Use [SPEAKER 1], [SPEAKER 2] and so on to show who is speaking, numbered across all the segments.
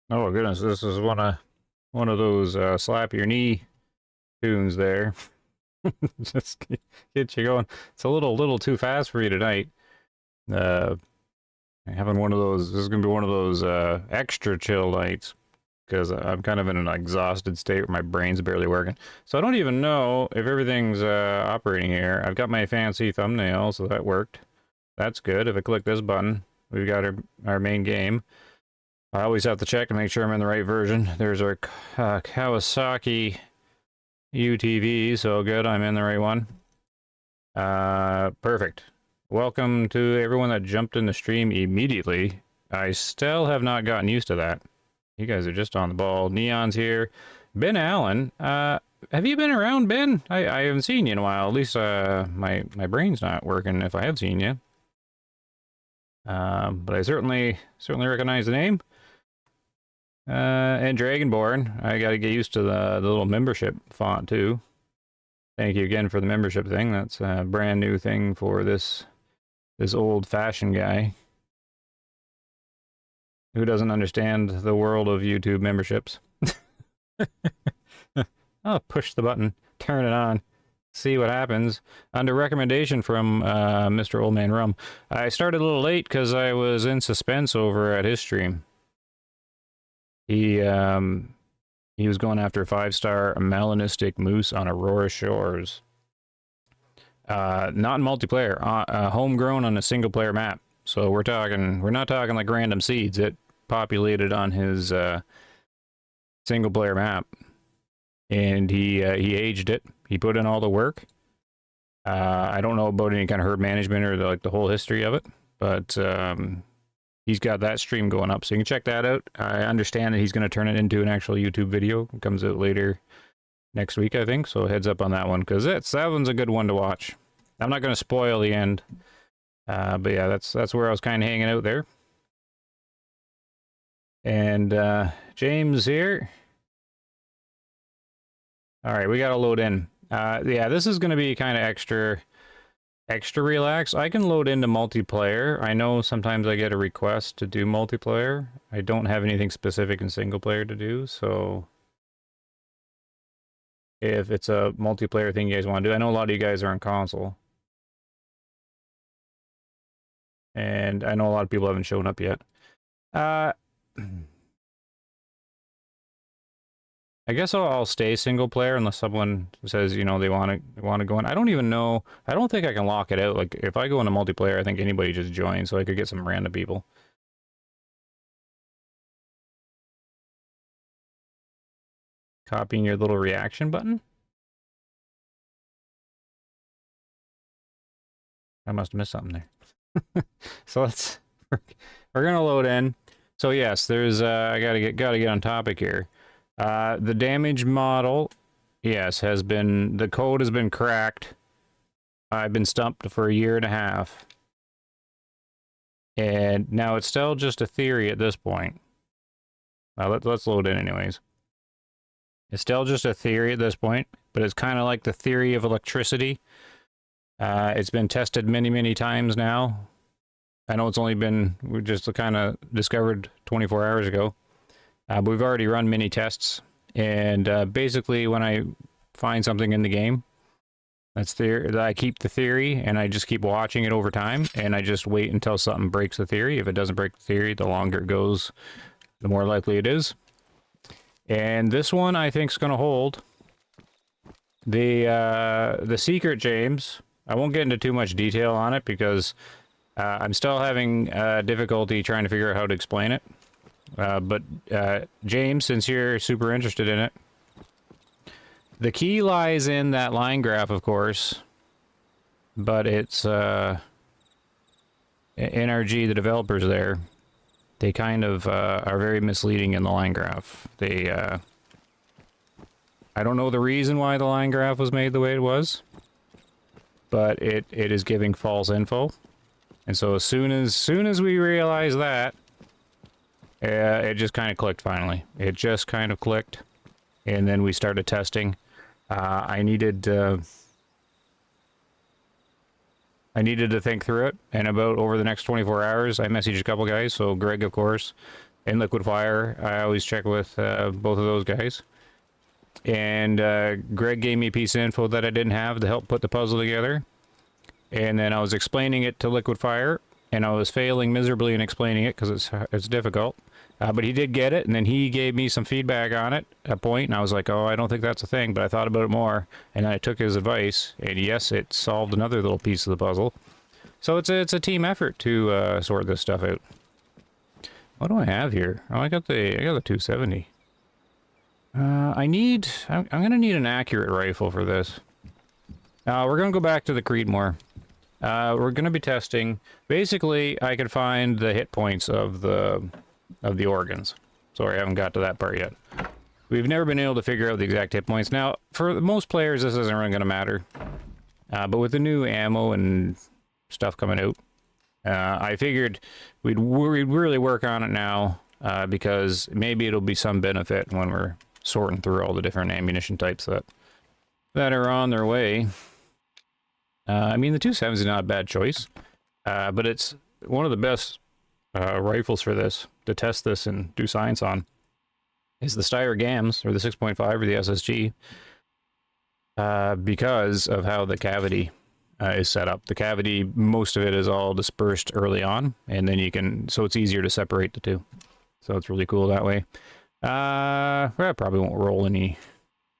[SPEAKER 1] Oh goodness, this is one of those slap your knee tunes there. Just get you going. It's a little too fast for you tonight. Uh, Having one of those. This is gonna be one of those extra chill nights because I'm kind of in an exhausted state where my brain's barely working. So I don't even know if everything's operating here. I've got my fancy thumbnail, so that worked. That's good. If I click this button, we've got our main game. I always have to check to make sure I'm in the right version. There's our Kawasaki UTV, so good, I'm in the right one. Perfect. Welcome to everyone that jumped in the stream immediately. I still have not gotten used to that. You guys are just on the ball. Neon's here. Ben Allen, have you been around, Ben? I haven't seen you in a while. At least my brain's not working if I have seen you. But I certainly recognize the name. And Dragonborn, I gotta get used to the little membership font too. Thank you again for the membership thing. That's a brand new thing for this old-fashioned guy who doesn't understand the world of YouTube memberships. I'll push the button, turn it on, see what happens. Under recommendation from Mr. Old Man Rum. I started a little late because I was in suspense over at his stream. He was going after a 5-star melanistic moose on Aurora Shores. Not in multiplayer, homegrown on a single-player map. So we're not talking like random seeds. It populated on his single-player map, and he aged it. He put in all the work. I don't know about any kind of herd management or the whole history of it, but he's got that stream going up, so you can check that out. I understand that he's going to turn it into an actual YouTube video. It comes out later next week, I think, so heads up on that one, because that one's a good one to watch. I'm not going to spoil the end, but yeah, that's where I was kind of hanging out there. And James here. All right, we got to load in. Yeah, this is going to be kind of extra relaxed. I can load into multiplayer. I know sometimes I get a request to do multiplayer. I don't have anything specific in single player to do, so if it's a multiplayer thing you guys want to do, I know a lot of you guys are on console. And I know a lot of people haven't shown up yet. I guess I'll stay single player unless someone says, you know, they want to go in. I don't even know. I don't think I can lock it out. Like, if I go into multiplayer, I think anybody just joins, so I could get some random people. Copying your little reaction button? I must have missed something there. So we're gonna load in. So yes, there's I gotta get on topic here. The damage model, yes, the code has been cracked. I've been stumped for 1.5 years. And now it's still just a theory at this point. Let's load in anyways. It's still just a theory at this point, but it's kind of like the theory of electricity. It's been tested many times now. I know it's only been, we just kind of discovered 24 hours ago. But we've already run many tests, and basically when I find something in the game, I keep the theory, and I just keep watching it over time, and I just wait until something breaks the theory. If it doesn't break the theory, the longer it goes, the more likely it is. And this one I think is going to hold. The secret, James, I won't get into too much detail on it because I'm still having difficulty trying to figure out how to explain it. But James, since you're super interested in it, the key lies in that line graph, of course, but it's NRG, the developers there, they kind of are very misleading in the line graph. They, I don't know the reason why the line graph was made the way it was, but it is giving false info. And so as soon as we realize that, it just kind of clicked finally. It just kind of clicked, and then we started testing. I needed to think through it, and about over the next 24 hours, I messaged a couple guys, so Greg, of course, and liquid fire. I always check with both of those guys. And Greg gave me a piece of info that I didn't have to help put the puzzle together. And then I was explaining it to liquid fire, and I was failing miserably in explaining it because it's difficult. But he did get it, and then he gave me some feedback on it at a point, and I was like, oh, I don't think that's a thing, but I thought about it more, and I took his advice, and yes, it solved another little piece of the puzzle. So it's a team effort to sort this stuff out. What do I have here? Oh, I got the 270. I'm gonna need an accurate rifle for this. We're gonna go back to the Creedmoor. We're gonna be testing. Basically, I could find the hit points of the organs. Sorry, I haven't got to that part yet. We've never been able to figure out the exact hit points. Now, for most players, this isn't really gonna matter. But with the new ammo and stuff coming out, I figured we'd really work on it now, because maybe it'll be some benefit when we're sorting through all the different ammunition types that are on their way. I mean, the 270 is not a bad choice, but it's one of the best rifles for this, to test this and do science on, is the Steyr Gams, or the 6.5, or the SSG, because of how the cavity is set up. The cavity, most of it is all dispersed early on, and then so it's easier to separate the two. So it's really cool that way. I probably won't roll any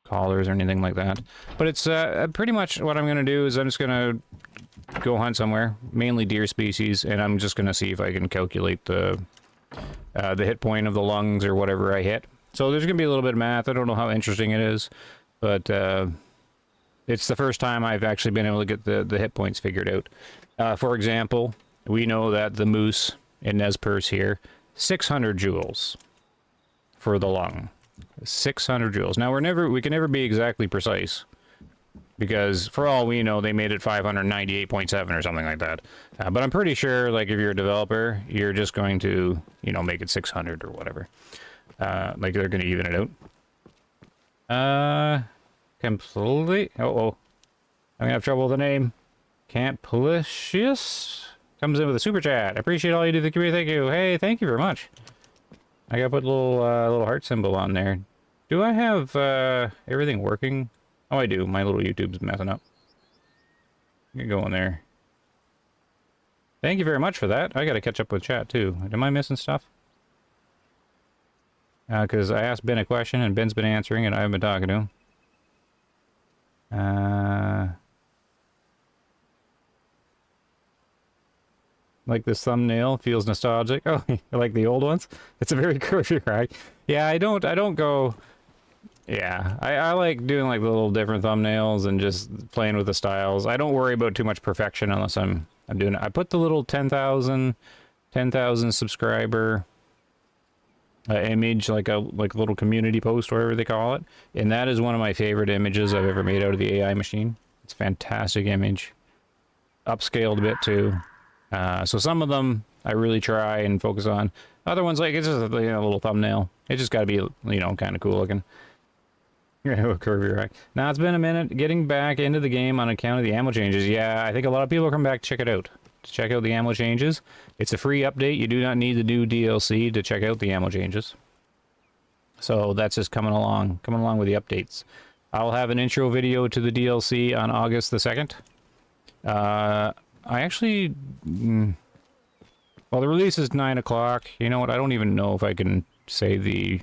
[SPEAKER 1] collars or anything like that. But it's pretty much what I'm going to do is I'm just going to go hunt somewhere, mainly deer species, and I'm just going to see if I can calculate the hit point of the lungs or whatever I hit. So there's going to be a little bit of math. I don't know how interesting it is, but it's the first time I've actually been able to get the hit points figured out. For example, we know that the moose in Nez Perce here, 600 joules for the lung. 600 joules. Now we can never be exactly precise, because for all we know, they made it 598.7 or something like that. But I'm pretty sure, like, if you're a developer, you're just going to, make it 600 or whatever. Like, they're going to even it out. Completely. I'm gonna have trouble with the name. Camplicious comes in with a super chat. I appreciate all you do for the community. Thank you. Hey, thank you very much. I gotta put a little heart symbol on there. Do I have everything working? Oh, I do. My little YouTube's messing up. You can go in there. Thank you very much for that. I gotta catch up with chat too. Am I missing stuff? Because I asked Ben a question and Ben's been answering and I haven't been talking to him. Like this thumbnail feels nostalgic. Oh, like the old ones. It's a very curvy rack. Yeah, I don't go. Yeah, I like doing like the little different thumbnails and just playing with the styles. I don't worry about too much perfection unless I'm doing it. I put the little 10,000 subscriber image, like a little community post, whatever they call it, and that is one of my favorite images I've ever made out of the AI machine. It's a fantastic image, upscaled a bit too. So some of them I really try and focus on. Other ones, like, it's just a little thumbnail. It just got to be kind of cool looking. Curvy rack. Now it's been a minute getting back into the game on account of the ammo changes. Yeah, I think a lot of people come back to check it out. To check out the ammo changes. It's a free update. You do not need the new DLC to check out the ammo changes. So that's just coming along with the updates. I'll have an intro video to the DLC on August the 2nd. I actually... well, the release is 9 o'clock. You know what? I don't even know if I can say the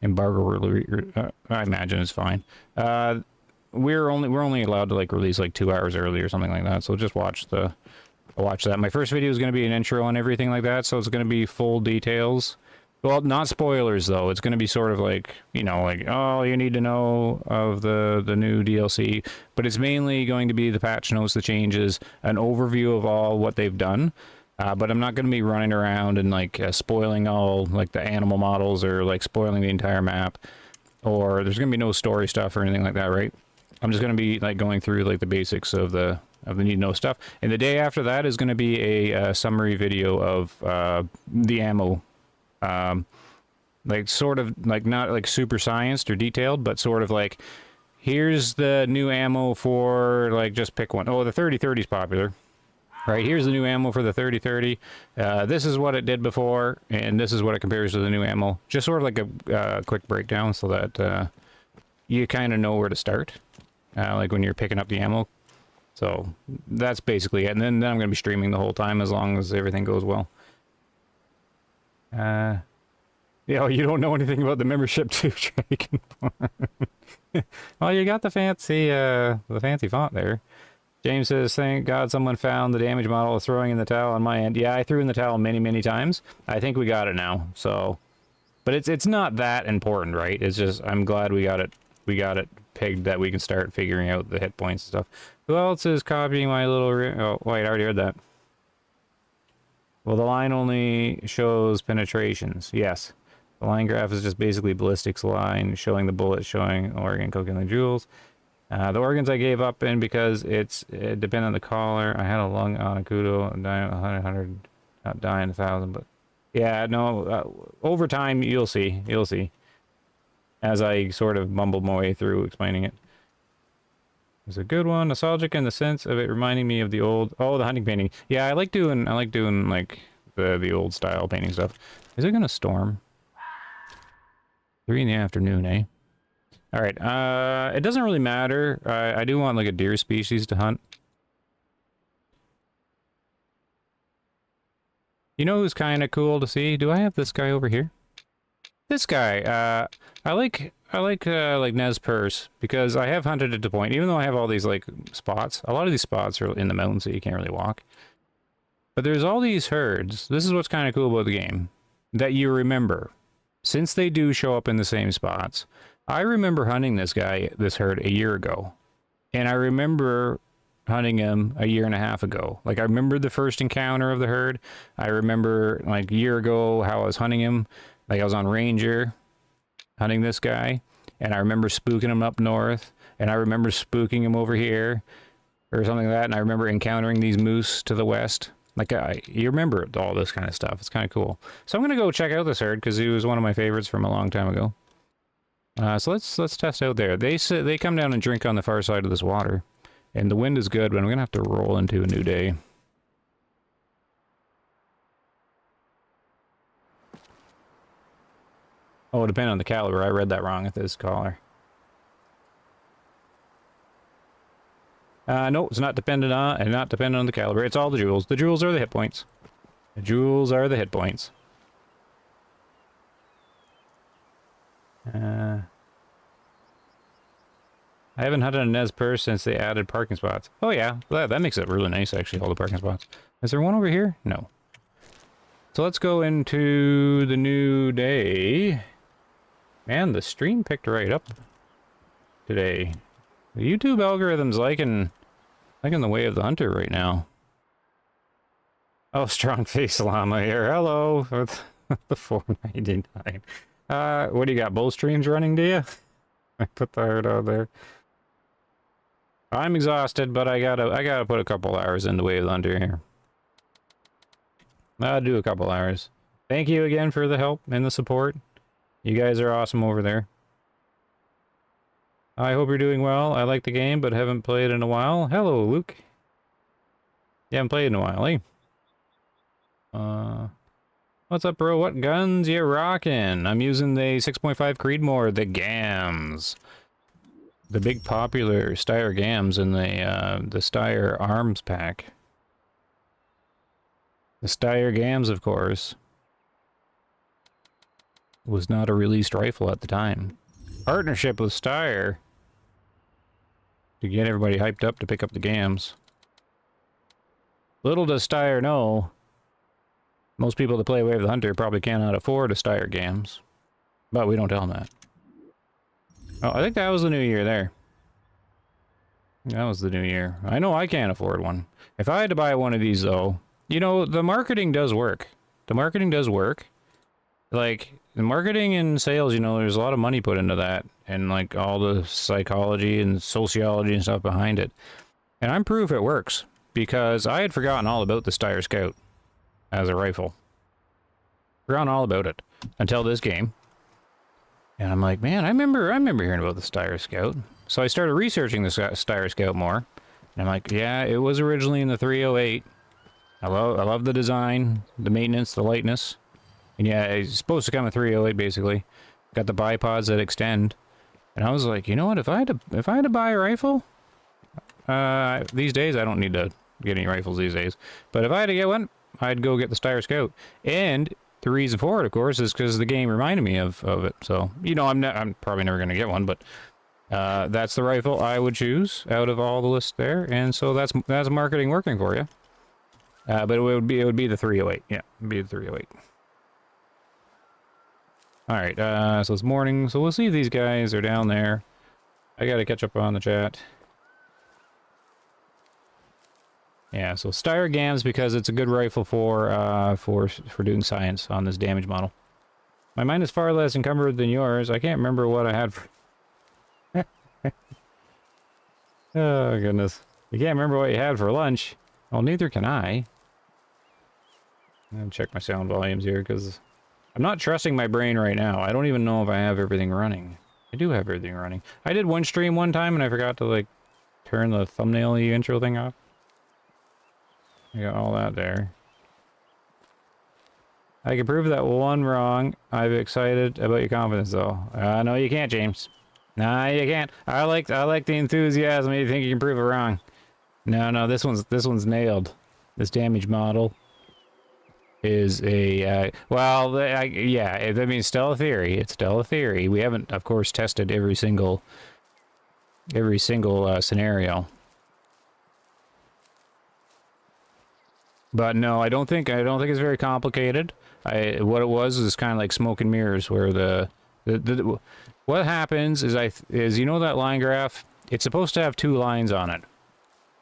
[SPEAKER 1] embargo. I imagine it's fine. We're only allowed to release 2 hours early or something like that. So just watch that. My first video is going to be an intro and everything like that. So it's going to be full details. Well, not spoilers though. It's going to be sort of oh, you need to know of the new DLC. But it's mainly going to be the patch notes, the changes, an overview of all what they've done. But I'm not going to be running around and spoiling all the animal models or spoiling the entire map. Or there's going to be no story stuff or anything like that, right? I'm just going to be going through the basics of the need to know stuff. And the day after that is going to be a summary video of the ammo. Sort of not super scienced or detailed, but sort of here's the new ammo for just pick one. Oh, the 3030 is popular. Right, here's the new ammo for the 30-30. This is what it did before, and this is what it compares to the new ammo. Just sort of like a quick breakdown so that you kind of know where to start, like when you're picking up the ammo. So that's basically it, and then I'm going to be streaming the whole time as long as everything goes well. Yeah, you don't know anything about the membership too, Dragon. Well, you got the fancy font there. James says, thank God someone found the damage model of throwing in the towel on my end. Yeah, I threw in the towel many, many times. I think we got it now. So, but it's not that important, right? It's just, I'm glad we got it pegged that we can start figuring out the hit points and stuff. Who else is copying my little... Oh, wait, I already read that. Well, the line only shows penetrations. Yes. The line graph is just basically ballistics line, showing the bullets, showing organ, coking the jewels. The organs I gave up in because it depended on the collar. I had a lung on a kudo, dying 100, not dying 1,000, but yeah, no. Over time, you'll see, as I sort of mumbled my way through explaining it. It's a good one, nostalgic in the sense of it reminding me of the old. Oh, the hunting painting. Yeah, I like doing like the old style painting stuff. Is it gonna storm? 3 in the afternoon, eh? All right, it doesn't really matter. I do want like a deer species to hunt. You know who's kind of cool to see? Do I have this guy over here? This guy, I like Nez Perce because I have hunted it to point, even though I have all these like spots. A lot of these spots are in the mountains, so you can't really walk. But there's all these herds. This is what's kind of cool about the game, that you remember, since they do show up in the same spots. I remember hunting this herd a year ago, and I remember hunting him a year and a half ago. Like, I remember the first encounter of the herd. I remember, like, a year ago how I was hunting him. Like, I was on Ranger hunting this guy, and I remember spooking him up north, and I remember spooking him over here, or something like that, and I remember encountering these moose to the west. Like, you remember all this kind of stuff. It's kind of cool. So I'm going to go check out this herd, because he was one of my favorites from a long time ago. So let's test out there. They come down and drink on the far side of this water, and the wind is good, but I'm gonna have to roll into a new day. Oh, depending on the caliber. I read that wrong at this collar. No, it's not dependent on the caliber. It's all the jewels. The jewels are the hit points. The jewels are the hit points. I haven't hunted a Nez Perce since they added parking spots. Oh yeah, that makes it really nice actually, all the parking spots. Is there one over here? No. So let's go into the new day. Man, the stream picked right up today. The YouTube algorithm's liking the way of the hunter right now. Oh, strong face llama here. Hello. The 499. What do you got? Both streams running, do you? I put the herd out there. I'm exhausted, but I gotta put a couple hours in the way of the hunter here. I'll do a couple hours. Thank you again for the help and the support. You guys are awesome over there. I hope you're doing well. I like the game, but haven't played in a while. Hello, Luke. You haven't played in a while, eh? What's up, bro? What guns you rocking? I'm using the 6.5 Creedmoor, the GAMs. The big popular Steyr GAMs in the Steyr Arms pack. The Steyr GAMs, of course, was not a released rifle at the time. Partnership with Steyr to get everybody hyped up to pick up the GAMs. Little does Steyr know, most people that play Way of the Hunter probably cannot afford a Steyr GAMs. But we don't tell them that. Oh, I think that was the new year there. That was the new year. I know I can't afford one. If I had to buy one of these, though, you know, the marketing does work. The marketing does work. Like, the marketing and sales, you know, there's a lot of money put into that. And, like, all the psychology and sociology and stuff behind it. And I'm proof it works. Because I had forgotten all about the Steyr Scout as a rifle. Forgotten all about it. Until this game. And I'm like, man, I remember hearing about the Steyr Scout. So I started researching the Steyr Scout more. And I'm like, yeah, it was originally in the 308. I love the design, the maintenance, the lightness. And yeah, it's supposed to come with 308 basically. Got the bipods that extend. And I was like, you know what, if I had to buy a rifle, these days I don't need to get any rifles these days. But if I had to get one, I'd go get the Steyr Scout. And the reason for it, of course, is because the game reminded me of it. So, you know, I'm probably never going to get one, but that's the rifle I would choose out of all the lists there. And so that's marketing working for you. But it would be the 308. Yeah, it'd be the 308. All right, so it's morning, so we'll see if these guys are down there. I gotta catch up on the chat. Yeah, so Steyr Gams because it's a good rifle for doing science on this damage model. My mind is far less encumbered than yours. I can't remember what I had for... Oh, goodness. You can't remember what you had for lunch. Well, neither can I. I'm gonna check my sound volumes here, because I'm not trusting my brain right now. I don't even know if I have everything running. I do have everything running. I did one stream one time, and I forgot to, like, turn the thumbnail intro thing off. I got all that there. I can prove that one wrong. I'm excited about your confidence, though. No, you can't, James. Nah, you can't. I like the enthusiasm. You think you can prove it wrong? No, this one's nailed. This damage model is a well, yeah. I mean, it's still a theory. It's still a theory. We haven't, of course, tested every single scenario. But no, I don't think it's very complicated. What it was is kind of like smoke and mirrors, where what happens is you know that line graph. It's supposed to have two lines on it,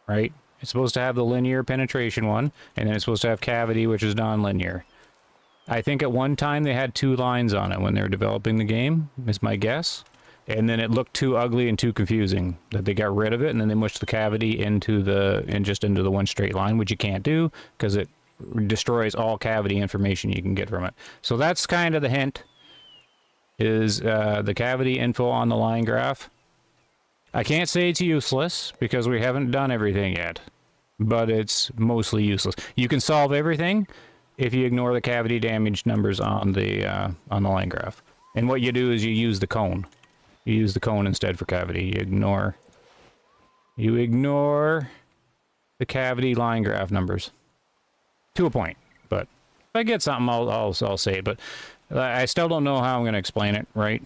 [SPEAKER 1] right? It's supposed to have the linear penetration one, and then it's supposed to have cavity, which is non-linear. I think at one time they had two lines on it when they were developing the game, is my guess. And then it looked too ugly and too confusing that they got rid of it, and then they mushed the cavity into the one straight line, which you can't do because it destroys all cavity information you can get from it. So that's kind of the hint, is the cavity info on the line graph. I can't say it's useless because we haven't done everything yet, but it's mostly useless. You can solve everything if you ignore the cavity damage numbers on the line graph. And what you do is you use the cone. You use the cone instead for cavity. You ignore the cavity line graph numbers to a point. But if I get something, I'll say it. But I still don't know how I'm going to explain it, right?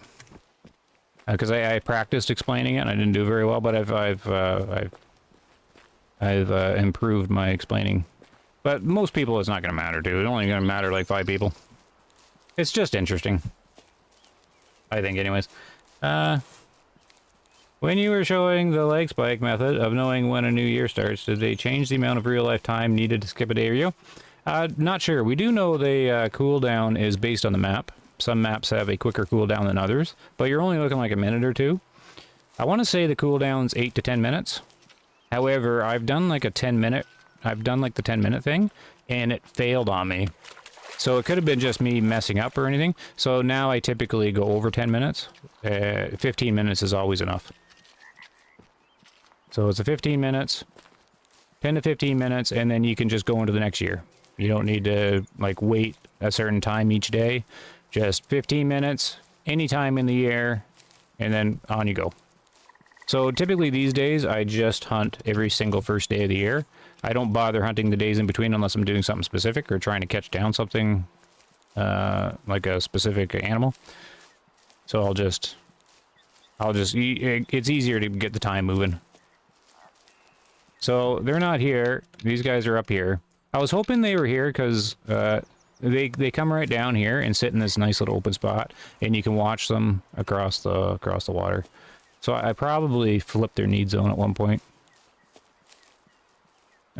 [SPEAKER 1] Because I practiced explaining it and I didn't do very well. But I've improved my explaining. But most people, it's not going to matter to. It's only going to matter like 5 people. It's just interesting, I think, anyways. When you were showing the leg spike method of knowing when a new year starts, did they change the amount of real-life time needed to skip a day or you? Not sure. We do know the cooldown is based on the map. Some maps have a quicker cooldown than others, but you're only looking like a minute or two. I want to say the cooldown's 8 to 10 minutes. However, I've done like the 10-minute thing, and it failed on me. So it could have been just me messing up or anything. So now I typically go over 10 minutes. 15 minutes is always enough. So it's a 15 minutes, 10 to 15 minutes, and then you can just go into the next year. You don't need to like wait a certain time each day. Just 15 minutes, any time in the year, and then on you go. So typically these days, I just hunt every single first day of the year. I don't bother hunting the days in between unless I'm doing something specific or trying to catch down something like a specific animal. So I'll just, it's easier to get the time moving. So they're not here. These guys are up here. I was hoping they were here because they come right down here and sit in this nice little open spot, and you can watch them across the water. So I probably flipped their need zone at one point.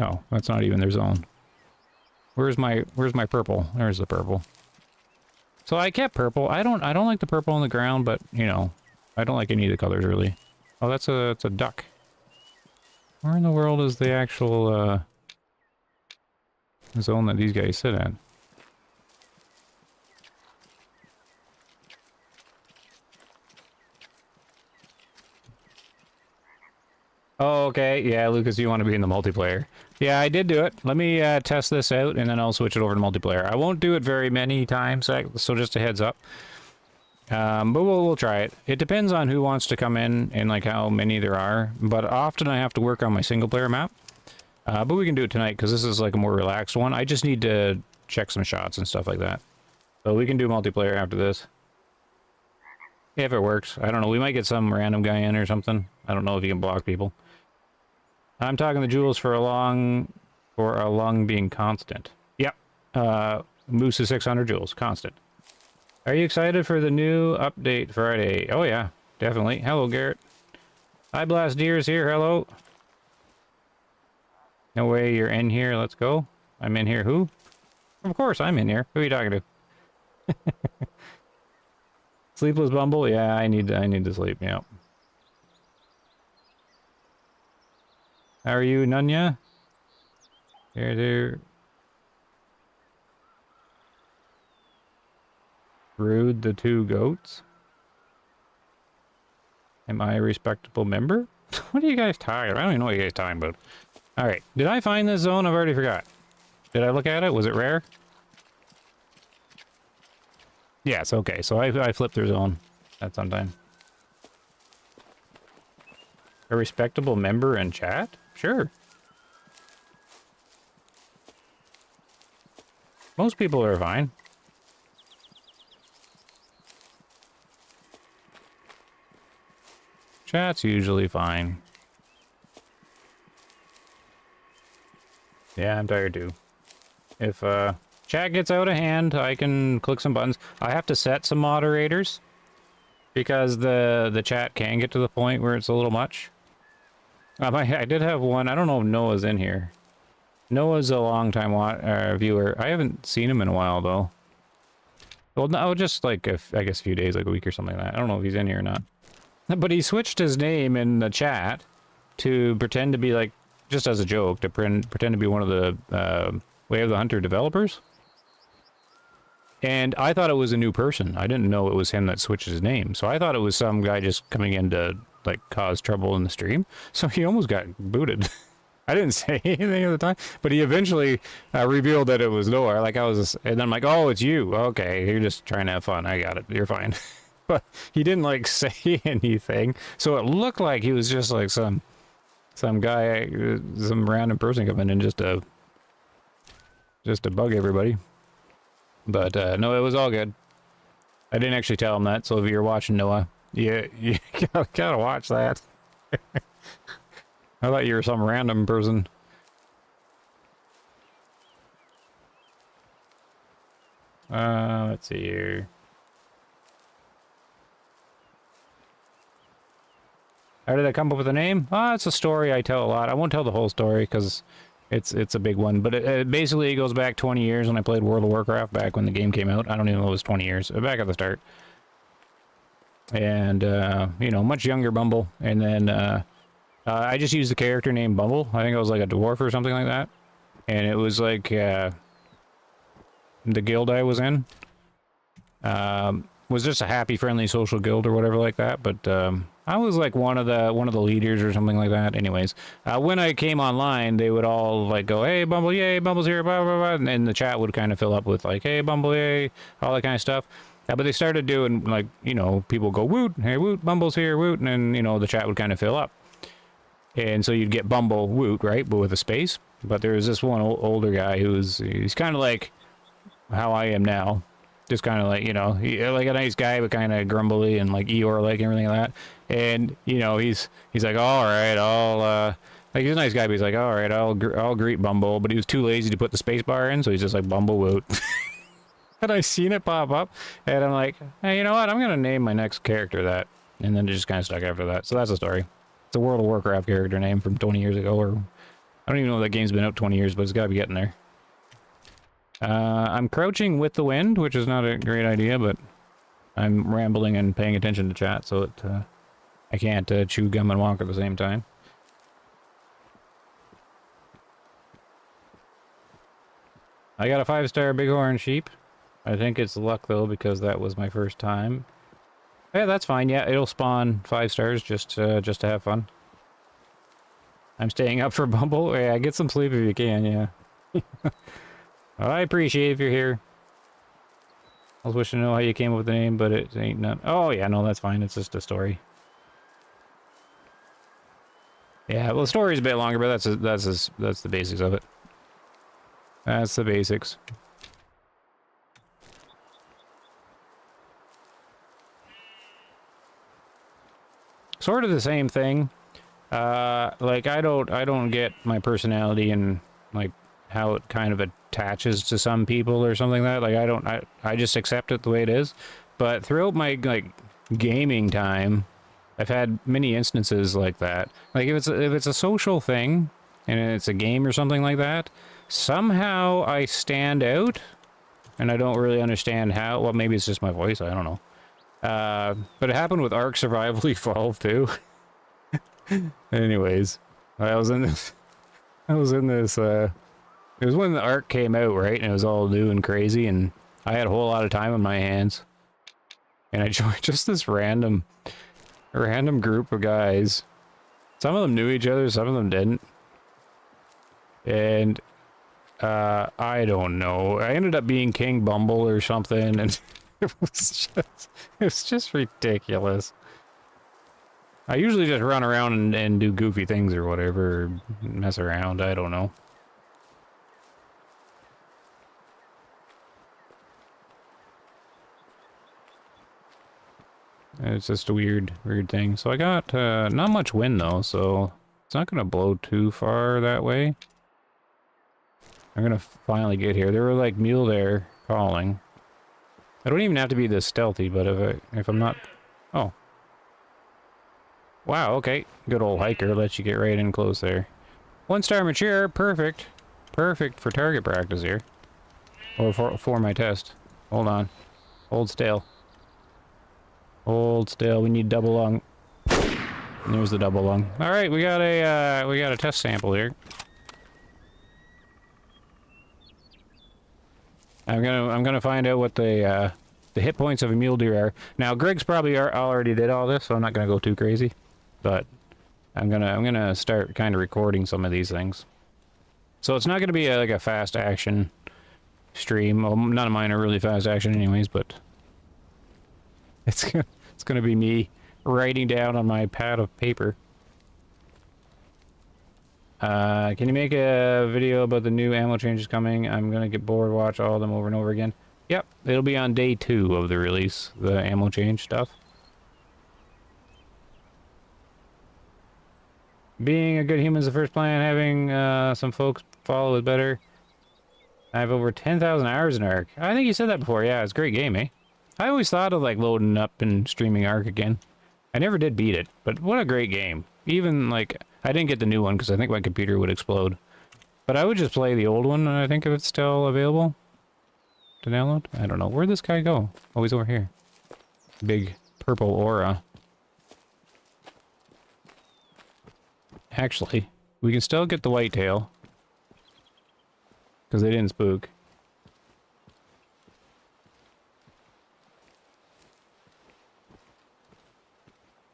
[SPEAKER 1] Oh, that's not even their zone. Where's my purple? There's the purple. So I kept purple. I don't like the purple on the ground, but you know, I don't like any of the colors really. Oh, that's a duck. Where in the world is the actual zone that these guys sit in? Oh, okay. Yeah, Lucas, you want to be in the multiplayer. Yeah, I did do it. Let me test this out, and then I'll switch it over to multiplayer. I won't do it very many times, so just a heads up. But we'll try it. It depends on who wants to come in and like how many there are. But often I have to work on my single player map. But we can do it tonight because this is like a more relaxed one. I just need to check some shots and stuff like that. So we can do multiplayer after this. If it works. I don't know. We might get some random guy in or something. I don't know if you can block people. I'm talking the jewels for a long being constant. Yep. Moose is 600 jewels, constant. Are you excited for the new update Friday? Oh yeah, definitely. Hello, Garrett. Hi, Blast Deer's here. Hello. No way you're in here. Let's go. I'm in here. Who? Of course I'm in here. Who are you talking to? Sleepless Bumble? Yeah, I need to sleep. Yep. How are you, Nunya? There. Rude the two goats. Am I a respectable member? What are you guys talking about? I don't even know what you guys are talking about. Alright, did I find this zone? I've already forgot. Did I look at it? Was it rare? Yes, okay, so I flipped their zone at some time. A respectable member in chat? Sure. Most people are fine. Chat's usually fine. Yeah, I'm tired too. If chat gets out of hand, I can click some buttons. I have to set some moderators because the chat can get to the point where it's a little much. I did have one. I don't know if Noah's in here. Noah's a long-time viewer. I haven't seen him in a while, though. Well, no, just like, I guess a few days, like a week or something like that. I don't know if he's in here or not. But he switched his name in the chat to pretend to be like, just as a joke, to pretend to be one of the Way of the Hunter developers. And I thought it was a new person. I didn't know it was him that switched his name. So I thought it was some guy just coming in to, like, cause trouble in the stream. So he almost got booted. I didn't say anything at the time, but he eventually revealed that it was Noah. Like, and then I'm like, oh, it's you. Okay, you're just trying to have fun. I got it. You're fine. But he didn't, like, say anything. So it looked like he was just, like, some guy, some random person coming in just to bug everybody. But, no, it was all good. I didn't actually tell him that, so if you're watching, Noah, you gotta watch that. I thought you were some random person. Let's see here. How did I come up with the name? It's a story I tell a lot. I won't tell the whole story because it's a big one. But it basically goes back 20 years when I played World of Warcraft, back when the game came out. I don't even know if it was 20 years. Back at the start. And, you know, much younger Bumble. And then, I just used the character name Bumble. I think I was like a dwarf or something like that. And it was like, the guild I was in, was just a happy, friendly social guild or whatever like that. But, I was like one of the leaders or something like that. Anyways, when I came online, they would all like go, hey, Bumble, yay, Bumble's here, blah, blah, blah. And the chat would kind of fill up with like, hey, Bumble, yay, all that kind of stuff. But they started doing like, you know, people go, woot, hey, woot, Bumble's here, woot. And then, you know, the chat would kind of fill up. And so you'd get Bumble Woot, right? But with a space. But there was this one older guy he's kind of like how I am now. Just kind of like, you know, like a nice guy, but kind of grumbly and like Eeyore-like and everything like that. And, you know, he's like, all right, like he's a nice guy, but he's like, all right, I'll greet Bumble. But he was too lazy to put the space bar in, so he's just like, Bumble Woot. And I seen it pop up, and I'm like, hey, you know what? I'm going to name my next character that. And then it just kind of stuck after that. So that's the story. It's a World of Warcraft character name from 20 years ago, or I don't even know if that game's been out 20 years, but it's got to be getting there. I'm crouching with the wind, which is not a great idea, but I'm rambling and paying attention to chat, so I can't chew gum and walk at the same time. I got a 5-star bighorn sheep. I think it's luck, though, because that was my first time. Yeah, that's fine. Yeah, it'll spawn 5 stars just to have fun. I'm staying up for Bumble. Yeah, get some sleep if you can, yeah. Well, I appreciate if you're here. I was wishing to know how you came up with the name, but it ain't none. Oh, yeah, no, that's fine. It's just a story. Yeah, well, the story's a bit longer, but that's the basics of it. That's the basics. Sort of the same thing. Like I don't get my personality and like how it kind of attaches to some people or something like that. Like I just accept it the way it is. But throughout my like gaming time, I've had many instances like that. Like if it's a social thing and it's a game or something like that, somehow I stand out and I don't really understand how. Well, maybe it's just my voice, I don't know. But it happened with Ark Survival Evolved too. Anyways, I was in this, it was when the Ark came out, right? And it was all new and crazy, and I had a whole lot of time on my hands. And I joined just this random group of guys. Some of them knew each other, some of them didn't. And, I don't know. I ended up being King Bumble or something, and it was just ridiculous. I usually just run around and do goofy things or whatever, or mess around, I don't know. It's just a weird thing. So I got, not much wind though, so it's not gonna blow too far that way. I'm gonna finally get here. There were like mule there calling. I don't even have to be this stealthy, but if I'm not... Oh. Wow, okay. Good old hiker lets you get right in close there. 1-star mature, perfect. Perfect for target practice here. Or for my test. Hold on. Hold still. Hold still, we need double lung. There's the double lung. Alright, we got a test sample here. I'm gonna find out what the hit points of a mule deer are. Now, Greg's probably already did all this, so I'm not gonna go too crazy. But I'm gonna start kind of recording some of these things. So it's not gonna be like a fast action stream. Well, none of mine are really fast action, anyways. But it's gonna be me writing down on my pad of paper. Can you make a video about the new ammo changes coming? I'm gonna get bored, watch all of them over and over again. Yep, it'll be on day 2 of the release, the ammo change stuff. Being a good human is the first plan, having some folks follow is better. I have over 10,000 hours in Ark. I think you said that before, yeah, it's a great game, eh? I always thought of like loading up and streaming Ark again. I never did beat it, but what a great game. Even like, I didn't get the new one because I think my computer would explode. But I would just play the old one, I think, if it's still available to download. I don't know. Where'd this guy go? Oh, he's over here. Big purple aura. Actually, we can still get the whitetail. Because they didn't spook.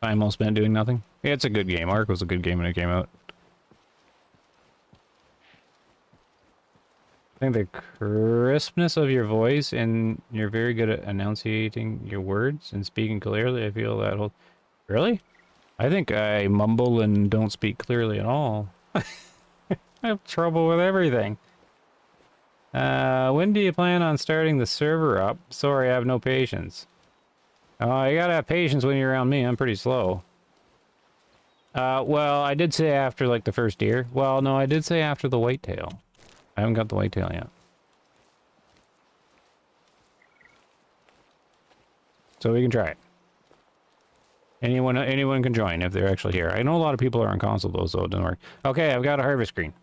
[SPEAKER 1] Time well spent doing nothing. Yeah, it's a good game. Ark was a good game when it came out. I think the crispness of your voice and you're very good at enunciating your words and speaking clearly. I feel that whole... Really? I think I mumble and don't speak clearly at all. I have trouble with everything. When do you plan on starting the server up? Sorry, I have no patience. Oh, you gotta have patience when you're around me. I'm pretty slow. Well, I did say after, like, the first deer. Well, no, I did say after the whitetail. I haven't got the whitetail yet. So we can try it. Anyone can join if they're actually here. I know a lot of people are on console, though, so it doesn't work. Okay, I've got a harvest screen.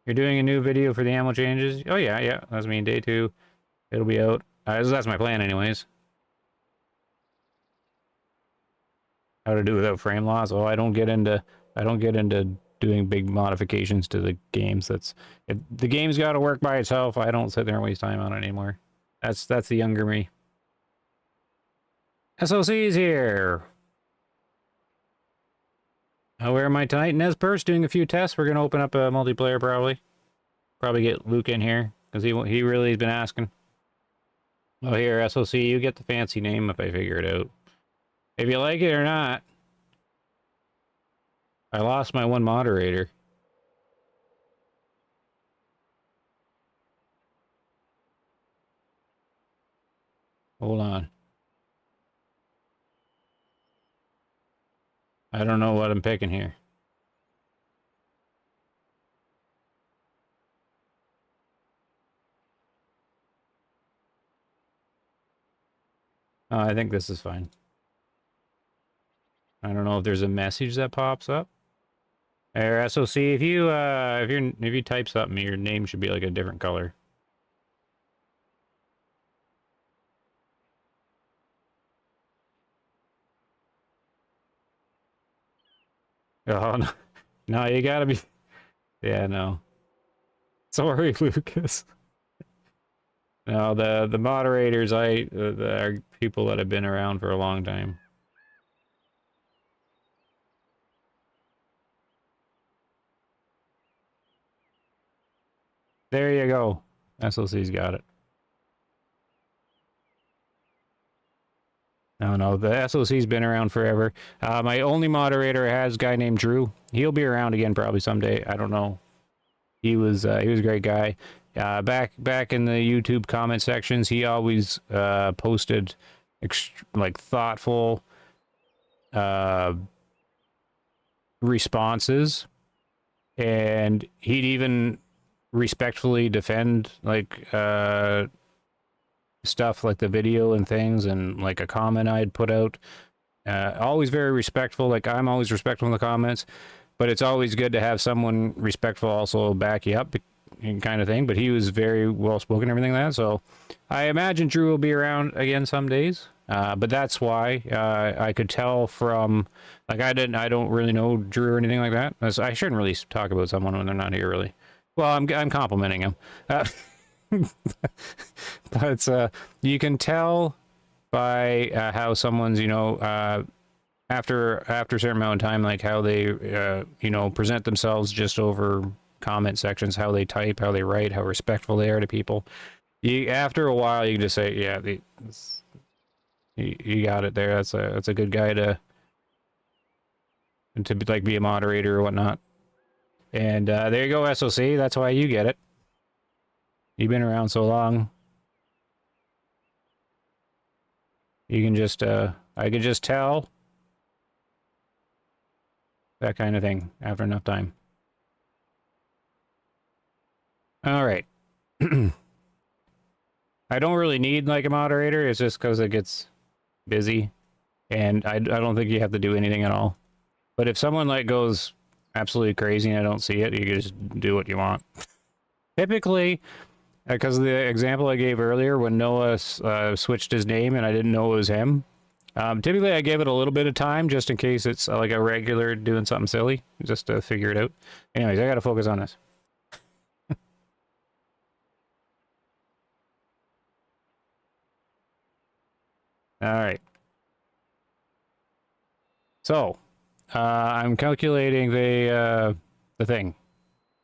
[SPEAKER 1] You're doing a new video for the ammo changes? Oh, yeah. That's me, day 2. It'll be out. That's my plan, anyways. How to do without frame loss? Oh, I don't get into doing big modifications to the games. If the game's got to work by itself, I don't sit there and waste time on it anymore. That's the younger me. SOC's here. I'll wear my tonight. Nez Perce doing a few tests. We're going to open up a multiplayer probably. Probably get Luke in here, because he really has been asking. Oh, here, SOC, you get the fancy name if I figure it out. If you like it or not. I lost my one moderator. Hold on. I don't know what I'm picking here. Oh, I think this is fine. I don't know if there's a message that pops up. There, SOC, if you type something, your name should be like a different color. Oh no, no, you gotta be. Yeah, no. Sorry, Lucas. No, the moderators are people that have been around for a long time. There you go. SLC's got it. No, the SOC's been around forever. My only moderator has a guy named Drew. He'll be around again probably someday. I don't know. He was a great guy. Back in the YouTube comment sections, he always posted like thoughtful responses, and he'd even respectfully defend like stuff like the video and things, and like a comment I'd put out. Always very respectful. Like, I'm always respectful in the comments, but it's always good to have someone respectful also back you up and kind of thing. But he was very well spoken, everything like that. So I imagine Drew will be around again some days. But that's why I could tell from, like, I don't really know Drew or anything like that. I shouldn't really talk about someone when they're not here, really. Well, I'm complimenting him. But you can tell by how someone's, after a certain amount of time, like how they, present themselves just over comment sections, how they type, how they write, how respectful they are to people. After a while, you can just say, yeah, you got it there. That's a good guy to like be a moderator or whatnot. And there you go, SOC. That's why you get it. You've been around so long. You can just, I could just tell. That kind of thing after enough time. All right. I don't really need like a moderator. It's just because it gets busy, and I don't think you have to do anything at all. But if someone like goes absolutely crazy and I don't see it, you can just do what you want. Typically, because of the example I gave earlier when Noah switched his name and I didn't know it was him, typically I give it a little bit of time just in case it's like a regular doing something silly, just to figure it out. Anyways, I gotta focus on this. All right. So, I'm calculating the thing,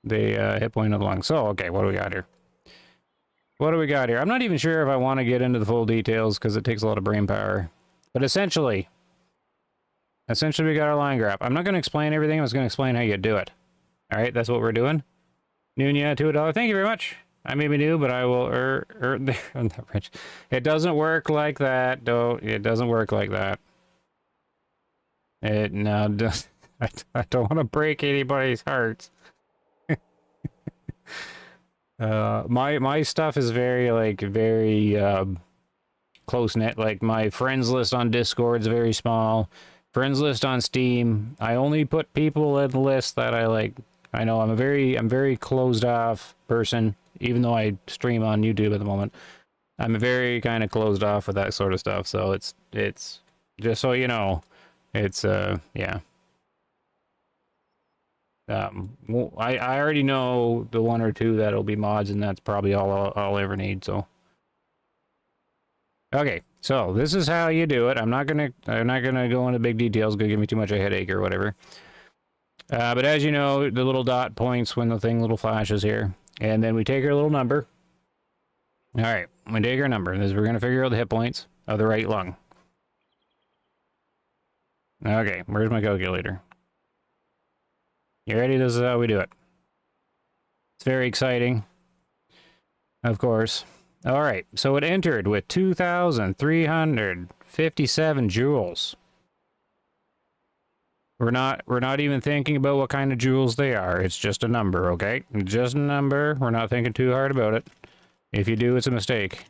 [SPEAKER 1] the hit point of the lung. So, okay, what do we got here? What do we got here? I'm not even sure if I want to get into the full details because it takes a lot of brain power. But essentially, we got our line graph. I'm not going to explain everything. I'm just going to explain how you do it. All right, that's what we're doing. Nunya, $2. Thank you very much. I may be new, but I will rich. It doesn't work like that, though. It doesn't work like that. I don't want to break anybody's hearts. My stuff is very close knit. Like, my friends list on Discord is very small. Friends list on Steam, I only put people in the list that I like. I know I'm very closed off person, even though I stream on YouTube at the moment. I'm very kind of closed off with that sort of stuff. So it's just so you know, it's yeah. Well, I already know the one or two that'll be mods, and that's probably all I'll ever need. So, okay, so this is how you do it. I'm not gonna go into big details. It's gonna give me too much of a headache or whatever. But as you know, the little dot points when the little flashes here. And then we take our little number. All right, we take our number. We're going to figure out the hit points of the right lung. Okay, where's my calculator? You ready? This is how we do it. It's very exciting. Of course. All right, so it entered with 2,357 joules. We're not even thinking about what kind of joules they are. It's just a number, okay? Just a number. We're not thinking too hard about it. If you do, it's a mistake.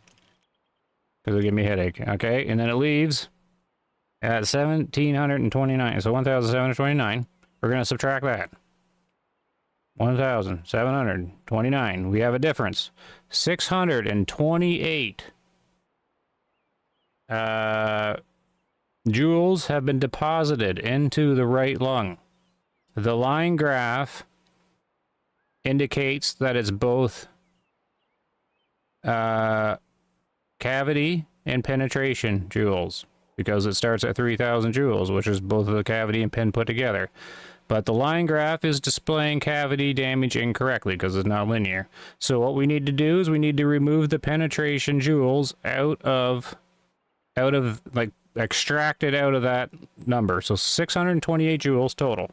[SPEAKER 1] Because it'll give me a headache, okay? And then it leaves at 1,729. So 1,729. We're going to subtract that. 1,729. We have a difference. 628 joules have been deposited into the right lung. The line graph indicates that it's both cavity and penetration joules, because it starts at 3,000 joules, which is both of the cavity and pen put together. But the line graph is displaying cavity damage incorrectly because it's not linear. So what we need to do is we need to remove the penetration joules out of like extract it out of that number. So 628 joules total.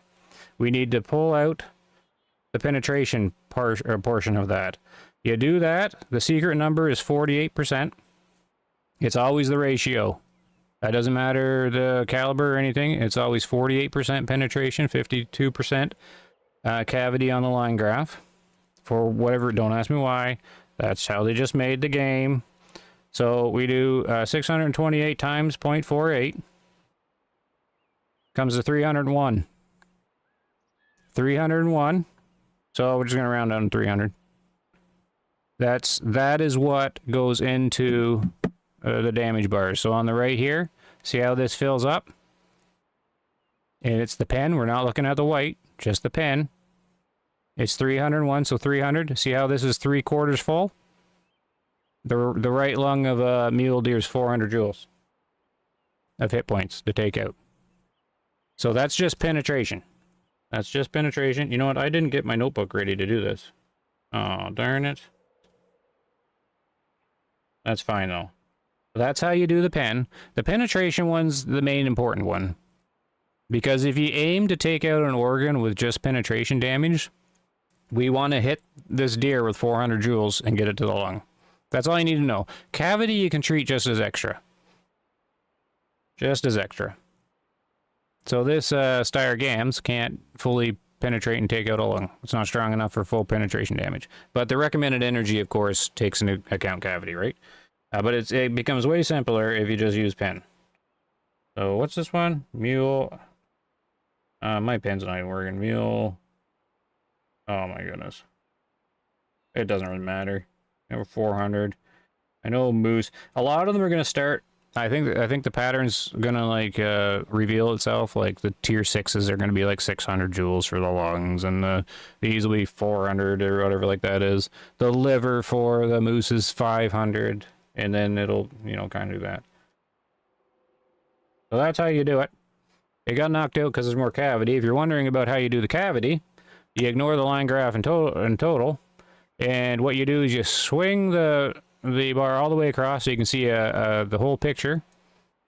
[SPEAKER 1] We need to pull out the penetration portion of that. You do that, the secret number is 48%. It's always the ratio. That doesn't matter the caliber or anything. It's always 48% penetration, 52% cavity on the line graph. For whatever, don't ask me why. That's how they just made the game. So we do 628 times 0.48. Comes to 301. 301. So we're just going to round down to 300. That is what goes into the damage bars. So on the right here, see how this fills up? And it's the pen. We're not looking at the white, just the pen. It's 301, so 300. See how this is 3/4 full? The right lung of a mule deer is 400 joules of hit points to take out. So that's just penetration. That's just penetration. You know what? I didn't get my notebook ready to do this. Oh, darn it. That's fine, though. That's how you do the pen. The penetration one's the main important one. Because if you aim to take out an organ with just penetration damage, we want to hit this deer with 400 joules and get it to the lung. That's all you need to know. Cavity you can treat just as extra. Just as extra. So this Steyr Gams can't fully penetrate and take out a lung. It's not strong enough for full penetration damage. But the recommended energy, of course, takes into account cavity, right? But it becomes way simpler if you just use pen. So what's this one? Mule. My pen's not even working. Mule. Oh my goodness. It doesn't really matter. Over 400. I know moose. A lot of them are going to start. I think the pattern's going to like reveal itself. Like the tier 6s are going to be like 600 joules for the lungs, and these will be 400 or whatever like that is. The liver for the moose is 500, and then it'll, you know, kind of do that. So that's how you do it. It got knocked out because there's more cavity. If you're wondering about how you do the cavity, you ignore the line graph in total. And what you do is you swing the bar all the way across so you can see the whole picture.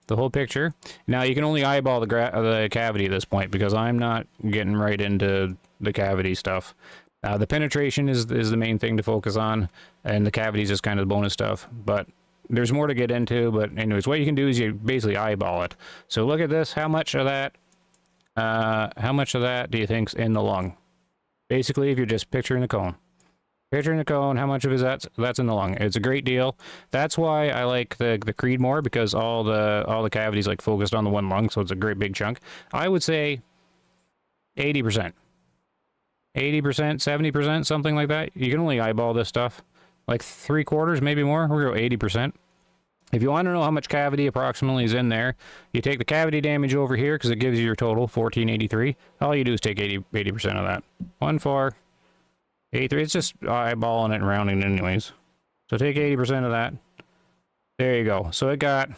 [SPEAKER 1] The whole picture. Now you can only eyeball the cavity at this point because I'm not getting right into the cavity stuff. The penetration is the main thing to focus on, and the cavity is just kind of the bonus stuff. But there's more to get into. But anyways, what you can do is you basically eyeball it. So look at this. How much of that do you think's in the lung? Basically, if you're just picturing the cone. Picturing the cone, how much of it that's in the lung? It's a great deal. That's why I like the Creed more, because all the cavities like focused on the one lung, so it's a great big chunk. I would say 80%. 80%, 70%, something like that. You can only eyeball this stuff. Like 3/4, maybe more. We're going to go 80%. If you want to know how much cavity approximately is in there, you take the cavity damage over here because it gives you your total, 1483. All you do is take 80% of that. 1,483. It's just eyeballing it and rounding it anyways. So take 80% of that. There you go. So it got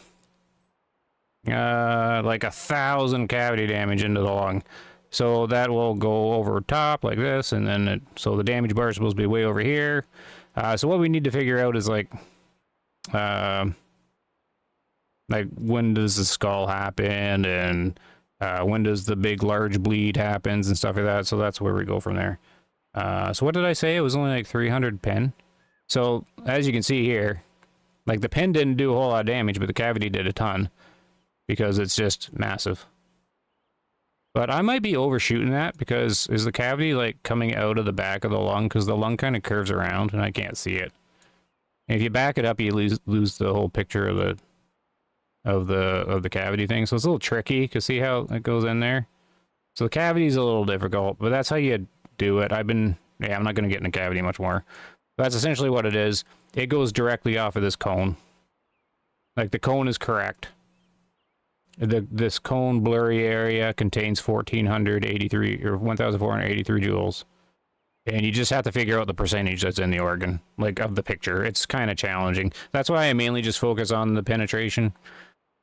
[SPEAKER 1] like 1,000 cavity damage into the lung. So that will go over top like this, and then so the damage bar is supposed to be way over here. So what we need to figure out is like when does the skull happen, and when does the big large bleed happens and stuff like that. So that's where we go from there. So what did I say? It was only like 300 pen. So as you can see here, like the pen didn't do a whole lot of damage, but the cavity did a ton because it's just massive. But I might be overshooting that, because is the cavity like coming out of the back of the lung? Because the lung kind of curves around and I can't see it. And if you back it up, you lose the whole picture of the cavity thing. So it's a little tricky. You can see how it goes in there. So the cavity is a little difficult, but that's how you do it. I'm not going to get in the cavity much more. That's essentially what it is. It goes directly off of this cone. Like the cone is correct. This cone blurry area contains 1483 or 1483 joules. And you just have to figure out the percentage that's in the organ, like of the picture. It's kind of challenging. That's why I mainly just focus on the penetration.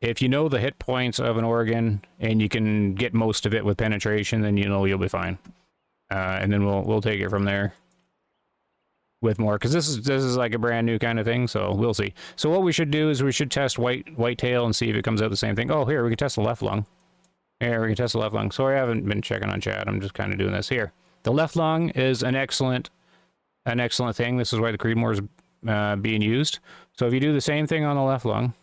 [SPEAKER 1] If you know the hit points of an organ and you can get most of it with penetration, then you know you'll be fine. And then we'll take it from there with more, because this is like a brand new kind of thing, so we'll see. So what we should do is we should test whitetail and see if it comes out the same thing. Oh, here we can test the left lung. Here we can test the left lung. Sorry, I haven't been checking on chat. I'm just kind of doing this here. The left lung is an excellent thing. This is why the Creedmoor is being used. So if you do the same thing on the left lung,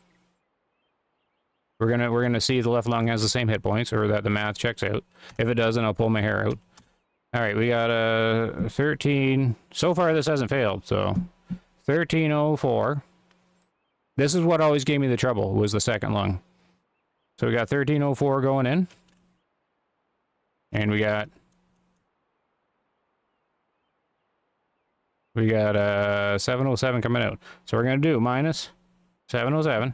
[SPEAKER 1] we're gonna see the left lung has the same hit points, or that the math checks out. If it doesn't, I'll pull my hair out. All right, we got a 13. So far, this hasn't failed. So 1304. This is what always gave me the trouble, was the second lung. So we got 1304 going in, and we got 707 coming out. So we're gonna do minus 707.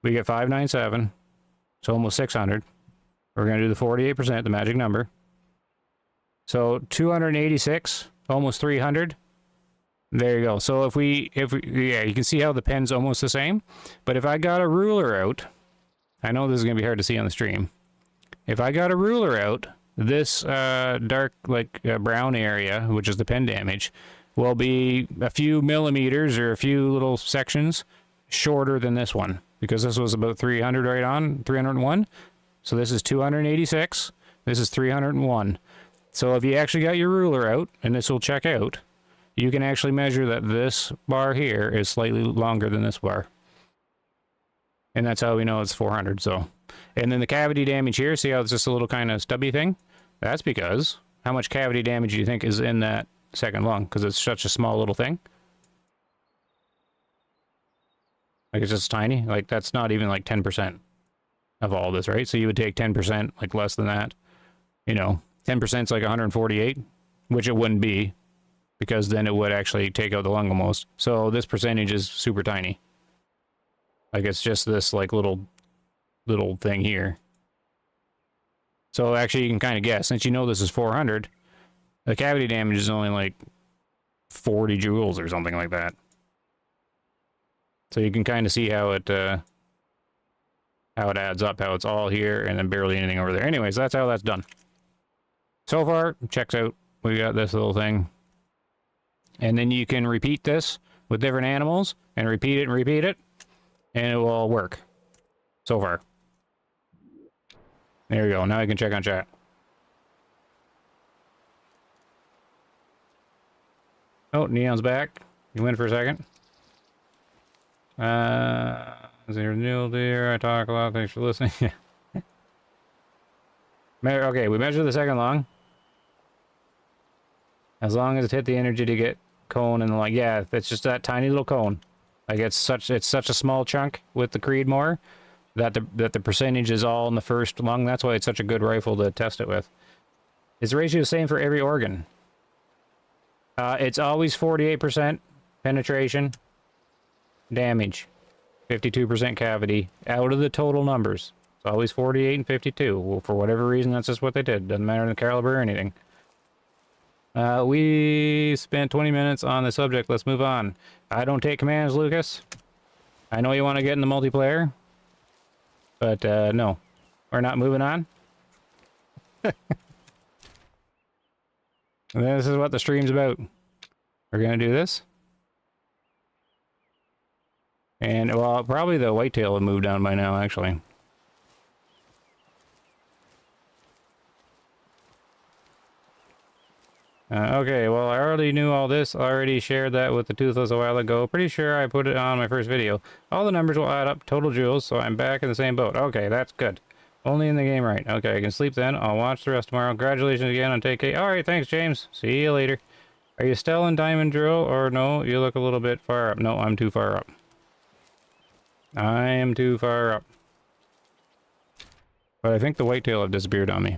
[SPEAKER 1] We get 597, so almost 600. We're gonna do the 48%, the magic number. So 286, almost 300. There you go. So if we, yeah, you can see how the pen's almost the same. But if I got a ruler out, I know this is gonna be hard to see on the stream. If I got a ruler out, this dark, like brown area, which is the pen damage, will be a few millimeters or a few little sections shorter than this one, because this was about 300 right on, 301. So this is 286. This is 301. So if you actually got your ruler out, and this will check out, you can actually measure that this bar here is slightly longer than this bar. And that's how we know it's 400. So, and then the cavity damage here, see how it's just a little kind of stubby thing? That's because how much cavity damage do you think is in that second lung? Because it's such a small little thing. Like it's just tiny. Like that's not even like 10% of all this, right? So you would take 10%, like less than that. You know, 10% is like 148, which it wouldn't be, because then it would actually take out the lung almost. So this percentage is super tiny. Like it's just this like little thing here. So actually you can kind of guess, since you know this is 400, the cavity damage is only like 40 joules or something like that. So you can kind of see how it adds up, how it's all here and then barely anything over there. Anyways, that's how that's done. So far, checks out. We got this little thing. And then you can repeat this with different animals and repeat it, and it will work. So far. There we go. Now I can check on chat. Oh, Neon's back. You win for a second. Zero nil dear. I talk a lot. Thanks for listening. Okay, we measure the second lung. As long as it hit the energy to get cone and like, yeah, it's just that tiny little cone. Like it's such a small chunk with the Creedmoor that the percentage is all in the first lung. That's why it's such a good rifle to test it with. Is the ratio the same for every organ? It's always 48% penetration, damage, 52% cavity out of the total numbers. It's always 48 and 52. Well, for whatever reason, that's just what they did. Doesn't matter the caliber or anything. We spent 20 minutes on the subject. Let's move on. I don't take commands, Lucas. I know you want to get in the multiplayer, but no, we're not moving on. This is what the stream's about. We're gonna do this. And, well, probably the whitetail would move down by now, actually. Okay, well, I already knew all this. I already shared that with the Toothless a while ago. Pretty sure I put it on my first video. All the numbers will add up, total joules, so I'm back in the same boat. Okay, that's good. Only in the game, right. Okay, I can sleep then. I'll watch the rest tomorrow. Congratulations again on TK. Alright, thanks, James. See you later. Are you still in Diamond Drill, or no? You look a little bit far up. No, I'm too far up. I am too far up. But I think the whitetail have disappeared on me.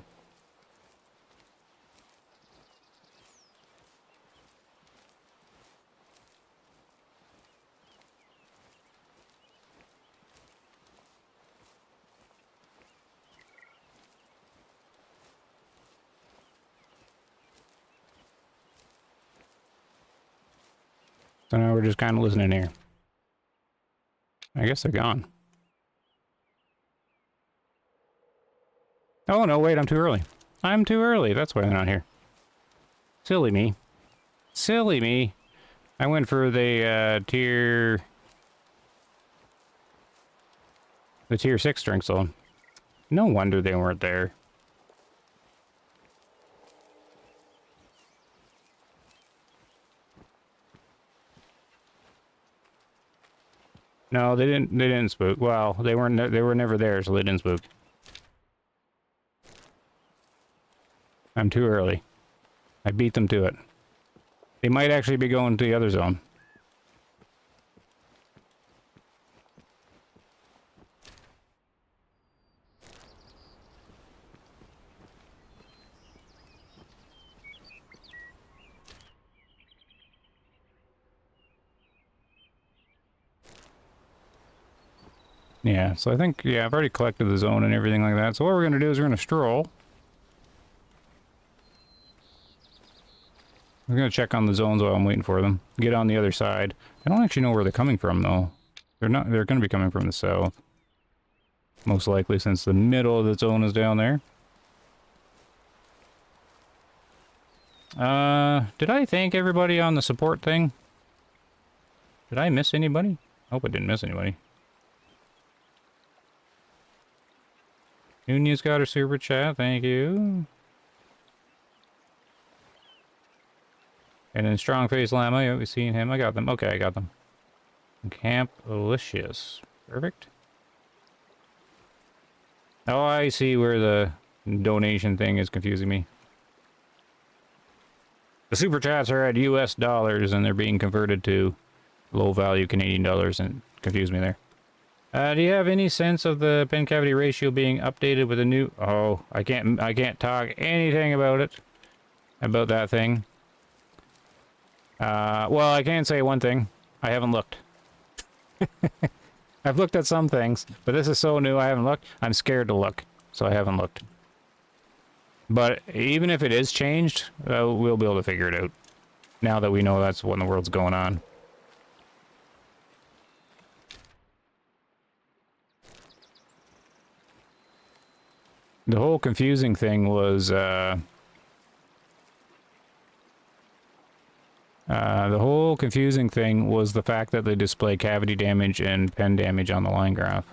[SPEAKER 1] So now we're just kind of listening here. I guess they're gone. Oh no, wait, I'm too early. I'm too early, that's why they're not here. Silly me. Silly me. I went for the tier 6 drink zone. No wonder they weren't there. No, they didn't spook. Well, they were never there, so they didn't spook. I'm too early. I beat them to it. They might actually be going to the other zone. Yeah, so I think, yeah, I've already collected the zone and everything like that. So what we're going to do is we're going to stroll. We're going to check on the zones while I'm waiting for them. Get on the other side. I don't actually know where they're coming from, though. They're going to be coming from the south. Most likely, since the middle of the zone is down there. Did I thank everybody on the support thing? Did I miss anybody? Hope I didn't miss anybody. Nunez got her super chat, thank you. And then Strong Face Llama, yeah, we've seen him. I got them. Okay, I got them. Camp Alicious. Perfect. Oh, I see where the donation thing is confusing me. The super chats are at US dollars and they're being converted to low value Canadian dollars and confused me there. Do you have any sense of the pen cavity ratio being updated with a new... Oh, I can't talk anything about it. About that thing. Well, I can say one thing. I haven't looked. I've looked at some things, but this is so new I haven't looked. I'm scared to look, so I haven't looked. But even if it is changed, we'll be able to figure it out. Now that we know that's what in the world's going on. The whole confusing thing was, the fact that they display cavity damage and pen damage on the line graph.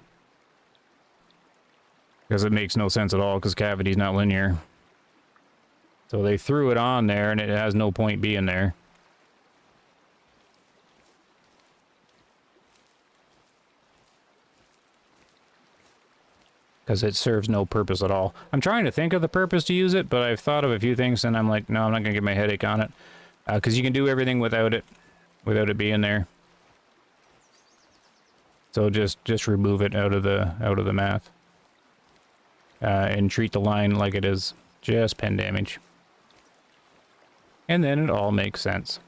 [SPEAKER 1] Because it makes no sense at all, because cavity's not linear. So they threw it on there, and it has no point being there. Because it serves no purpose at all. I'm trying to think of the purpose to use it, but I've thought of a few things, and I'm like, no, I'm not going to get my headache on it. Because you can do everything without it being there. So just remove it out of the math. And treat the line like it is just pen damage. And then it all makes sense.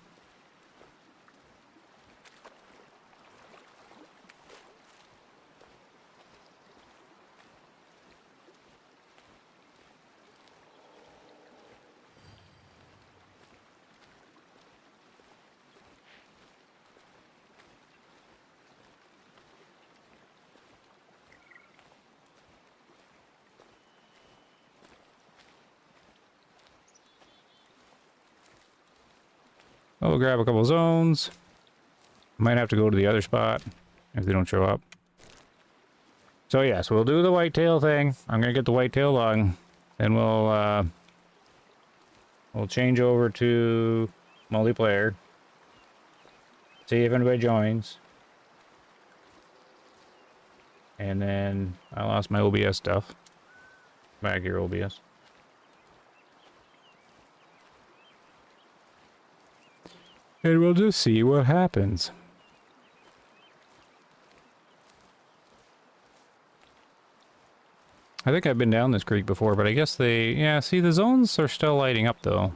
[SPEAKER 1] We'll grab a couple zones. Might have to go to the other spot if they don't show up. So yes, we'll do the whitetail thing. I'm gonna get the whitetail lung, and we'll change over to multiplayer. See if anybody joins. And then I lost my OBS stuff. Back here, OBS. And we'll just see what happens. I think I've been down this creek before, but I guess they... Yeah, see, the zones are still lighting up, though.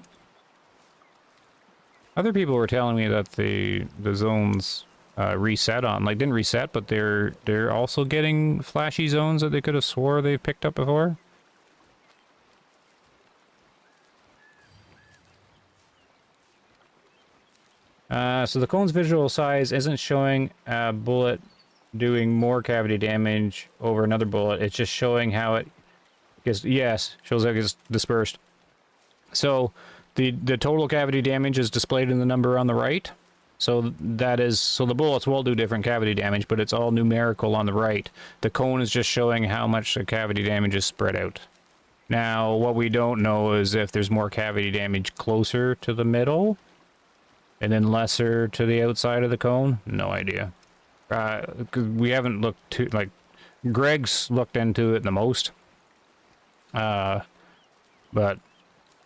[SPEAKER 1] Other people were telling me that the zones reset on... Like, didn't reset, but they're also getting flashy zones that they could have swore they've picked up before. So the cone's visual size isn't showing a bullet doing more cavity damage over another bullet. It's just showing how it gets, yes, shows how it gets dispersed. So the total cavity damage is displayed in the number on the right. So that is, so the bullets will do different cavity damage, but it's all numerical on the right. The cone is just showing how much the cavity damage is spread out. Now, what we don't know is if there's more cavity damage closer to the middle and then lesser to the outside of the cone. No idea. We haven't looked too, like, Greg's looked into it the most. But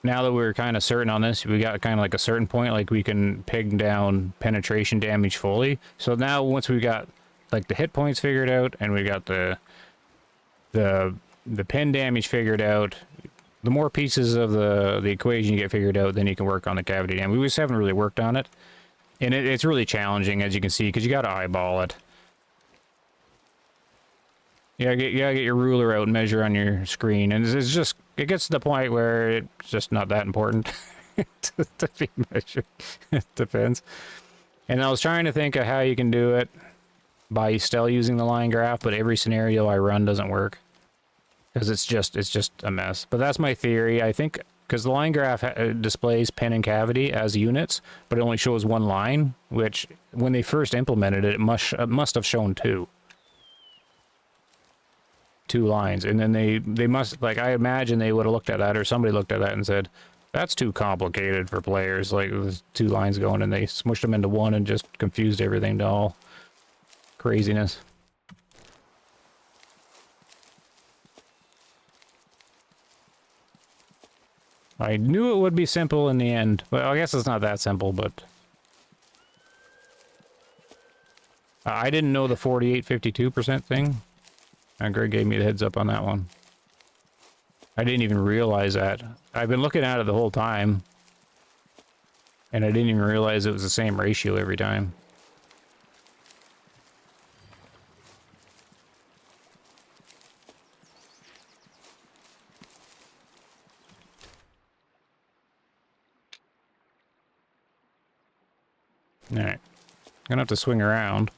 [SPEAKER 1] now that we're kind of certain on this, we got kind of like a certain point, like we can peg down penetration damage fully. So now once we got like the hit points figured out and we got the pin damage figured out, the more pieces of the equation you get figured out, then you can work on the cavity damage. We just haven't really worked on it. And it's really challenging, as you can see, because you got to eyeball it. You gotta get your ruler out and measure on your screen. And it's just, it gets to the point where it's just not that important to be measured. It depends. And I was trying to think of how you can do it by still using the line graph, but every scenario I run doesn't work. Because it's just a mess. But that's my theory. I think, because the line graph displays pin and cavity as units, but it only shows one line, which when they first implemented it, it must have shown two lines. And then they must, like, I imagine they would have looked at that, or somebody looked at that and said, that's too complicated for players. Like, there's two lines going, and they smushed them into one and just confused everything to all craziness. I knew it would be simple in the end. Well, I guess it's not that simple, but... I didn't know the 48-52% thing. Greg gave me the heads up on that one. I didn't even realize that. I've been looking at it the whole time. And I didn't even realize it was the same ratio every time. Alright. Gonna have to swing around.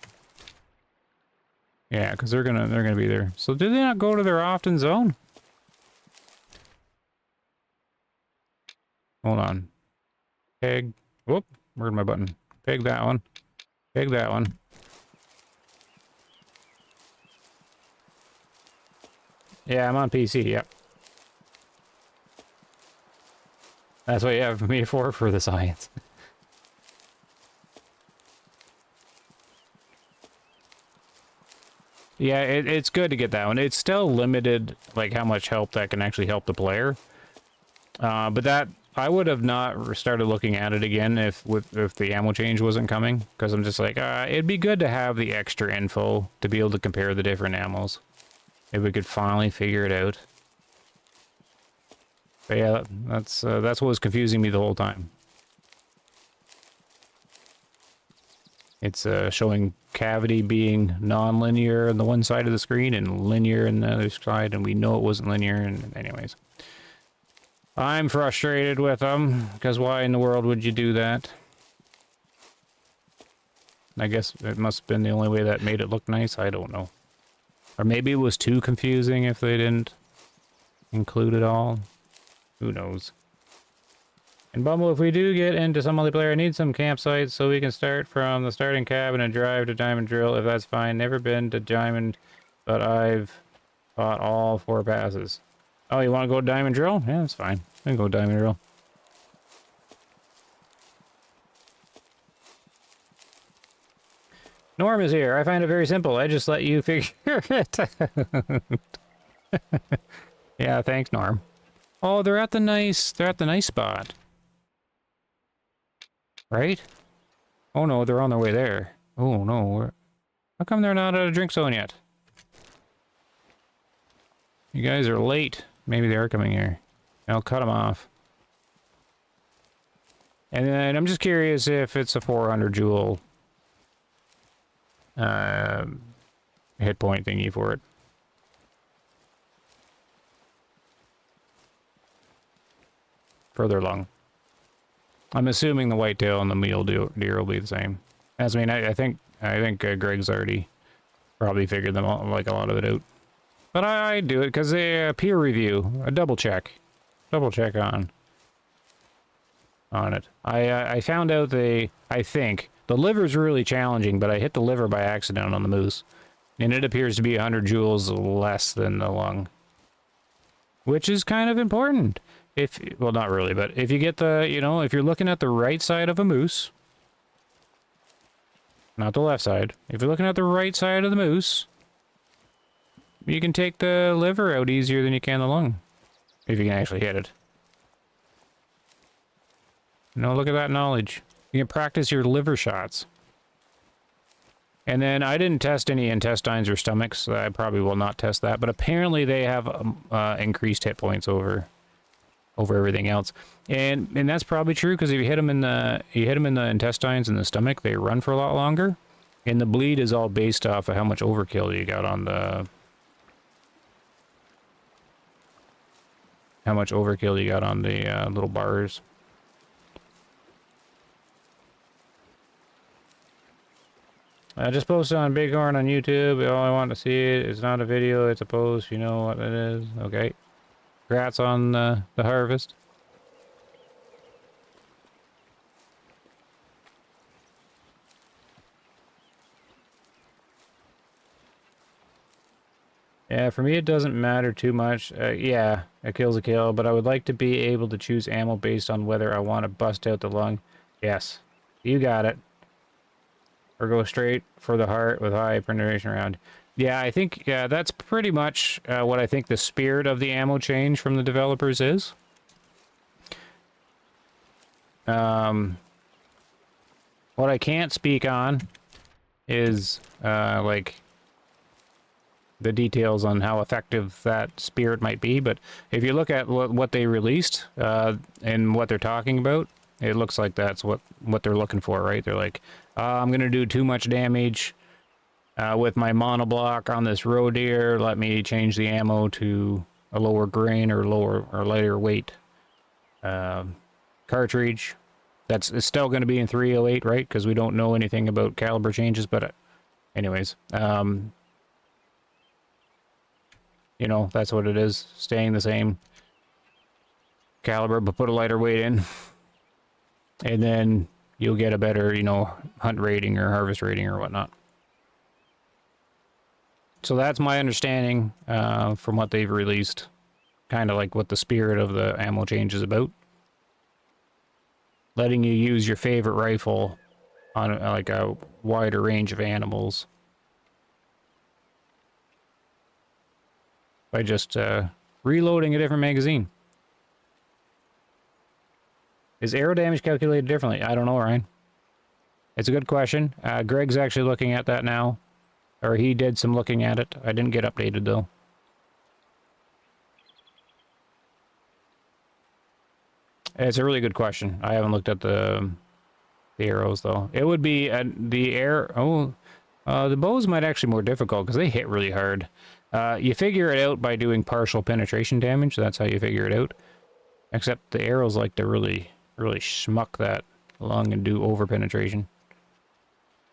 [SPEAKER 1] Yeah, because they're gonna be there. So did they not go to their often zone? Hold on. Peg. Whoop. Where's my button? Peg that one. Peg that one. Yeah, I'm on PC, yep. That's what you have me for the science. Yeah, it's good to get that one. It's still limited, like, how much help that can actually help the player. But that, I would have not started looking at it again if the ammo change wasn't coming. Because I'm just like, it'd be good to have the extra info to be able to compare the different ammos. If we could finally figure it out. But yeah, that's what was confusing me the whole time. It's showing cavity being non-linear on the one side of the screen and linear on the other side, and we know it wasn't linear, and anyways. I'm frustrated with them, because why in the world would you do that? I guess it must have been the only way that made it look nice, I don't know. Or maybe it was too confusing if they didn't include it all. Who knows? And Bumble, if we do get into some multiplayer, I need some campsites so we can start from the starting cabin and drive to Diamond Drill, if that's fine. Never been to Diamond, but I've fought all 4 passes. Oh, you want to go Diamond Drill? Yeah, that's fine. I can go Diamond Drill. Norm is here. I find it very simple. I just let you figure it out. Yeah, thanks, Norm. Oh, they're at the nice spot. Right? Oh no, they're on their way there. Oh no, how come they're not at a drink zone yet? You guys are late. Maybe they are coming here. I'll cut them off. And then I'm just curious if it's a 400 joule hit point thingy for it. Further along. I'm assuming the whitetail and the mule deer will be the same. I mean, I think Greg's already probably figured them all, like a lot of it out. But I do it because a peer review, a double check on it. I found out I think the liver's really challenging, but I hit the liver by accident on the moose, and it appears to be 100 joules less than the lung, which is kind of important. Well, not really, but if you get the, if you're looking at the right side of a moose, not the left side, if you're looking at the right side of the moose, you can take the liver out easier than you can the lung, if you can actually hit it. Look at that knowledge. You can practice your liver shots. And then I didn't test any intestines or stomachs, so I probably will not test that, but apparently they have increased hit points over everything else, and that's probably true because if you hit them in the intestines and the stomach, they run for a lot longer, and the bleed is all based off of how much overkill you got on the little bars. I just posted on Bighorn on YouTube. All I want to see is not a video, it's a post. You know what it is. Okay. Congrats on the harvest. Yeah, for me it doesn't matter too much. Yeah, a kill's a kill, but I would like to be able to choose ammo based on whether I want to bust out the lung. Yes, you got it. Or go straight for the heart with high penetration round. Yeah, I think, that's pretty much what I think the spirit of the ammo change from the developers is. What I can't speak on is, like, the details on how effective that spirit might be, but if you look at what they released, and what they're talking about, it looks like that's what they're looking for, right? They're like, I'm gonna do too much damage with my monoblock on this roe deer. Let me change the ammo to a lower grain or lighter weight cartridge. It's still going to be in 308, right? Because we don't know anything about caliber changes. But anyways, that's what it is. Staying the same caliber, but put a lighter weight in, and then you'll get a better, hunt rating or harvest rating or whatnot. So that's my understanding from what they've released, kind of like what the spirit of the ammo change is about. Letting you use your favorite rifle on like a wider range of animals by just reloading a different magazine. Is arrow damage calculated differently? I don't know, Ryan. It's a good question. Greg's actually looking at that now. Or he did some looking at it. I didn't get updated, though. It's a really good question. I haven't looked at the arrows, though. It would be the bows might actually be more difficult because they hit really hard. You figure it out by doing partial penetration damage. That's how you figure it out. Except the arrows like to really, really schmuck that lung and do over penetration.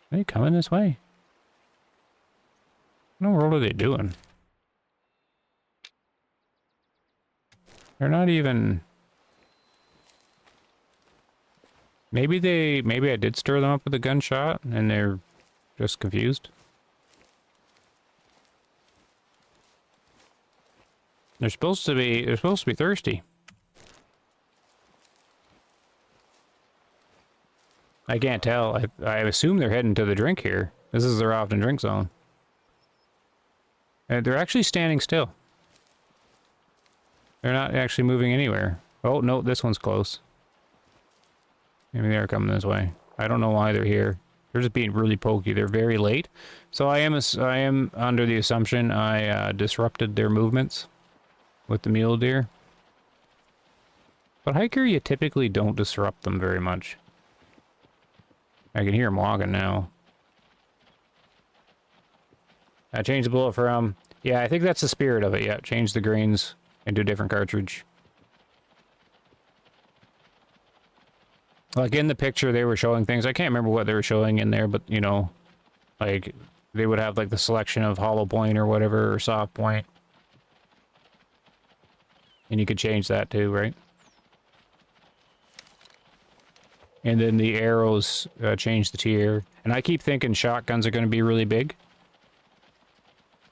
[SPEAKER 1] Are they coming this way? What in the world are they doing? They're not even... Maybe I did stir them up with a gunshot and they're just confused. They're supposed to be thirsty. I can't tell. I assume they're heading to the drink here. This is their often drink zone. And they're actually standing still. They're not actually moving anywhere. Oh, no, this one's close. Maybe they're coming this way. I don't know why they're here. They're just being really pokey. They're very late. So I am under the assumption I disrupted their movements with the mule deer. But hiker, you typically don't disrupt them very much. I can hear them walking now. I changed the bullet from... Yeah, I think that's the spirit of it, yeah. Change the grains into a different cartridge. Like in the picture, they were showing things. I can't remember what they were showing in there, but, you know, like, they would have, like, the selection of hollow point or whatever, or soft point. And you could change that too, right? And then the arrows change the tier. And I keep thinking shotguns are going to be really big.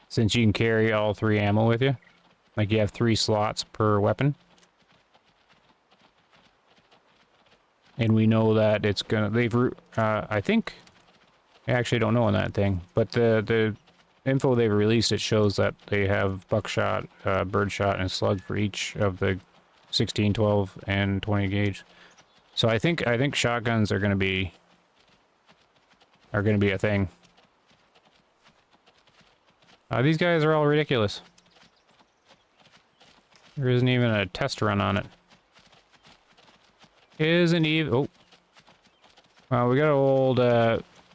[SPEAKER 1] Since you can carry all 3 ammo with you. Like you have 3 slots per weapon. And we know that it's gonna... I think... I actually don't know on that thing. But the info they've released, it shows that they have buckshot, birdshot, and slug for each of the 16, 12, and 20 gauge. So I think shotguns are gonna be a thing. These guys are all ridiculous. There isn't even a test run on it. Isn't even... Oh. Well, we got an old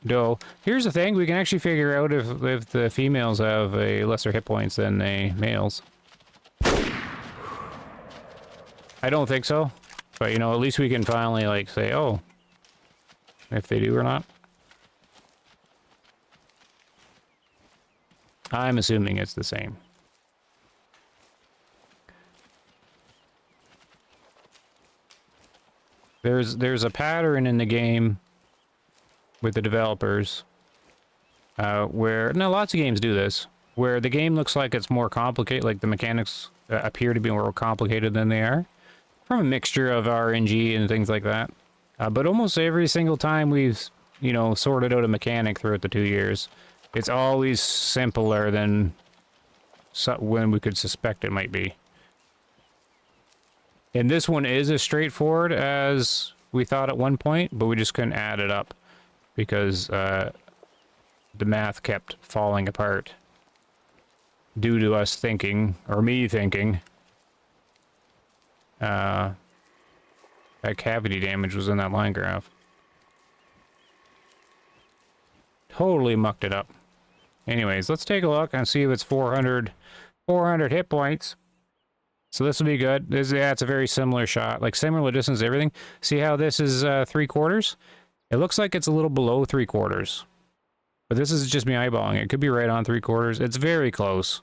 [SPEAKER 1] doe. Here's the thing, we can actually figure out if the females have a lesser hit points than the males. I don't think so. But, you know, at least we can finally, like, say, oh, if they do or not. I'm assuming it's the same. There's a pattern in the game with the developers where... Now, lots of games do this, where the game looks like it's more complicated, like the mechanics appear to be more complicated than they are. From a mixture of RNG and things like that. But almost every single time we've, you know, sorted out a mechanic throughout the 2 years, it's always simpler than when we could suspect it might be. And this one is as straightforward as we thought at one point, but we just couldn't add it up because the math kept falling apart due to us thinking, or me thinking, that cavity damage was in that line graph. Totally mucked it up. Anyways, let's take a look and see if it's 400 hit points. So this will be good. Yeah, it's a very similar shot, like similar distance, everything. See how this is 3/4? It looks like it's a little below 3/4. But this is just me eyeballing it. It could be right on 3/4. It's very close.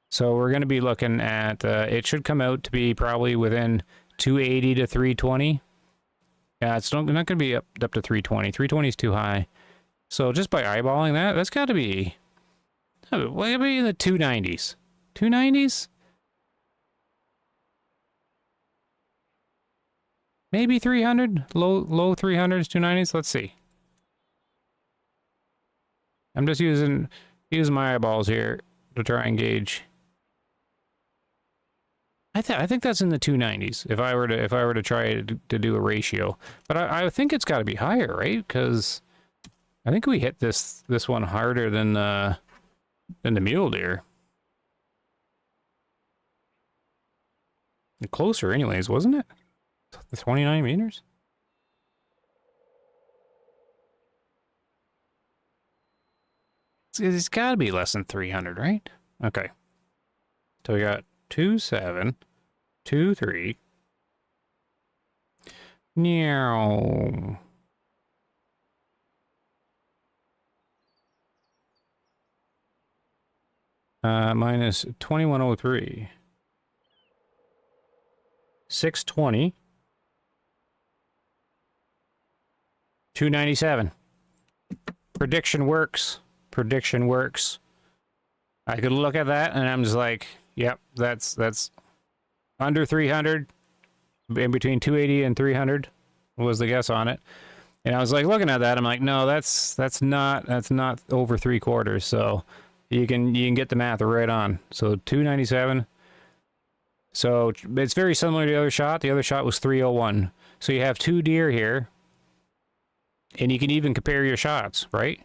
[SPEAKER 1] So we're going to be looking at, it should come out to be probably within 280 to 320. Yeah, it's not going to be up to 320. 320 is too high. So just by eyeballing that, that's got to be, what could be in the 290s? 290s? Maybe 300? Low 300s, 290s? Let's see. I'm just using my eyeballs here to try and gauge. I think that's in the 290s. If I were to try to do a ratio, but I think it's got to be higher, right? Because I think we hit this one harder than the mule deer. Closer, anyways, wasn't it? The 29 meters. It's got to be less than 300, right? Okay. So we got 2.7, 2.3. Meow. Minus 2103. 620. 297. Prediction works. Prediction works. I could look at that and I'm just like, yep, that's under 300, in between 280 and 300 was the guess on it. And I was like looking at that, I'm like, no, that's not over 3/4. So you can get the math right on. So 297. So it's very similar to the other shot. The other shot was 301. So you have 2 deer here, and you can even compare your shots, right?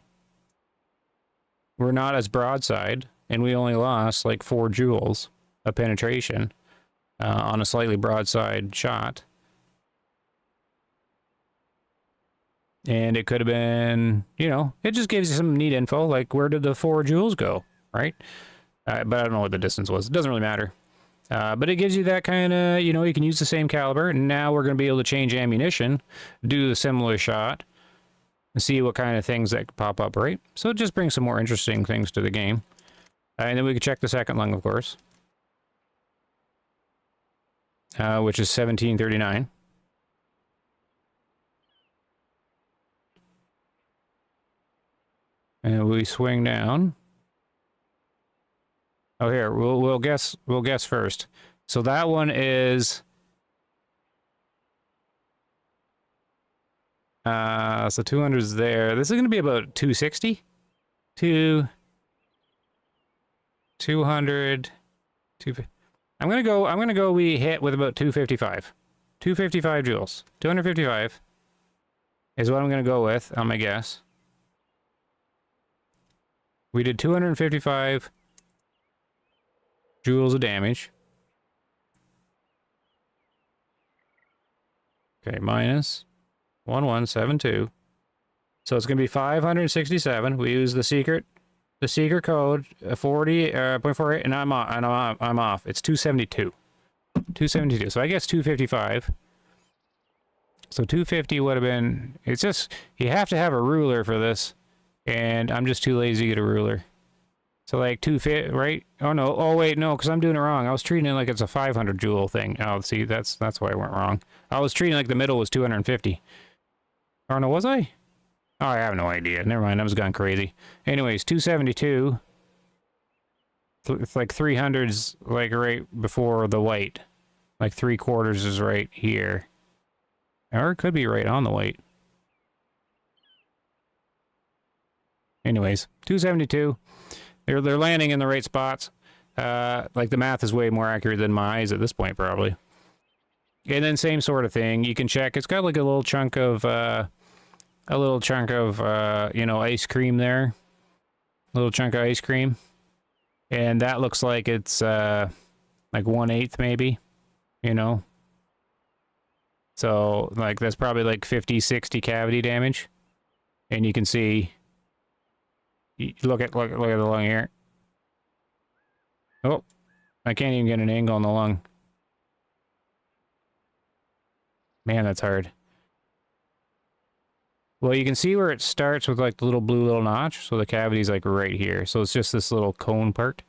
[SPEAKER 1] We're not as broadside, and we only lost like 4 joules of penetration on a slightly broadside shot. And it could have been, you know, it just gives you some neat info, like where did the 4 joules go, right? But I don't know what the distance was. It doesn't really matter. But it gives you that kind of, you know, you can use the same caliber. Now we're going to be able to change ammunition, do the similar shot, and see what kind of things that pop up, right? So it just brings some more interesting things to the game. And then we can check the second lung, of course, which is 1739. And we swing down. Oh, here, we'll guess first. So that one is so 200's there. This is going to be about 260 to 200 I'm going to go we hit with about 255. 255 joules. 255 is what I'm going to go with on my guess. We did 255 joules of damage. Okay, minus 1172. So it's going to be 567. We use the secret code 40.48, and I'm off. It's 272. 272. So I guess 255. So 250 would have been. It's just you have to have a ruler for this, and I'm just too lazy to get a ruler. So like 250, right? Oh no, oh wait, no, because I'm doing it wrong. I was treating it like it's a 500 joule thing. Oh, see, that's why I went wrong. I was treating like the middle was 250. Oh no, was I? Oh, I have no idea. Never mind, I was gone crazy. Anyways, 272. It's like 300's like right before the white. Like 3/4 is right here. Or it could be right on the white. Anyways, 272. They're landing in the right spots. Like the math is way more accurate than my eyes at this point, probably. And then same sort of thing. You can check. It's got like a little chunk of you know, ice cream there. A little chunk of ice cream. And that looks like it's like 1/8 maybe, you know. So like that's probably like 50, 60 cavity damage. And you can see, look at the lung here. Oh, I can't even get an angle on the lung. Man, that's hard. Well, you can see where it starts with like the little blue little notch. So the cavity's like right here. So it's just this little cone part.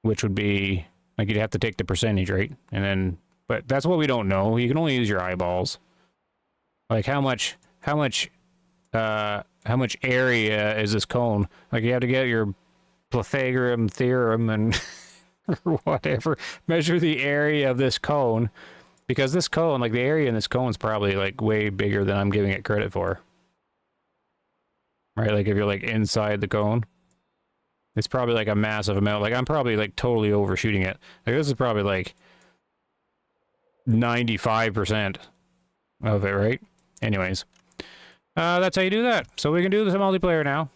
[SPEAKER 1] Which would be, like you'd have to take the percentage, right? And then, but that's what we don't know. You can only use your eyeballs. Like how much area is this cone? Like you have to get your Pythagorean theorem and or whatever. Measure the area of this cone. Because this cone, like the area in this cone is probably like way bigger than I'm giving it credit for. Right, like if you're like inside the cone. It's probably like a massive amount. Like I'm probably like totally overshooting it. Like this is probably like 95% of it, right? Anyways. That's how you do that. So we can do this in multiplayer now.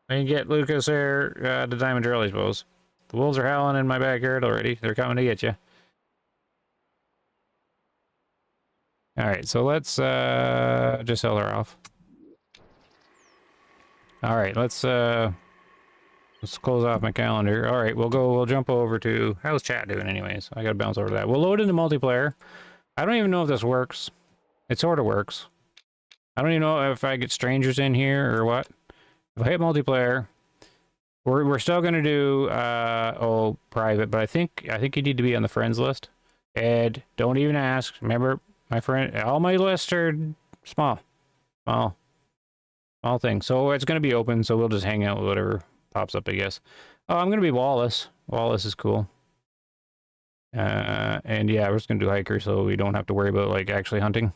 [SPEAKER 1] We can get Lucas there to Diamond Drill, I suppose. The wolves are howling in my backyard already. They're coming to get you. Alright, so let's just sell her off. Alright, let's close off my calendar. Alright, we'll jump over to, how's chat doing anyways? I gotta bounce over to that. We'll load into multiplayer. I don't even know if this works. It sort of works. I don't even know if I get strangers in here or what. If I hit multiplayer, we're still gonna do private, but I think you need to be on the friends list. Ed, don't even ask. Remember, my friend, all my lists are Small. Small. Small thing. So it's going to be open, so we'll just hang out with whatever pops up, I guess. Oh, I'm going to be Wallace. Wallace is cool. And yeah, we're just going to do hiker, so we don't have to worry about, like, actually hunting.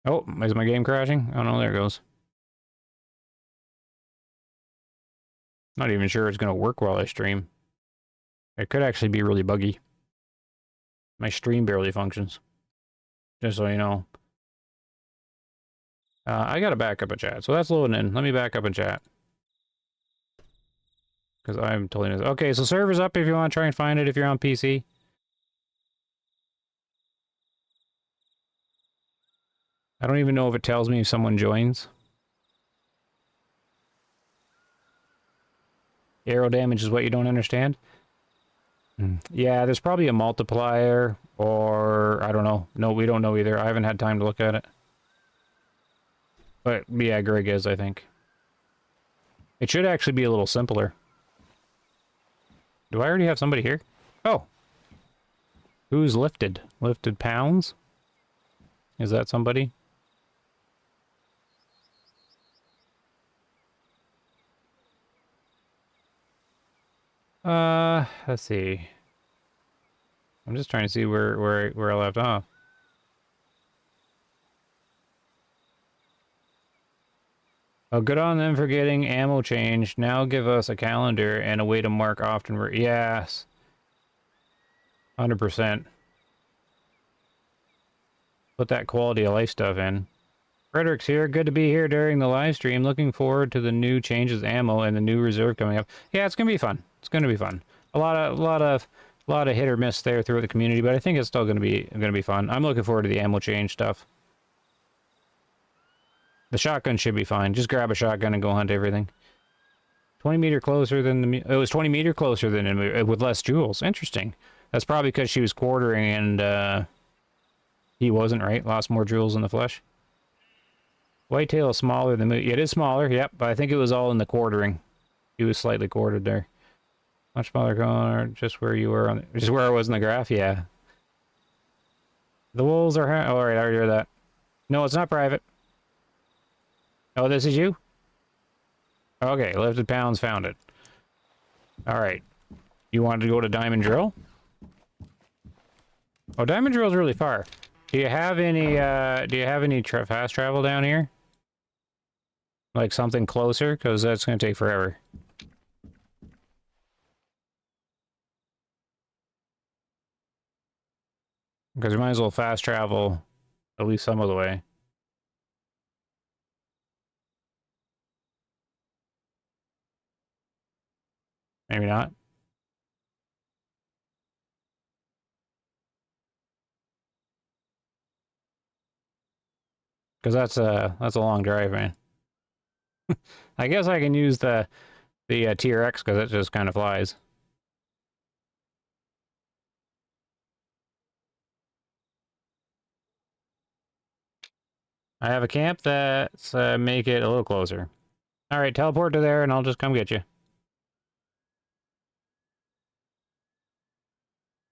[SPEAKER 1] Oh, is my game crashing? Oh, no, there it goes. Not even sure it's going to work while I stream. It could actually be really buggy. My stream barely functions. Just so you know. I got to back up a chat, so that's loading in. Let me back up a chat. Because I'm totally... Okay, so server's up if you want to try and find it if you're on PC. I don't even know if it tells me if someone joins. Arrow damage is what you don't understand? Yeah, there's probably a multiplier, or I don't know. No, we don't know either. I haven't had time to look at it. But yeah, Greg is, I think. It should actually be a little simpler. Do I already have somebody here? Oh. Who's lifted? Lifted pounds? Is that somebody? Let's see. I'm just trying to see where I left off. Oh, good on them for getting ammo changed. Now give us a calendar and a way to mark often. Yes. 100%. Put that quality of life stuff in. Frederick's here. Good to be here during the live stream. Looking forward to the new changes ammo and the new reserve coming up. Yeah, it's gonna be fun. It's gonna be fun. A lot of hit or miss there throughout the community, but I think it's still gonna be fun. I'm looking forward to the ammo change stuff. The shotgun should be fine. Just grab a shotgun and go hunt everything. 20 meter closer than the... It was 20 meter closer than with less jewels. Interesting. That's probably because she was quartering and he wasn't, right? Lost more jewels in the flesh. Whitetail is smaller than... It is smaller, yep. But I think it was all in the quartering. He was slightly quartered there. Much smaller corner, just where you were on... Just where I was in the graph, yeah. The wolves are... Oh, alright, I already heard that. No, it's not private. Oh, this is you? Okay, lifted pounds found it. Alright. You wanted to go to Diamond Drill? Oh, Diamond Drill's really far. Do you have any fast travel down here? Like something closer? Because that's going to take forever. Because we might as well fast travel at least some of the way. Maybe not. Because that's a long drive, man. I guess I can use the TRX because it just kind of flies. I have a camp that's make it a little closer. All right, teleport to there, and I'll just come get you.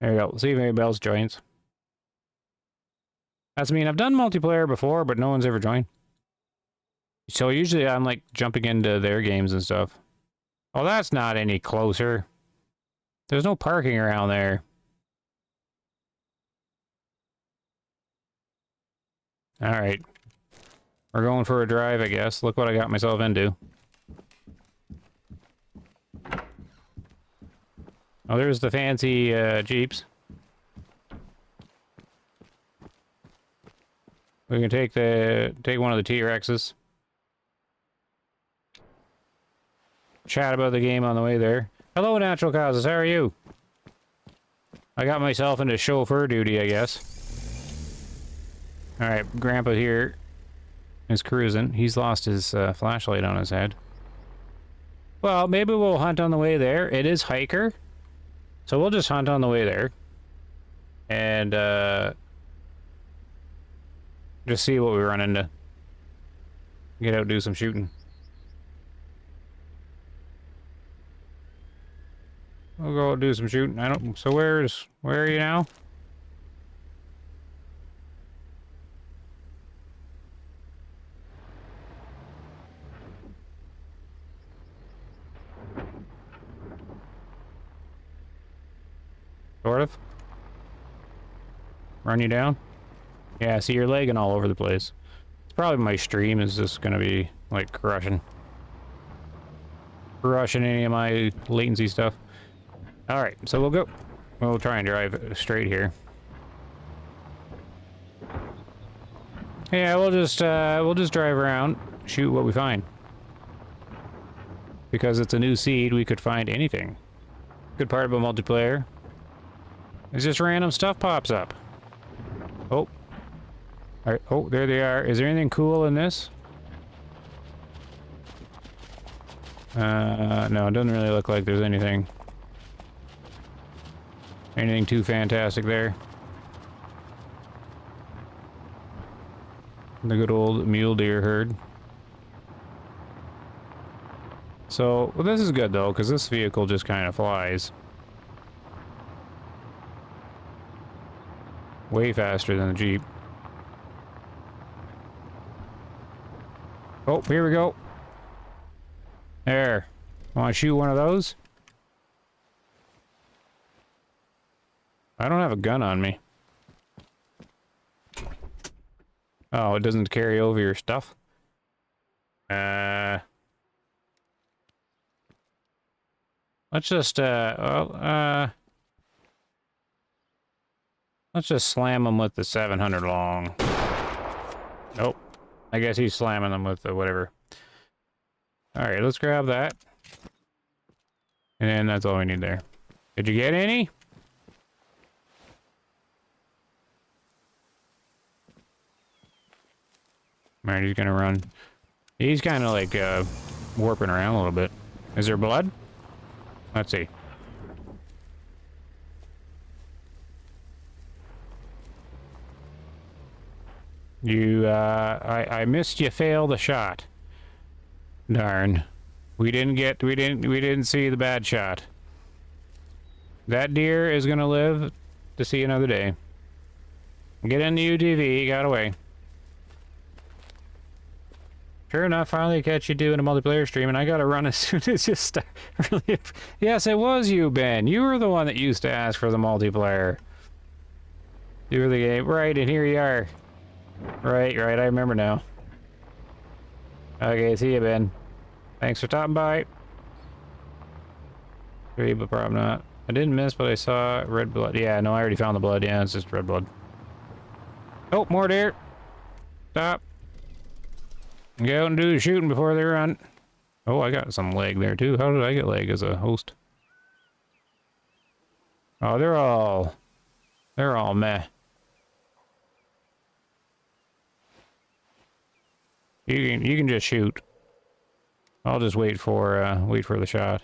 [SPEAKER 1] There you go. See if anybody else joins. That's I've done multiplayer before, but no one's ever joined. So usually I'm like jumping into their games and stuff. Oh, that's not any closer. There's no parking around there. All right. We're going for a drive, I guess. Look what I got myself into. Oh, there's the fancy Jeeps. We can take one of the TRXs. Chat about the game on the way there. Hello, Natural Causes. How are you? I got myself into chauffeur duty, I guess. All right, Grandpa here is cruising. He's lost his flashlight on his head. Well, maybe we'll hunt on the way there. It is hiker. So we'll just hunt on the way there. And, just see what we run into. Get out and do some shooting. We'll go do some shooting. So where are you now? Sort of. Run you down? Yeah, see, you're lagging all over the place. It's probably my stream is just gonna be, like, crushing any of my latency stuff. Alright, so we'll go. We'll try and drive straight here. Yeah, we'll just drive around, shoot what we find. Because it's a new seed, we could find anything. Good part about multiplayer is just random stuff pops up. Oh. Alright, oh, there they are. Is there anything cool in this? No, it doesn't really look like there's anything too fantastic there. The good old mule deer herd. So, well, this is good though, because this vehicle just kind of flies. Way faster than the Jeep. Oh, here we go. There. Want to shoot one of those? I don't have a gun on me. Oh, it doesn't carry over your stuff? Let's just, let's just slam them with the 700 long. Nope. I guess he's slamming them with the whatever. Alright, let's grab that. And then that's all we need there. Did you get any? Alright, he's gonna run. He's kind of like, warping around a little bit. Is there blood? Let's see. You, I missed you fail the shot. Darn. We didn't see the bad shot. That deer is gonna live to see another day. Get in the UTV, got away. Sure enough, finally catch you doing a multiplayer stream, and I gotta run as soon as you start. Really? Yes, it was you, Ben. You were the one that used to ask for the multiplayer. You were the game. Right, and here you are. Right, I remember now. Okay, see you, Ben. Thanks for stopping by. Three, but probably not. I didn't miss, but I saw red blood. Yeah, no, I already found the blood. Yeah, it's just red blood. Oh, more deer. Stop. Go and do the shooting before they run. Oh, I got some leg there too. How did I get leg as a host? Oh, they're all meh. You can just shoot. I'll just wait for the shot.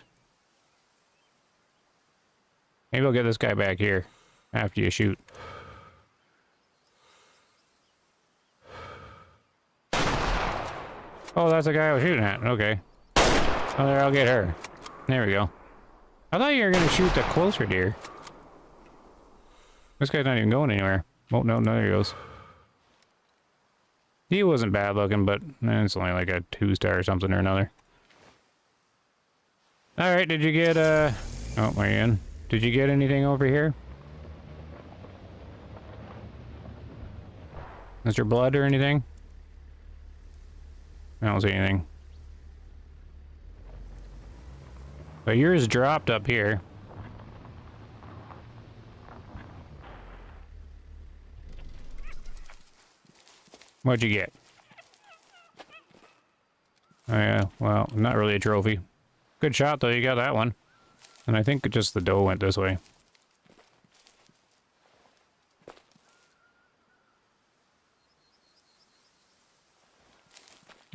[SPEAKER 1] Maybe I'll get this guy back here after you shoot. Oh, that's the guy I was shooting at. Okay. Oh, there, I'll get her. There we go. I thought you were gonna shoot the closer deer. This guy's not even going anywhere. Oh, no, there he goes. He wasn't bad looking, but it's only like a 2-star or something or another. Alright, did you get, oh, my in. Did you get anything over here? Is there blood or anything? I don't see anything. But yours dropped up here. What'd you get? Oh yeah, well, not really a trophy. Good shot though, you got that one. And I think just the doe went this way.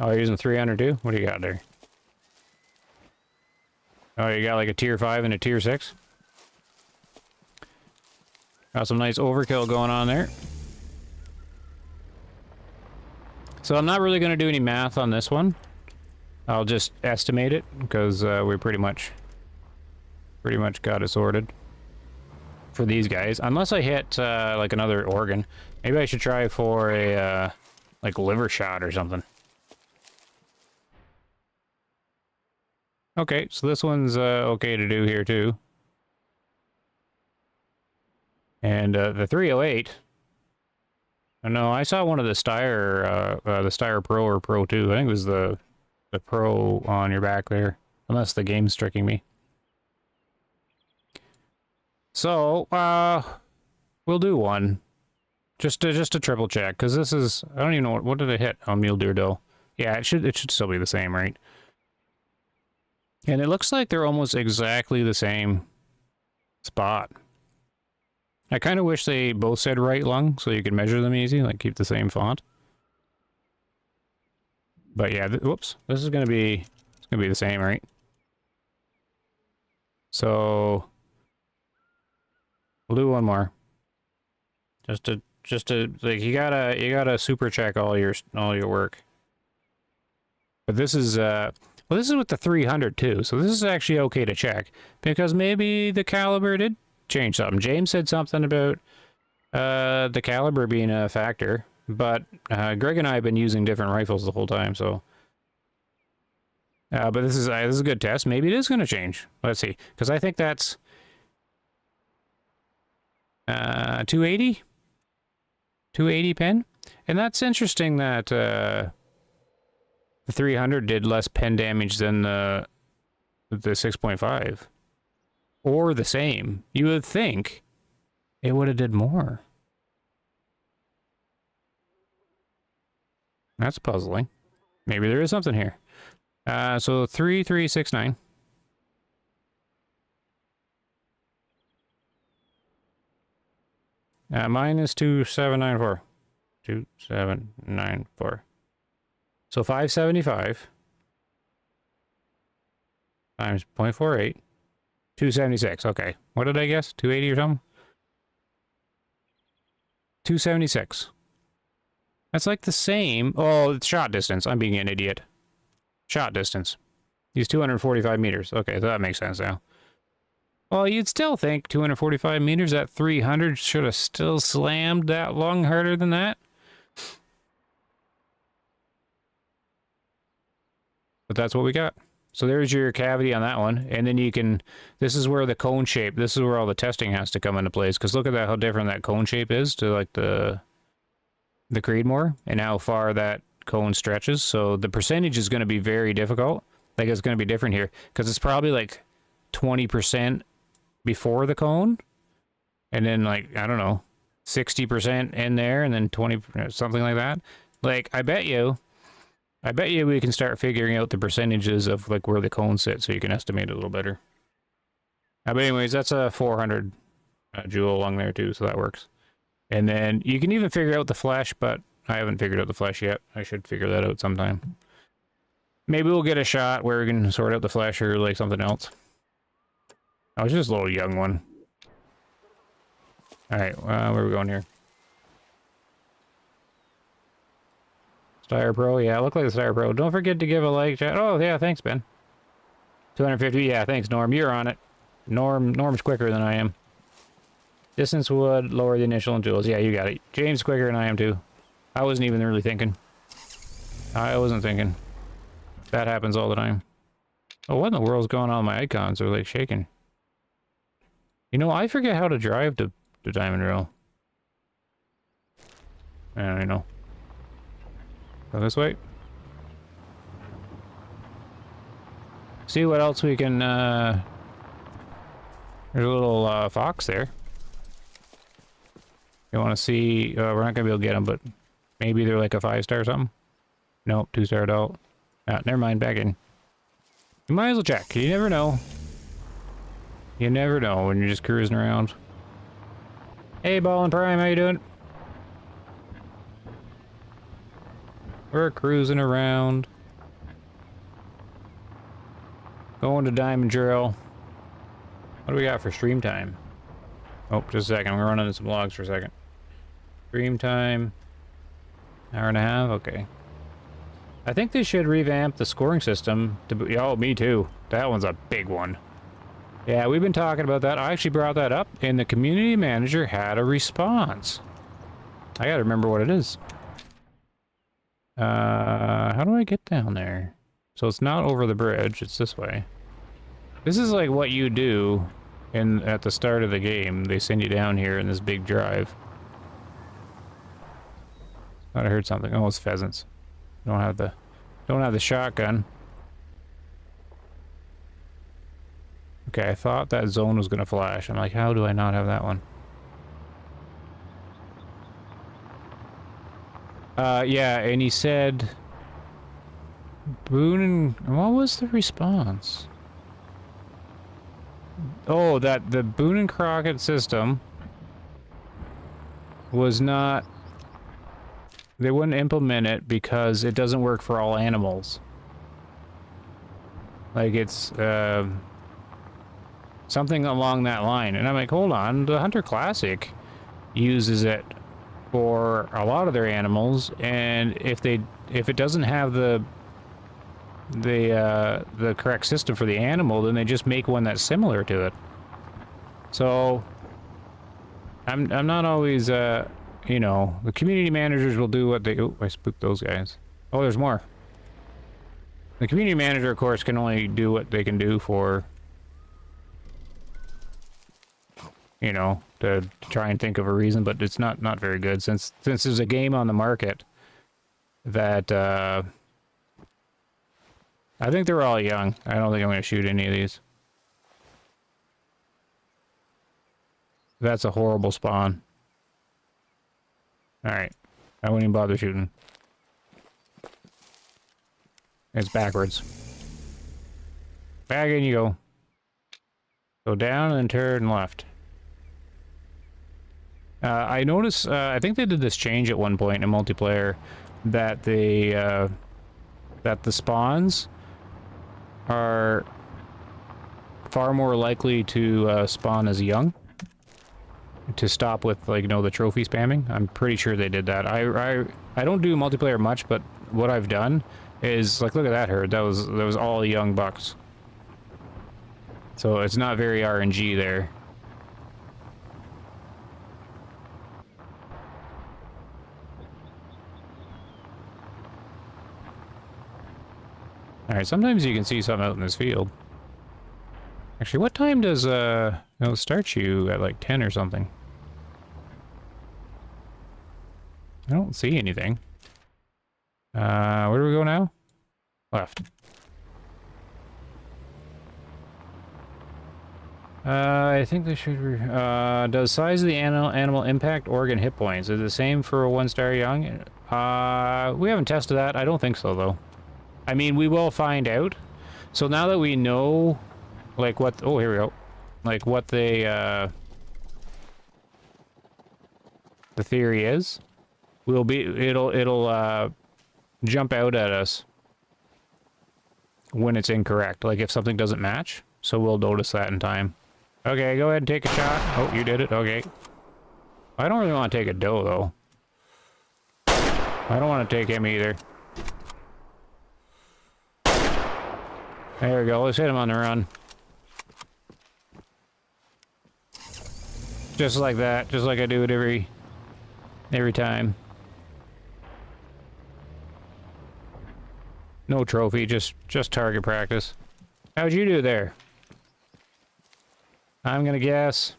[SPEAKER 1] Oh, you're using 300 too? What do you got there? Oh, you got like a tier 5 and a tier 6? Got some nice overkill going on there. So I'm not really going to do any math on this one. I'll just estimate it, because we pretty much got it sorted for these guys. Unless I hit like another organ. Maybe I should try for a like liver shot or something. Okay, so this one's okay to do here too. And the 308. No, I saw one of the Steyr Pro or Pro 2. I think it was the Pro on your back there. Unless the game's tricking me. So, we'll do one. Just to triple check, because this is, I don't even know, what did I hit on Mule Deer Doe? Yeah, it should still be the same, right? And it looks like they're almost exactly the same spot. I kind of wish they both said right lung, so you could measure them easy, like keep the same font. But yeah, whoops, this is gonna be, it's gonna be the same, right? So, we'll do one more. Just to like, you gotta super check all your work. But this is well, this is with the 300 too, so this is actually okay to check because maybe the caliber did change something. James said something about the caliber being a factor, but Greg and I have been using different rifles the whole time, so. But this is a good test. Maybe it is going to change. Let's see, because I think that's 280. 280 pen, and that's interesting that the 300 did less pen damage than the 6.5, or the same. You would think it would have did more. That's puzzling. Maybe there is something here. So 3369. Mine is 2794. 2794. So 575 times 0.48. 276. Okay. What did I guess? 280 or something? 276. That's like the same. Oh, it's shot distance. I'm being an idiot. Shot distance. He's 245 meters. Okay, so that makes sense now. Well, you'd still think 245 meters at 300 should have still slammed that lung harder than that. But that's what we got. So there's your cavity on that one. And then you can, this is where the cone shape, this is where all the testing has to come into place. Because look at that, how different that cone shape is to like the Creedmoor and how far that cone stretches. So the percentage is going to be very difficult. Like it's going to be different here. Because it's probably like 20% before the cone, and then like, I don't know, 60% in there, and then 20, something like that. Like, I bet you we can start figuring out the percentages of like where the cone sits, so you can estimate it a little better. But anyways, that's a 400 jewel along there too, so that works. And then you can even figure out the flesh, but I haven't figured out the flesh yet. I should figure that out sometime. Maybe we'll get a shot where we can sort out the flesh or like something else. Oh, it's just a little young one. Alright, where are we going here? Steyr Pro, yeah, look like the Steyr Pro. Don't forget to give a like, chat. Oh, yeah, thanks, Ben. 250, yeah, thanks, Norm. You're on it. Norm's quicker than I am. Distance would lower the initial and jewels. Yeah, you got it. James quicker than I am, too. I wasn't even really thinking. I wasn't thinking. That happens all the time. Oh, what in the world's going on with my icons? They're, like, shaking. You know, I forget how to drive to Diamond Rail. I don't know. Go this way. See what else we can, there's a little, fox there. You want to see, we're not going to be able to get them, but maybe they're like a 5-star or something? Nope, 2-star adult. Ah, never mind, back in. You might as well check. You never know. You never know when you're just cruising around. Hey, Ball and Prime, how you doing? We're cruising around. Going to Diamond Drill. What do we got for stream time? Oh, just a second. We're running some logs for a second. Stream time. Hour and a half? Okay. I think they should revamp the scoring system to... Oh, me too. That one's a big one. Yeah, we've been talking about that. I actually brought that up, and the community manager had a response. I gotta remember what it is. How do I get down there? So it's not over the bridge, it's this way. This is like what you do at the start of the game, they send you down here in this big drive. Thought I heard something. Oh, it's pheasants. Don't have the shotgun. Okay, I thought that zone was gonna flash. I'm like, how do I not have that one? Yeah, and he said Boone and what was the response? Oh, that the Boone and Crockett system was not, they wouldn't implement it because it doesn't work for all animals. Like it's something along that line. And I'm like, hold on, the Hunter Classic uses it for a lot of their animals, and if it doesn't have the correct system for the animal, then they just make one that's similar to it. So I'm not always you know, the community managers will do what they... Oh, I spooked those guys. Oh, there's more. The community manager, of course, can only do what they can do for, you know, to try and think of a reason, but it's not very good since there's a game on the market that I think they're all young. I don't think I'm going to shoot any of these. That's a horrible spawn. Alright. I wouldn't even bother shooting. It's backwards. Back in you go. Go down and turn left. I noticed, I think they did this change at one point in multiplayer, that the spawns are far more likely to spawn as young, to stop with, like, you know, the trophy spamming. I'm pretty sure they did that. I don't do multiplayer much, but what I've done is, like, look at that herd. That was all young bucks. So it's not very RNG there. Alright, sometimes you can see something out in this field. Actually, what time does, it starts you at like 10 or something? I don't see anything. Where do we go now? Left. I think they should... does size of the animal impact organ hit points? Is it the same for a 1-star young? We haven't tested that. I don't think so, though. I mean, we will find out. So now that we know, like, what... Oh, here we go. Like, what they, the theory is, we'll be... It'll jump out at us when it's incorrect. Like, if something doesn't match. So we'll notice that in time. Okay, go ahead and take a shot. Oh, you did it. Okay. I don't really want to take a doe, though. I don't want to take him either. There we go. Let's hit him on the run. Just like that. Just like I do it every time. No trophy, just target practice. How'd you do there? I'm gonna guess.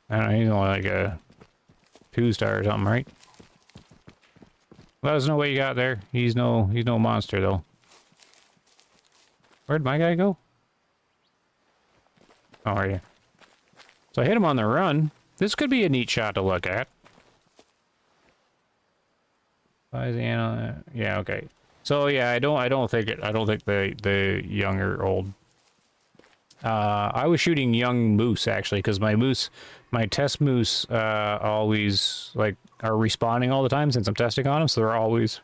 [SPEAKER 1] I don't know, he's only like a 2-star or something, right? Let us know what you got there. He's no monster though. Where'd my guy go? Oh, are you? So I hit him on the run. This could be a neat shot to look at. Yeah, okay. So yeah, I don't think the young or old. I was shooting young moose actually, because my test moose always like are respawning all the time since I'm testing on them, so they're always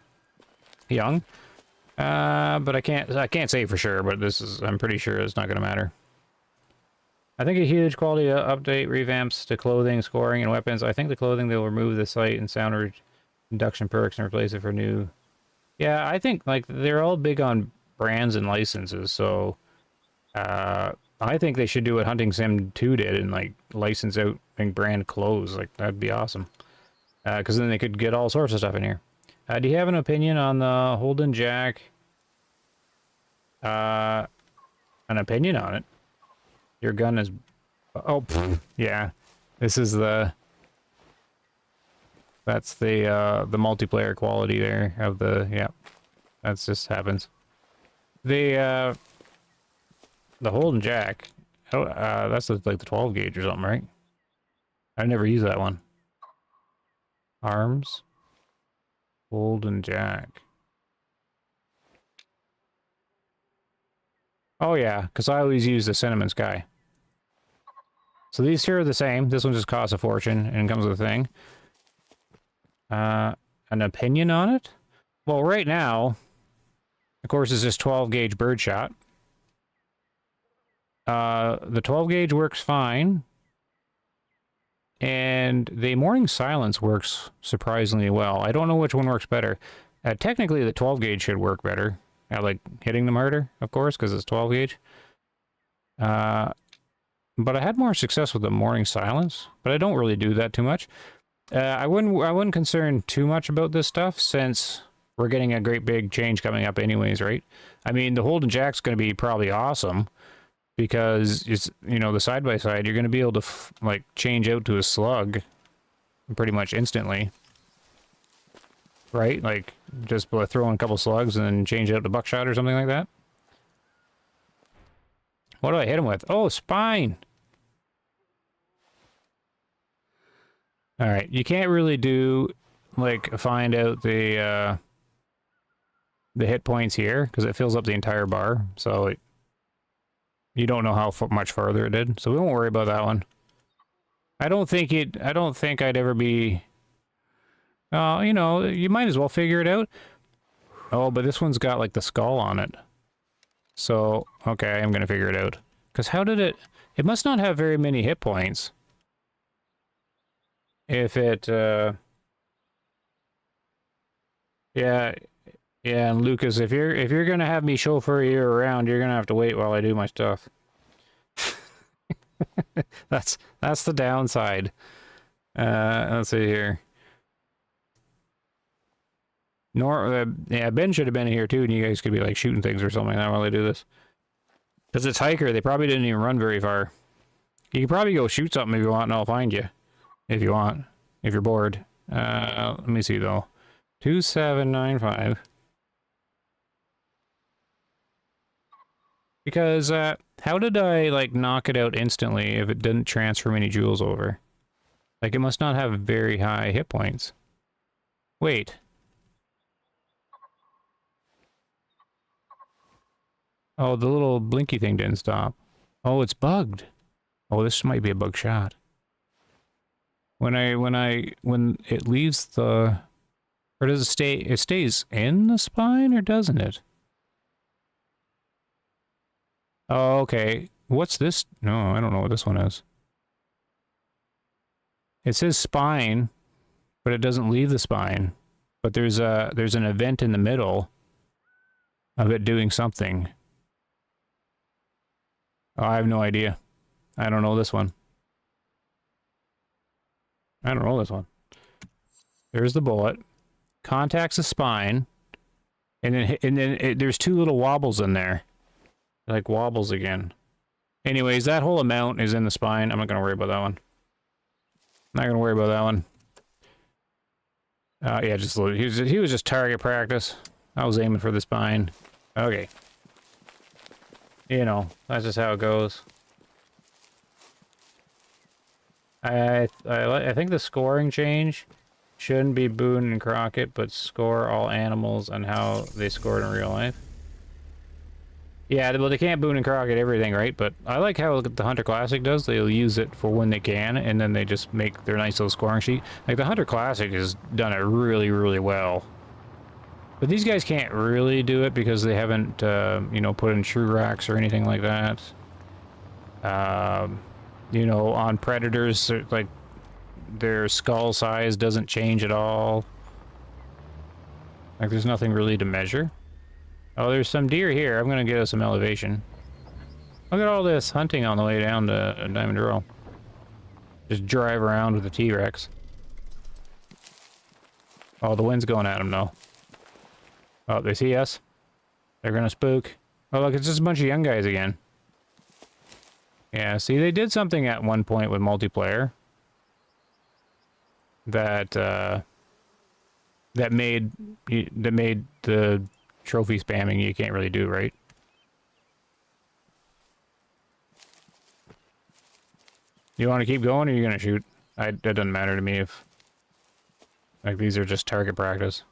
[SPEAKER 1] young. But I can't say for sure, but I'm pretty sure it's not going to matter. I think a huge quality update revamps to clothing, scoring, and weapons. I think the clothing, they'll remove the sight and sound reduction perks and replace it for new. Yeah, I think like they're all big on brands and licenses, so I think they should do what Hunting Sim 2 did and like license out and brand clothes. Like that'd be awesome. Because then they could get all sorts of stuff in here. Do you have an opinion on the Holden Jack? An opinion on it? Your gun is... Oh, pfft, yeah. This is the... That's the multiplayer quality there of the... Yeah. That just happens. The Holden Jack... Oh, that's like the 12 gauge or something, right? I never use that one. Arms. Holden Jack. Oh yeah, because I always use the Cinnamon Sky. So these two are the same. This one just costs a fortune and comes with a thing. An opinion on it? Well, right now, of course, it's just 12 gauge birdshot. The 12 gauge works fine. And the Morning Silence works surprisingly well. I don't know which one works better. Technically, the 12 gauge should work better. I like hitting them harder, of course, because it's 12 gauge. But I had more success with the Morning Silence, but I don't really do that too much. I wouldn't concern too much about this stuff since we're getting a great big change coming up anyways, right? I mean, the Holden Jack's going to be probably awesome because it's, you know, the side-by-side, you're going to be able to like change out to a slug pretty much instantly. Right? Like, just throw in a couple slugs and then change out to buckshot or something like that. What do I hit him with? Oh, spine! Alright, you can't really do, like, find out the hit points here, because it fills up the entire bar, so you don't know how much farther it did, so we won't worry about that one. I don't think I'd ever be... you know, you might as well figure it out. Oh, but this one's got, like, the skull on it. So, okay, I'm gonna figure it out. Because how did it... It must not have very many hit points. If it, Yeah, and Lucas, if you're gonna have me chauffeur you around, you're gonna have to wait while I do my stuff. That's the downside. Let's see here. Yeah, Ben should have been here too, and you guys could be like shooting things or something like that while I do this. Because it's hiker, they probably didn't even run very far. You could probably go shoot something if you want, and I'll find you. If you want. If you're bored. Let me see though. 2795. Because, how did I, like, knock it out instantly if it didn't transfer many jewels over? Like, it must not have very high hit points. Wait. Oh, the little blinky thing didn't stop. Oh, it's bugged. Oh, this might be a bug shot. When it leaves the... Or does it stay... It stays in the spine, or doesn't it? Oh, okay. What's this? No, I don't know what this one is. It says spine, but it doesn't leave the spine. But there's an event in the middle of it doing something. Oh, I have no idea. I don't know this one. I don't know this one. There's the bullet. Contacts the spine. And then there's two little wobbles in there. Like wobbles again. Anyways, that whole amount is in the spine. I'm not going to worry about that one. Not going to worry about that one. Yeah, just he was just target practice. I was aiming for the spine. Okay. You know, that's just how it goes. I think the scoring change shouldn't be Boone and Crockett, but score all animals and how they scored in real life. Yeah, well, they can't Boone and Crockett everything, right? But I like how the Hunter Classic does. They'll use it for when they can, and then they just make their nice little scoring sheet. Like, the Hunter Classic has done it really, really well. But these guys can't really do it because they haven't, you know, put in true racks or anything like that. You know, on Predators, like, their skull size doesn't change at all. Like, there's nothing really to measure. Oh, there's some deer here. I'm gonna get us some elevation. Look at all this hunting on the way down to Diamond Row. Just drive around with the T-Rex. Oh, the wind's going at them, though. Oh, they see us? They're gonna spook. Oh, look, it's just a bunch of young guys again. Yeah, see, they did something at one point with multiplayer that that made the trophy spamming you can't really do, right? You want to keep going, or are you gonna shoot? It doesn't matter to me if like these are just target practice.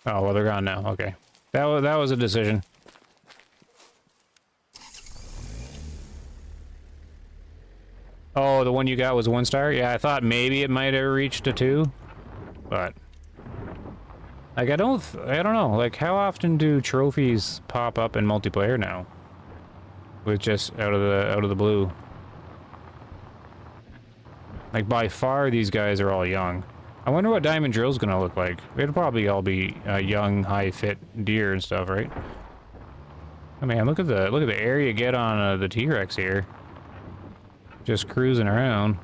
[SPEAKER 1] Oh well, they're gone now. Okay, that was a decision. Oh, the one you got was a 1-star? Yeah, I thought maybe it might have reached a 2, but like I don't know. Like, how often do trophies pop up in multiplayer now? With just out of the blue. Like, by far these guys are all young. I wonder what Diamond Drill's gonna look like. It'll probably all be young, high-fit deer and stuff, right? Oh man, look at the area you get on the T-Rex here. Just cruising around.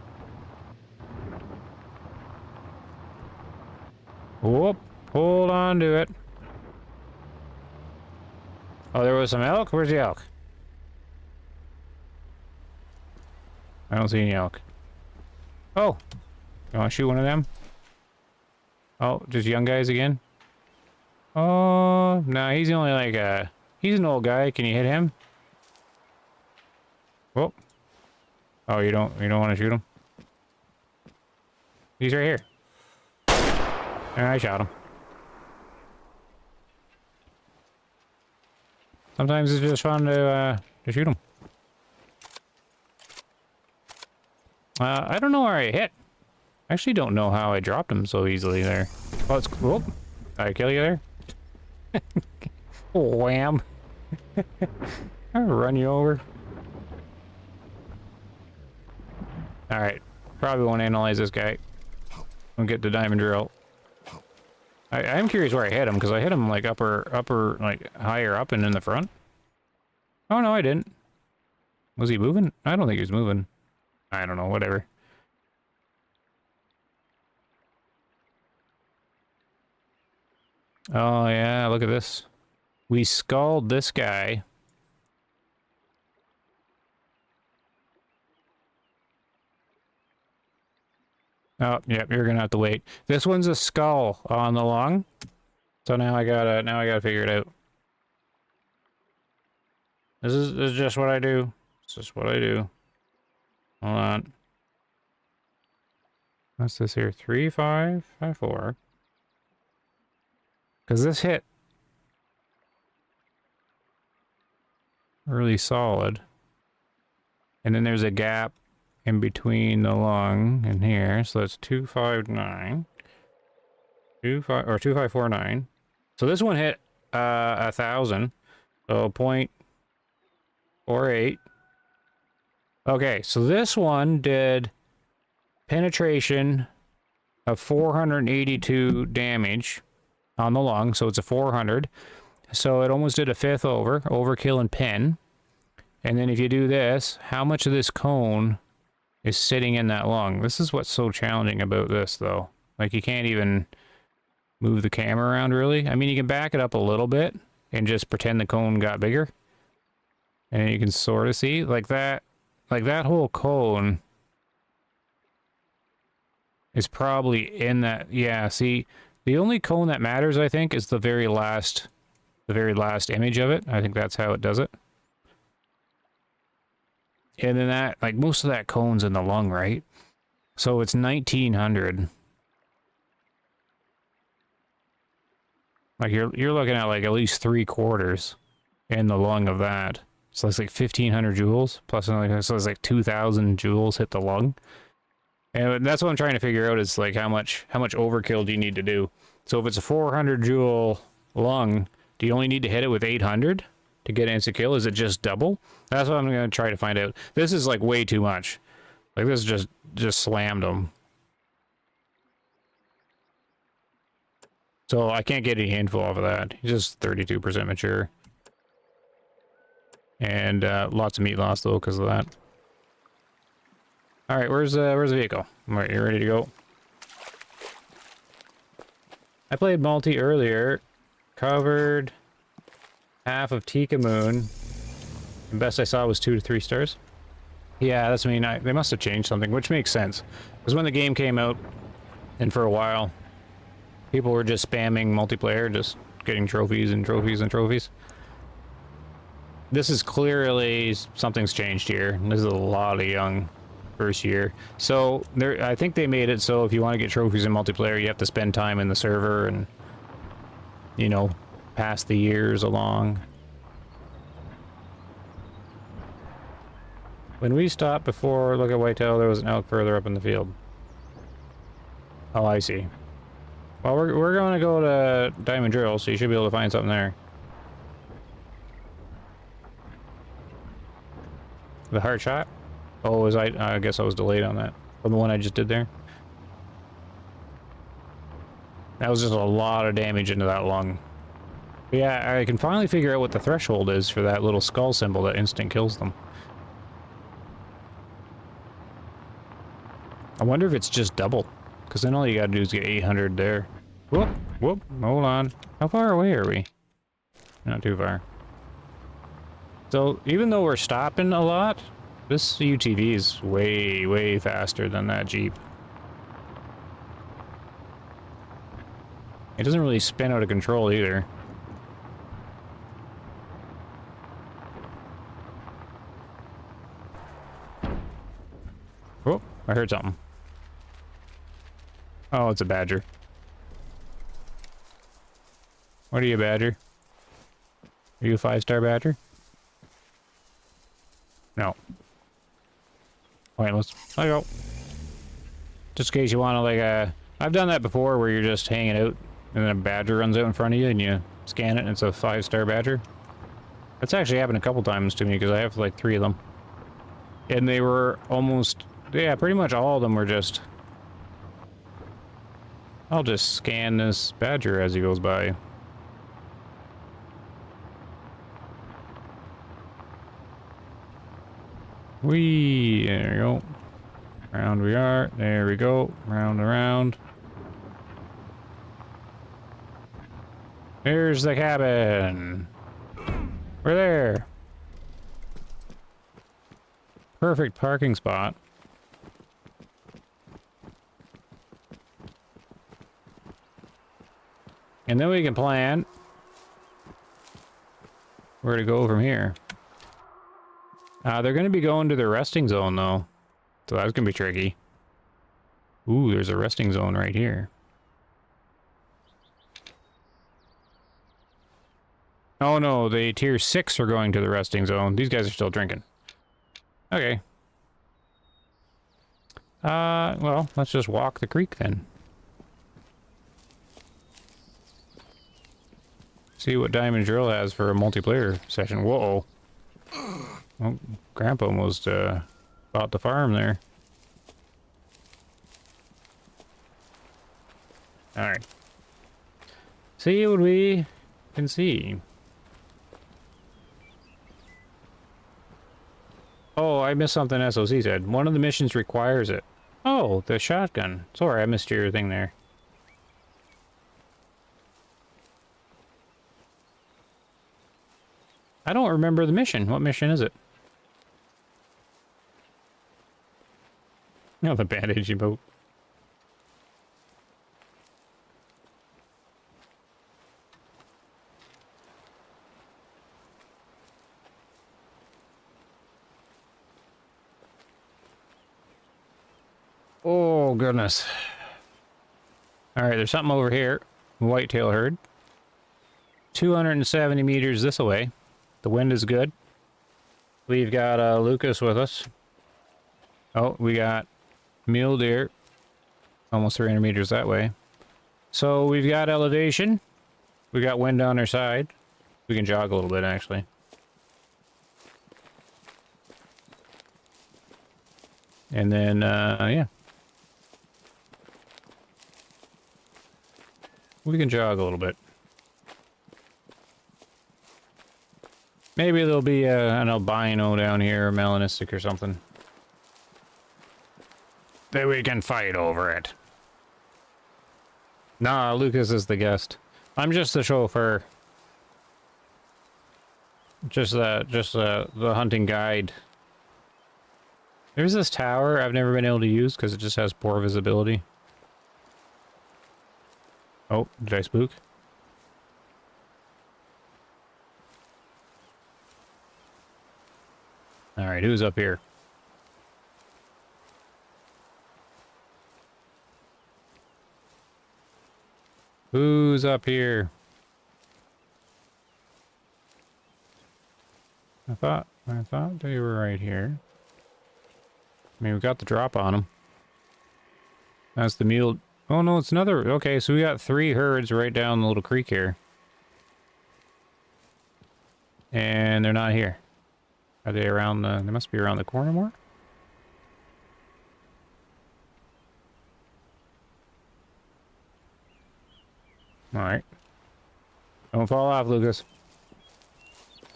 [SPEAKER 1] Whoop! Hold on to it. Oh, there was some elk? Where's the elk? I don't see any elk. Oh! You want to shoot one of them? Oh, just young guys again? Oh, no, he's only like a... He's an old guy. Can you hit him? Whoop. Oh, you don't want to shoot him? He's right here. And I shot him. Sometimes it's just fun to shoot him. I don't know where I hit. I actually don't know how I dropped him so easily there. Oh, it's cool. Did I kill you there? Wham. I'll run you over. Alright. Probably won't analyze this guy. I'll get the diamond drill. I am curious where I hit him, because I hit him like upper, like higher up and in the front. Oh no, I didn't. Was he moving? I don't think he was moving. I don't know, whatever. Oh yeah, look at this. We skulled this guy. Oh, yep, you're gonna have to wait. This one's a skull on the lung. So now I gotta figure it out. This is just what I do. It's just what I do. Hold on. What's this here? 3554. Because this hit really solid. And then there's a gap in between the lung and here, so that's 259. 2549. So this one hit 1,000. So 0.48. Okay, so this one did penetration of 482 damage on the lung, so it's a 400. So it almost did a fifth overkill and pin. And then if you do this, how much of this cone is sitting in that lung? This is what's so challenging about this, though. Like, you can't even move the camera around, really. I mean, you can back it up a little bit and just pretend the cone got bigger. And you can sort of see, like that whole cone is probably in that. Yeah, see, the only cone that matters, I think, is the very last image of it. I think that's how it does it. And then that, like, most of that cone's in the lung, right? So it's 1,900. Like, you're looking at, like, at least 3/4 in the lung of that. So it's like 1,500 joules, plus another, so it's like 2,000 joules hit the lung. And that's what I'm trying to figure out, is like how much overkill do you need to do? So if it's a 400 joule lung, do you only need to hit it with 800 to get instant kill? Is it just double? That's what I'm going to try to find out. This is like way too much. Like, this just slammed him. So I can't get any info off of that. He's just 32% mature. And lots of meat loss, though, because of that. All right, where's the vehicle? All right, you ready to go? I played multi earlier, Covered half of Tika Moon. The best I saw was 2 to 3 stars. Yeah, that's they must have changed something, which makes sense. Because when the game came out, and for a while, people were just spamming multiplayer, just getting trophies and trophies and trophies. This is clearly something's changed here. This is a lot of young first year. So I think they made it so if you want to get trophies in multiplayer, you have to spend time in the server and, you know, pass the years along. When we stopped before, look at Whitetail, there was an elk further up in the field. Oh, I see. Well, we're going to go to Diamond Drill, so you should be able to find something there. The heart shot? Oh, I guess I was delayed on that. From the one I just did there. That was just a lot of damage into that lung. But yeah, I can finally figure out what the threshold is for that little skull symbol that instant kills them. I wonder if it's just double, because then all you gotta do is get 800 there. Whoop, whoop, hold on. How far away are we? Not too far. So, even though we're stopping a lot, this UTV is way, way faster than that Jeep. It doesn't really spin out of control either. Oh, I heard something. Oh, it's a badger. What are you, badger? Are you a 5-star badger? No. Pointless. I go. Just in case you want to, like, I've done that before where you're just hanging out and then a badger runs out in front of you and you scan it and it's a 5-star badger. That's actually happened a couple times to me because I have, like, 3 of them. And they were almost, yeah, pretty much all of them were just, I'll just scan this badger as he goes by. Whee! There we go. Round we are. There we go. Round and round. Here's the cabin. We're there. Perfect parking spot. And then we can plan where to go from here. They're going to be going to the resting zone, though. So that's going to be tricky. Ooh, there's a resting zone right here. Oh, no, the tier 6 are going to the resting zone. These guys are still drinking. Okay. Well, let's just walk the creek, then. See what Diamond Drill has for a multiplayer session. Whoa. Oh, Grandpa almost bought the farm there. Alright. See what we can see. Oh, I missed something SOC said. One of the missions requires it. Oh, the shotgun. Sorry, I missed your thing there. I don't remember the mission. What mission is it? No, the bandage boat. Oh, goodness. Alright, there's something over here. Whitetail herd. 270 meters this way. The wind is good. We've got Lucas with us. Oh, we got mule deer. Almost 300 meters that way. So we've got elevation. We got wind on our side. We can jog a little bit, actually. And then, yeah. We can jog a little bit. Maybe there'll be an albino down here, a melanistic or something. Then we can fight over it. Nah, Lucas is the guest. I'm just the chauffeur. Just the hunting guide. There's this tower I've never been able to use because it just has poor visibility. Oh, did I spook? Alright, who's up here? Who's up here? I thought they were right here. I mean, we got the drop on them. That's the mule. Oh no, it's another. Okay, so we got 3 herds right down the little creek here. And they're not here. Are they around the... They must be around the corner more? Alright. Don't fall off, Lucas.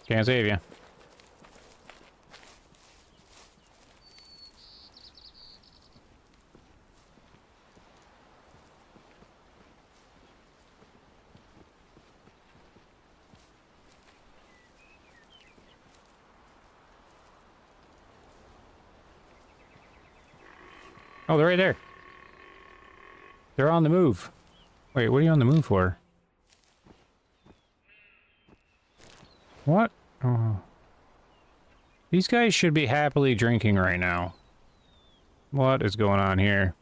[SPEAKER 1] Can't save you. Oh, they're right there. They're on the move. Wait, what are you on the move for? What? Oh. These guys should be happily drinking right now. What is going on here?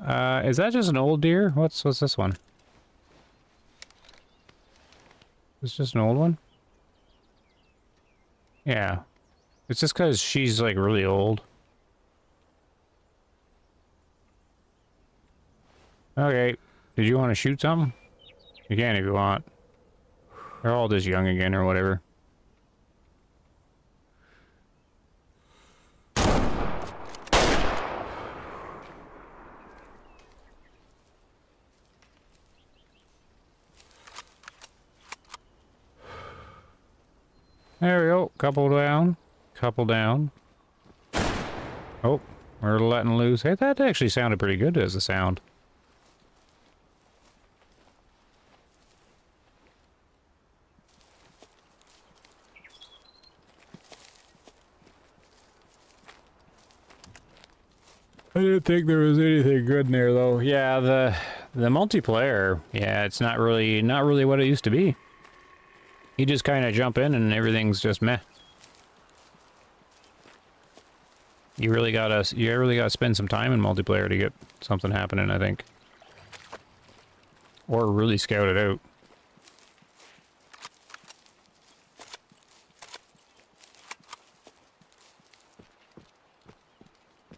[SPEAKER 1] Is that just an old deer? What's this one? It's just an old one? Yeah. It's just because she's like really old. Okay. Did you want to shoot something? You can if you want. They're all just young again or whatever. There we go. Couple down. Couple down. Oh, we're letting loose. Hey, that actually sounded pretty good as a sound. I didn't think there was anything good in there though. Yeah, the multiplayer, yeah, it's not really what it used to be. You just kind of jump in and everything's just meh. You really gotta spend some time in multiplayer to get something happening, I think. Or really scout it out.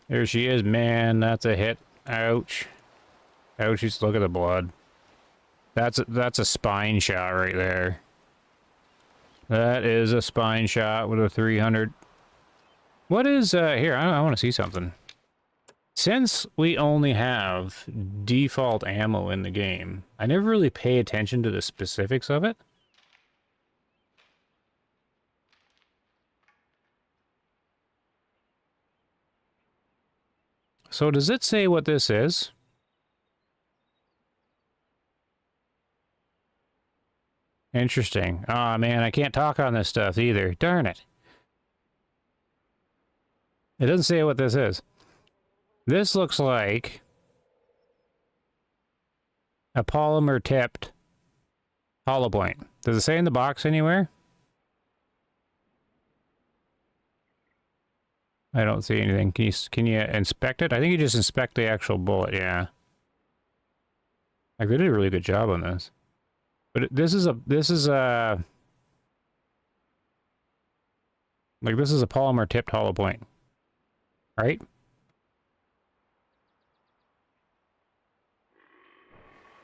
[SPEAKER 1] There she is, man. That's a hit. Ouch. Ouch, just look at the blood. That's a spine shot right there. That is a spine shot with a 300. What is, here, I want to see something. Since we only have default ammo in the game, I never really pay attention to the specifics of it. So does it say what this is? Interesting. Aw, man, I can't talk on this stuff either. Darn it. It doesn't say what this is. This looks like a polymer-tipped hollow point. Does it say in the box anywhere? I don't see anything. Can you inspect it? I think you just inspect the actual bullet, yeah. Like, they did a really good job on this. But this is a polymer-tipped hollow point. Right?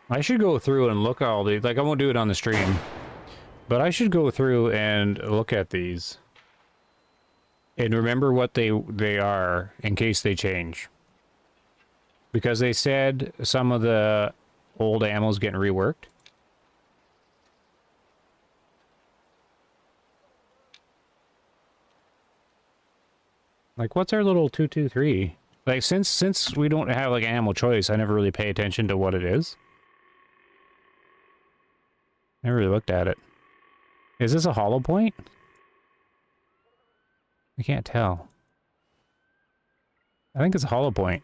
[SPEAKER 1] I should go through and look at all these. Like, I won't do it on the stream. But I should go through and look at these. And remember what they are in case they change. Because they said some of the old ammo's getting reworked. Like, what's our little 223? Like, since we don't have, like, ammo choice, I never really pay attention to what it is. Never really looked at it. Is this a hollow point? I can't tell. I think it's a hollow point.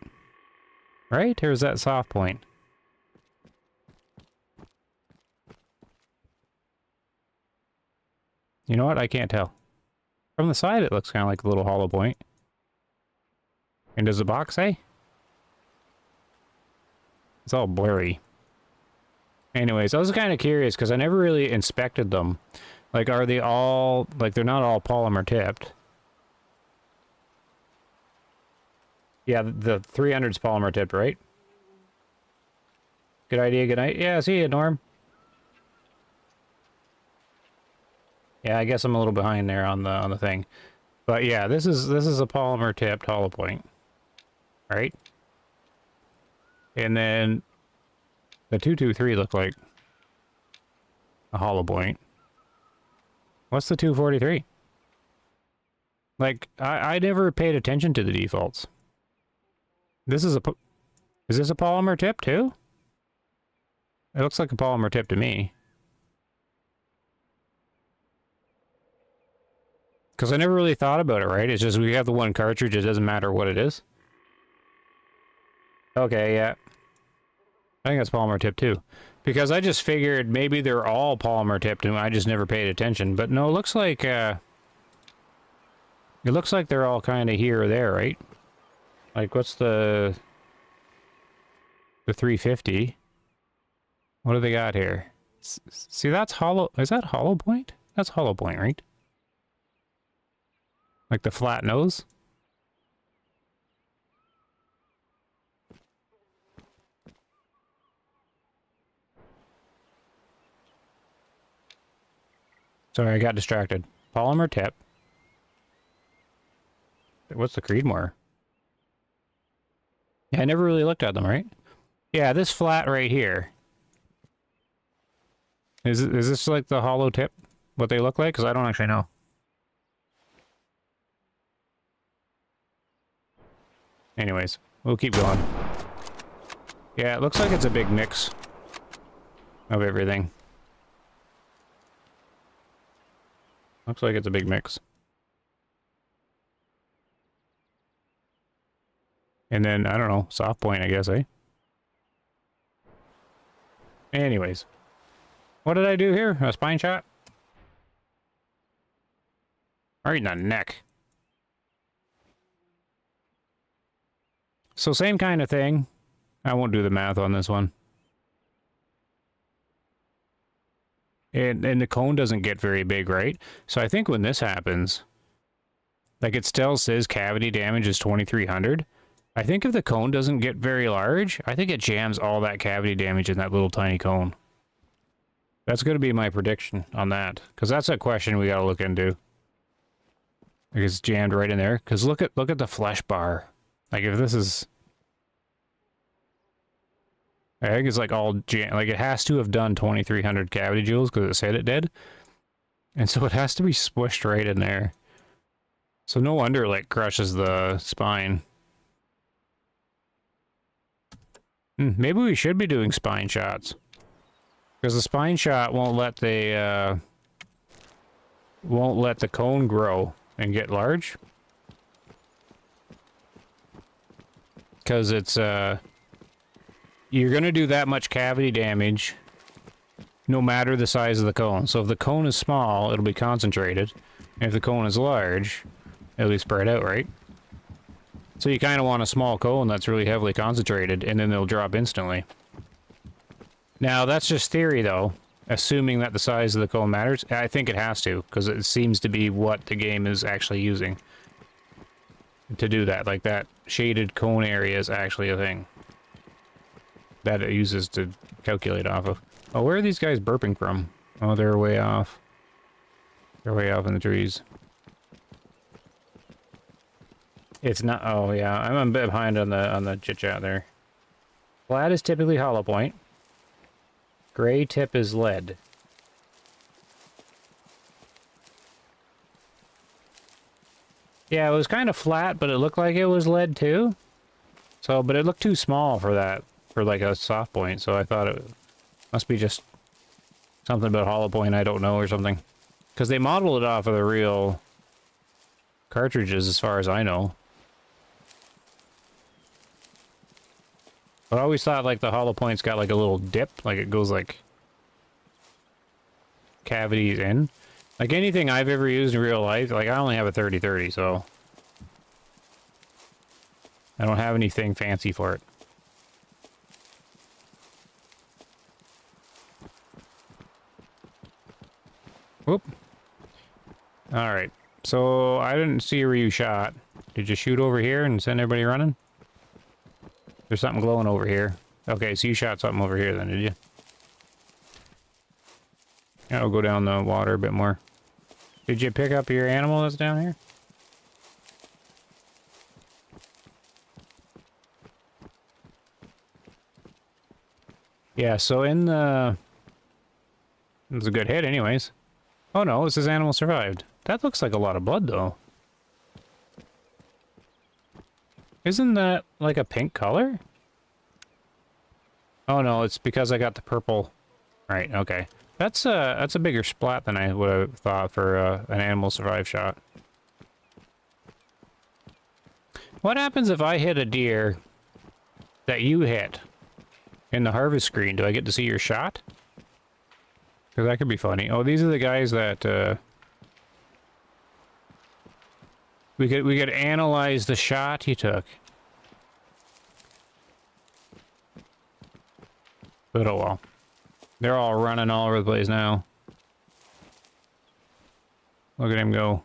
[SPEAKER 1] Right? Or is that soft point? You know what? I can't tell. From the side, it looks kind of like a little hollow point. And does the box say? It's all blurry. Anyways, I was kind of curious because I never really inspected them. Like, are they all... Like, they're not all polymer tipped. Yeah, the 300's polymer tipped, right? Good idea, good night. Yeah, see you, Norm. Yeah, I guess I'm a little behind there on the thing. But yeah, this is a polymer tipped hollow point. Right? And then the 223 look like a hollow point. What's the 243? Like, I never paid attention to the defaults. This is is this a polymer tip too? It looks like a polymer tip to me. Because I never really thought about it, right? It's just we have the one cartridge, it doesn't matter what it is. Okay, yeah. I think that's polymer tip too. Because I just figured maybe they're all polymer tipped and I just never paid attention. But no, it looks like they're all kind of here or there, right? Like, what's the 350? What do they got here? See, that's hollow. Is that hollow point? That's hollow point, right? Like the flat nose? Sorry, I got distracted. Polymer tip. What's the Creedmoor? Yeah, I never really looked at them, right? Yeah, this flat right here. Is this like the hollow tip? What they look like? Because I don't actually know. Anyways, we'll keep going. Yeah, it looks like it's a big mix of everything. Looks like it's a big mix. And then, I don't know, soft point, I guess, eh? Anyways. What did I do here? A spine shot? Right in the neck. So same kind of thing. I won't do the math on this one. And the cone doesn't get very big, right? So I think when this happens, like it still says cavity damage is 2300. I think if the cone doesn't get very large, I think it jams all that cavity damage in that little tiny cone. That's going to be my prediction on that. Because that's a question we got to look into. Like it's jammed right in there. Because look at the flesh bar. Like if this is... I think it's like all jam... Like it has to have done 2300 cavity joules because it said it did. And so it has to be squished right in there. So no wonder it like crushes the spine. Maybe we should be doing spine shots. Because the spine shot won't let the cone grow and get large. Because it's you're gonna do that much cavity damage no matter the size of the cone. So if the cone is small, it'll be concentrated. And if the cone is large, it'll be spread out, right? So you kind of want a small cone that's really heavily concentrated, and then they'll drop instantly. Now, that's just theory, though. Assuming that the size of the cone matters. I think it has to, because it seems to be what the game is actually using to do that. Like, that shaded cone area is actually a thing that it uses to calculate off of. Oh, where are these guys burping from? Oh, they're way off. They're way off in the trees. It's not... Oh, yeah. I'm a bit behind on the chit-chat there. Flat is typically hollow point. Gray tip is lead. Yeah, it was kind of flat, but it looked like it was lead too. So, but it looked too small for that, for like a soft point, so I thought it must be just Something about hollow point I don't know or something. Because they modeled it off of the real cartridges as far as I know. But I always thought like the hollow point's got like a little dip, like it goes like cavities in. Like anything I've ever used in real life, like I only have a 30-30, so I don't have anything fancy for it. Whoop. Alright, so I didn't see where you shot. Did you shoot over here and send everybody running? There's something glowing over here. Okay, so you shot something over here then, did you? I'll go down the water a bit more. Did you pick up your animal that's down here? Yeah, so in the... It was a good hit anyways. Oh no, this animal survived. That looks like a lot of blood though. Isn't that like a pink color? Oh no, it's because I got the purple. Right, okay. That's a bigger splat than I would have thought for an animal survive shot. What happens if I hit a deer that you hit in the harvest screen? Do I get to see your shot? Because that could be funny. Oh, these are the guys that we could analyze the shot he took. But oh well. They're all running all over the place now. Look at him go.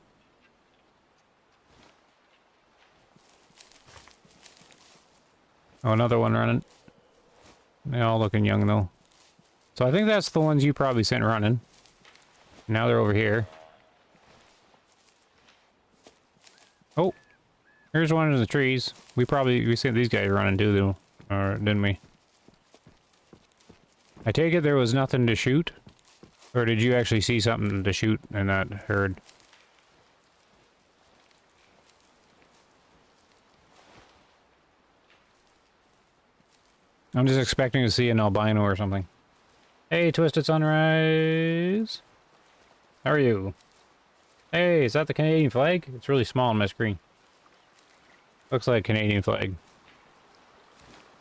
[SPEAKER 1] Oh, another one running. They're all looking young though. So I think that's the ones you probably sent running. Now they're over here. Oh, here's one in the trees. We sent these guys running too, though, or didn't we? I take it there was nothing to shoot, or did you actually see something to shoot in that herd? I'm just expecting to see an albino or something. Hey, Twisted Sunrise. How are you? Hey, is that the Canadian flag? It's really small on my screen. Looks like a Canadian flag.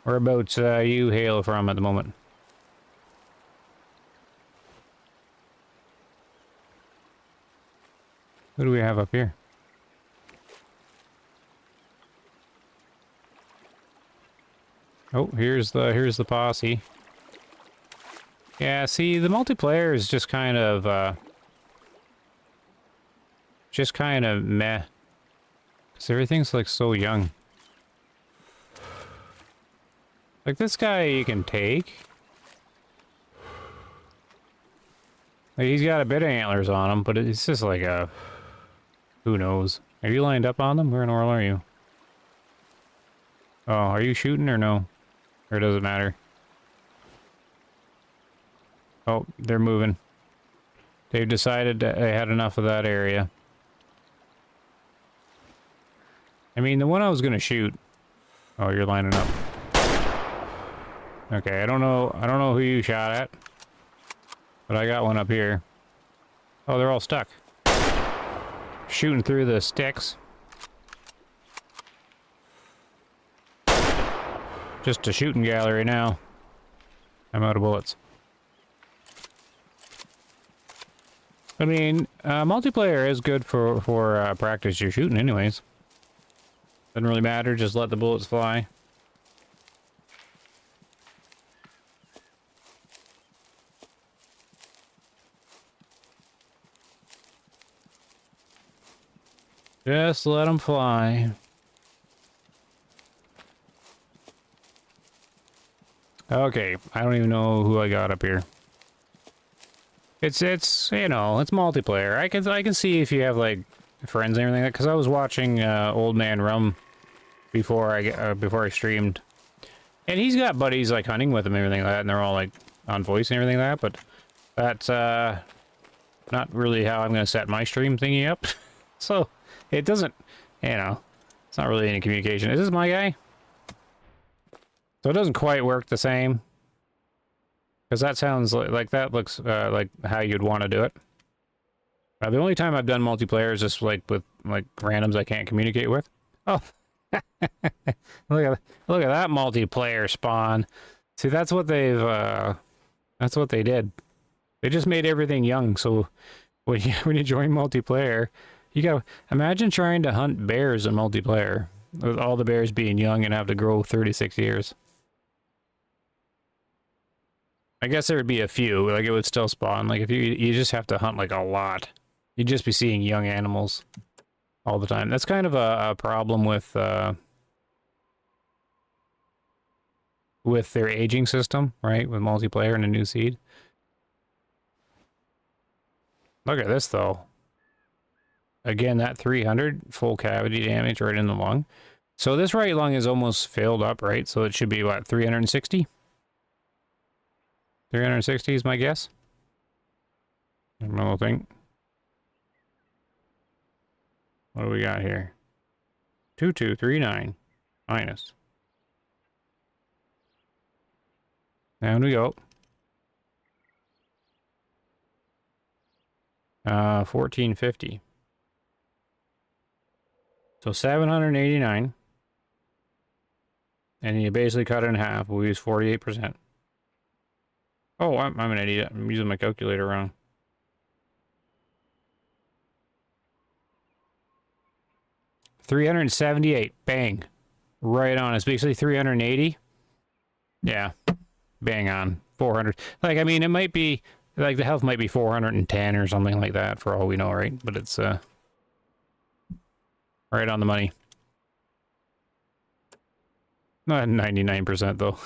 [SPEAKER 1] Whereabouts you hail from at the moment? Who do we have up here? Oh, here's the posse. Yeah, see, the multiplayer is just kind of meh. Because everything's like so young. Like this guy you can take. Like he's got a bit of antlers on him, but it's just like a... Who knows? Are you lined up on them? Where in the world are you? Oh, are you shooting or no? Or does it matter? Oh, they're moving. They've decided that they had enough of that area. I mean, the one I was gonna shoot... Oh, you're lining up. Okay, I don't know who you shot at. But I got one up here. Oh, they're all stuck. Shooting through the sticks. Just a shooting gallery now. I'm out of bullets. I mean, multiplayer is good for practice you're shooting anyways. Doesn't really matter, just let the bullets fly. Just let them fly. Okay, I don't even know who I got up here. It's you know, it's multiplayer. I can see if you have like friends and everything like that, because I was watching Old Man Rum before I streamed, and he's got buddies like hunting with him and everything like that, and they're all like on voice and everything like that. But that's not really how I'm gonna set my stream thingy up. So it doesn't, you know, it's not really any communication. Is this my guy? So it doesn't quite work the same. Because that sounds like that looks like how you'd want to do it. The only time I've done multiplayer is just like with like randoms I can't communicate with. Oh, look at that multiplayer spawn. See, that's what they've that's what they did. They just made everything young. So when you join multiplayer, you gotta imagine trying to hunt bears in multiplayer with all the bears being young and have to grow 36 years. I guess there would be a few, like it would still spawn. Like if you just have to hunt like a lot, you'd just be seeing young animals all the time. That's kind of a problem with their aging system, right? With multiplayer and a new seed. Look at this though. Again, that 300 full cavity damage right in the lung. So this right lung is almost filled up, right? So it should be what, 360? 360 is my guess. Another thing. What do we got here? 2239 minus. Down we go. 1450. So 789. And you basically cut it in half. We'll use 48%. Oh, I'm an idiot. I'm using my calculator wrong. $378. Bang. Right on. It's basically 380. Yeah. Bang on. 400. Like, I mean, it might be, like, the health might be 410 or something like that, for all we know, right? But it's, right on the money. Not 99%, though.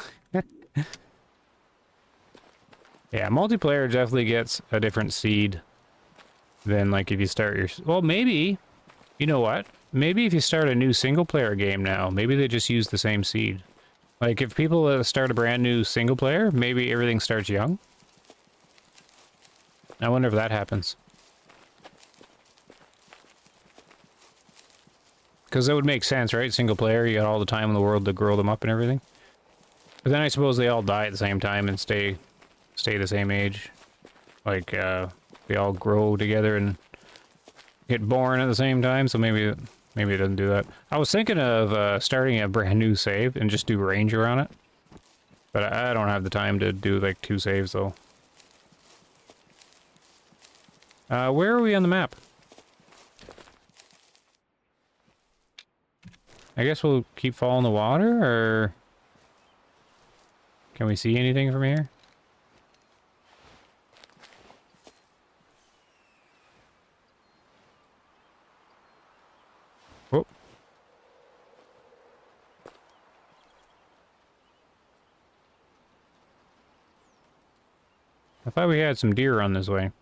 [SPEAKER 1] Yeah, multiplayer definitely gets a different seed than, like, if you start your... Well, maybe... You know what? Maybe if you start a new single-player game now, maybe they just use the same seed. Like, if people start a brand new single-player, maybe everything starts young. I wonder if that happens. Because that would make sense, right? Single-player, you got all the time in the world to grow them up and everything. But then I suppose they all die at the same time and stay the same age. Like, they all grow together and get born at the same time, so maybe it doesn't do that. I was thinking of starting a brand new save and just do ranger on it. But I don't have the time to do, like, 2 saves, though. Where are we on the map? I guess we'll keep following the water, or... Can we see anything from here? Whoop. I thought we had some deer on this way.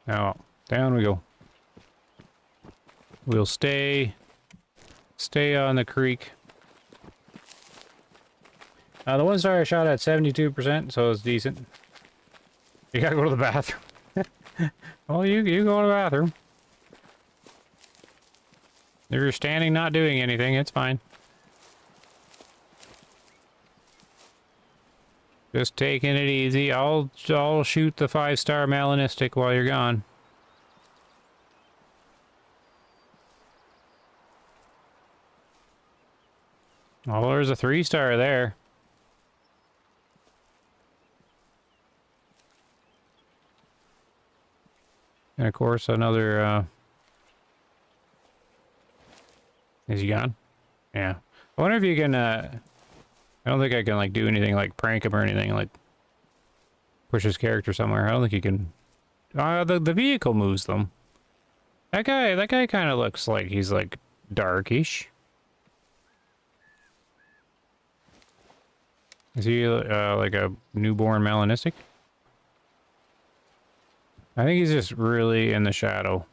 [SPEAKER 1] Now, down we go. We'll stay on the creek. The 1 star I shot at 72%, so it's decent. You gotta go to the bathroom. Well, you go to the bathroom. If you're standing not doing anything, it's fine. Just taking it easy. I'll shoot the 5-star melanistic while you're gone. Oh, there's a 3-star there. And of course another, is he gone? Yeah. I wonder if you can, I don't think I can, like, do anything like prank him or anything, like push his character somewhere. I don't think you can. The vehicle moves them. That guy kind of looks like he's, like, darkish. Is he, like a newborn melanistic? I think he's just really in the shadow.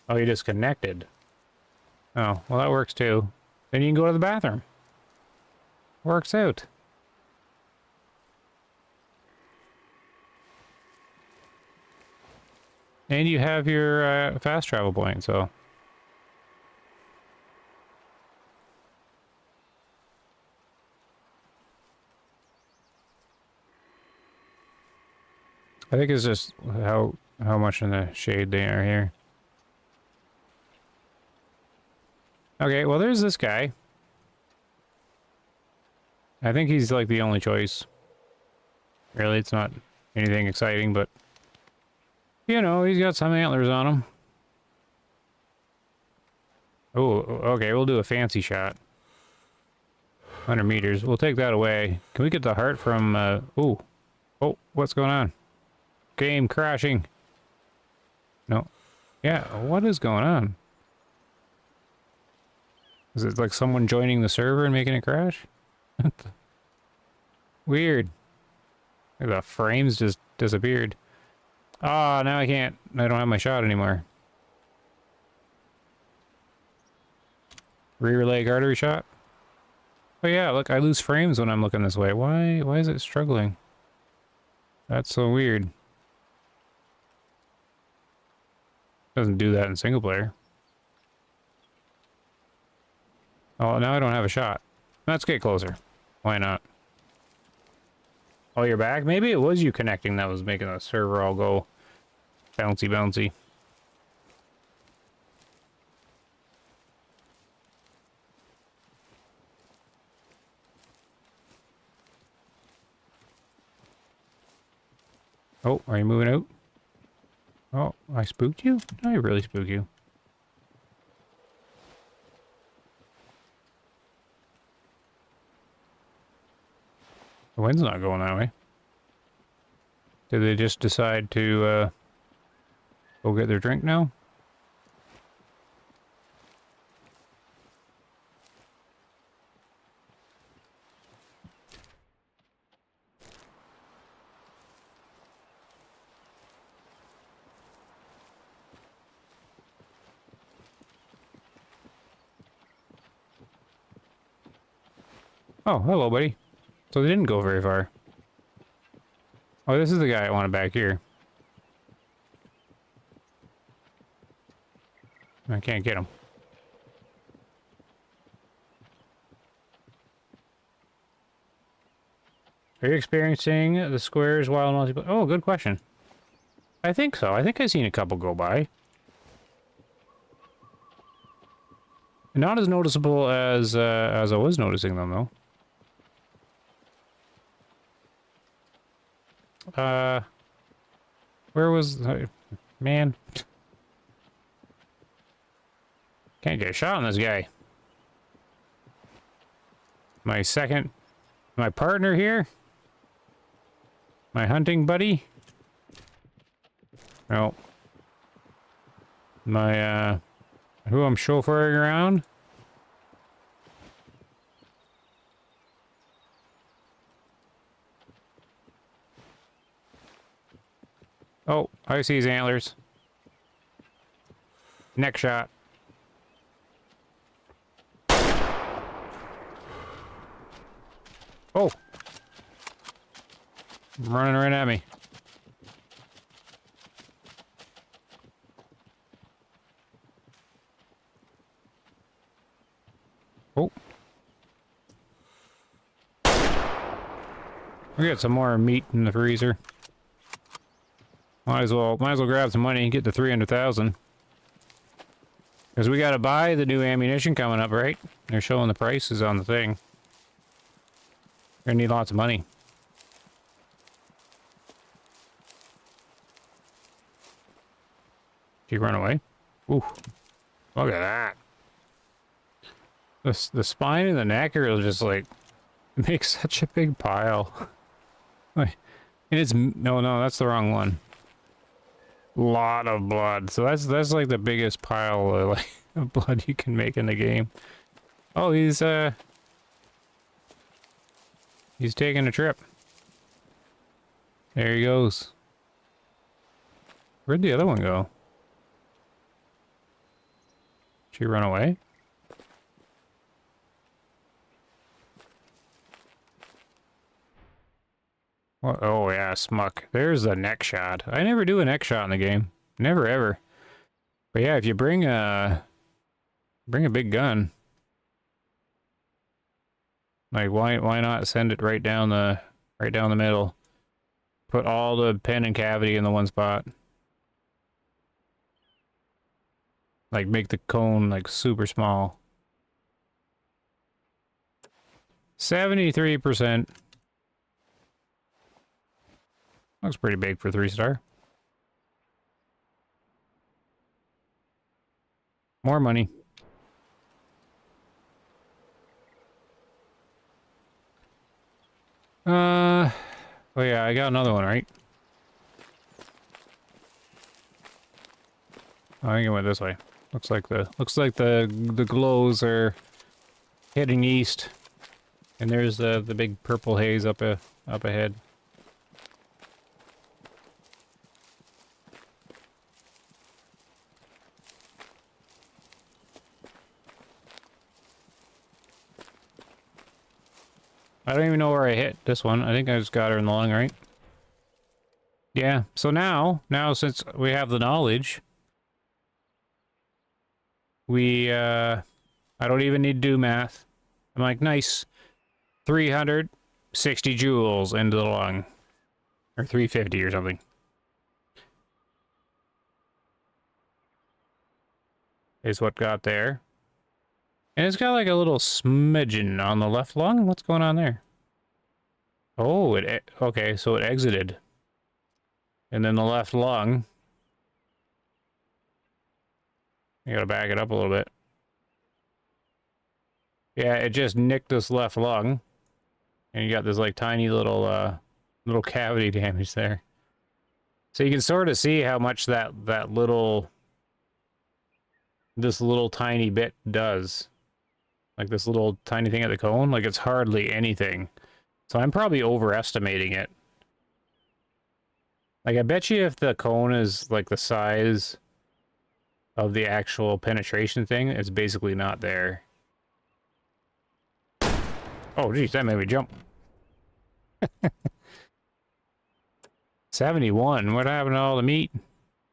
[SPEAKER 1] Oh, he disconnected. Oh, well, that works too. Then you can go to the bathroom. Works out. And you have your fast travel point, so... I think it's just how much in the shade they are here. Okay, well there's this guy. I think he's like the only choice. Really, it's not anything exciting, but you know, he's got some antlers on him. Oh, okay, we'll do a fancy shot. 100 meters. We'll take that away. Can we get the heart from, ooh. Oh, what's going on? Game crashing. No. Yeah, what is going on? Is it like someone joining the server and making it crash? Weird. The frames just disappeared. Ah, now I can't. I don't have my shot anymore. Rear leg artery shot. Oh yeah, look, I lose frames when I'm looking this way. Why is it struggling? That's so weird. Doesn't do that in single player. Oh, now I don't have a shot. Let's get closer. Why not? Oh, you're back? Maybe it was you connecting that was making the server all go bouncy bouncy. Oh, are you moving out? Oh, I spooked you? I really spooked you. The wind's not going that way. Did they just decide to go get their drink now? Oh, hello, buddy. So they didn't go very far. Oh, this is the guy I wanted back here. I can't get him. Are you experiencing the squares while multiplayer? Oh, good question. I think so. I think I've seen a couple go by. Not as noticeable as I was noticing them, though. Where was... man. Can't get a shot on this guy. My partner here? My hunting buddy? No. My, who I'm chauffeuring around? Oh, I see his antlers. Neck shot. Oh! Running right at me. Oh. We got some more meat in the freezer. Might as well grab some money and get to 300,000. Because we gotta buy the new ammunition coming up, right? They're showing the prices on the thing. We're gonna need lots of money. Did he run away? Ooh. Look at that. The spine and the neck are just like, make such a big pile. Like, and it's, no, that's the wrong one. Lot of blood. So that's like the biggest pile of, like, of blood you can make in the game. Oh, he's taking a trip. There he goes. Where'd the other one go? Did she run away? What? Oh yeah, smuck. There's the neck shot. I never do a neck shot in the game. Never ever. But yeah, if you bring a big gun, like why not send it right down the middle? Put all the pen and cavity in the one spot. Like, make the cone, like, super small. 73%. Looks pretty big for 3-star. More money. Oh yeah, I got another one, right? Oh, I think it went this way. Looks like the glows are heading east, and there's the big purple haze up ahead. I don't even know where I hit this one. I think I just got her in the lung, right? Yeah. So now since we have the knowledge, I don't even need to do math. I'm like, nice. 360 joules into the lung. Or 350 or something. Is what got there. And it's got like a little smidgen on the left lung. What's going on there? Oh, okay, so it exited. And then the left lung. I gotta back it up a little bit. Yeah, it just nicked this left lung. And you got this like tiny little cavity damage there. So you can sort of see how much this little tiny bit does. Like this little tiny thing at the cone, like it's hardly anything. So I'm probably overestimating it. Like I bet you if the cone is like the size of the actual penetration thing, it's basically not there. Oh geez, that made me jump. 71, what happened to all the meat?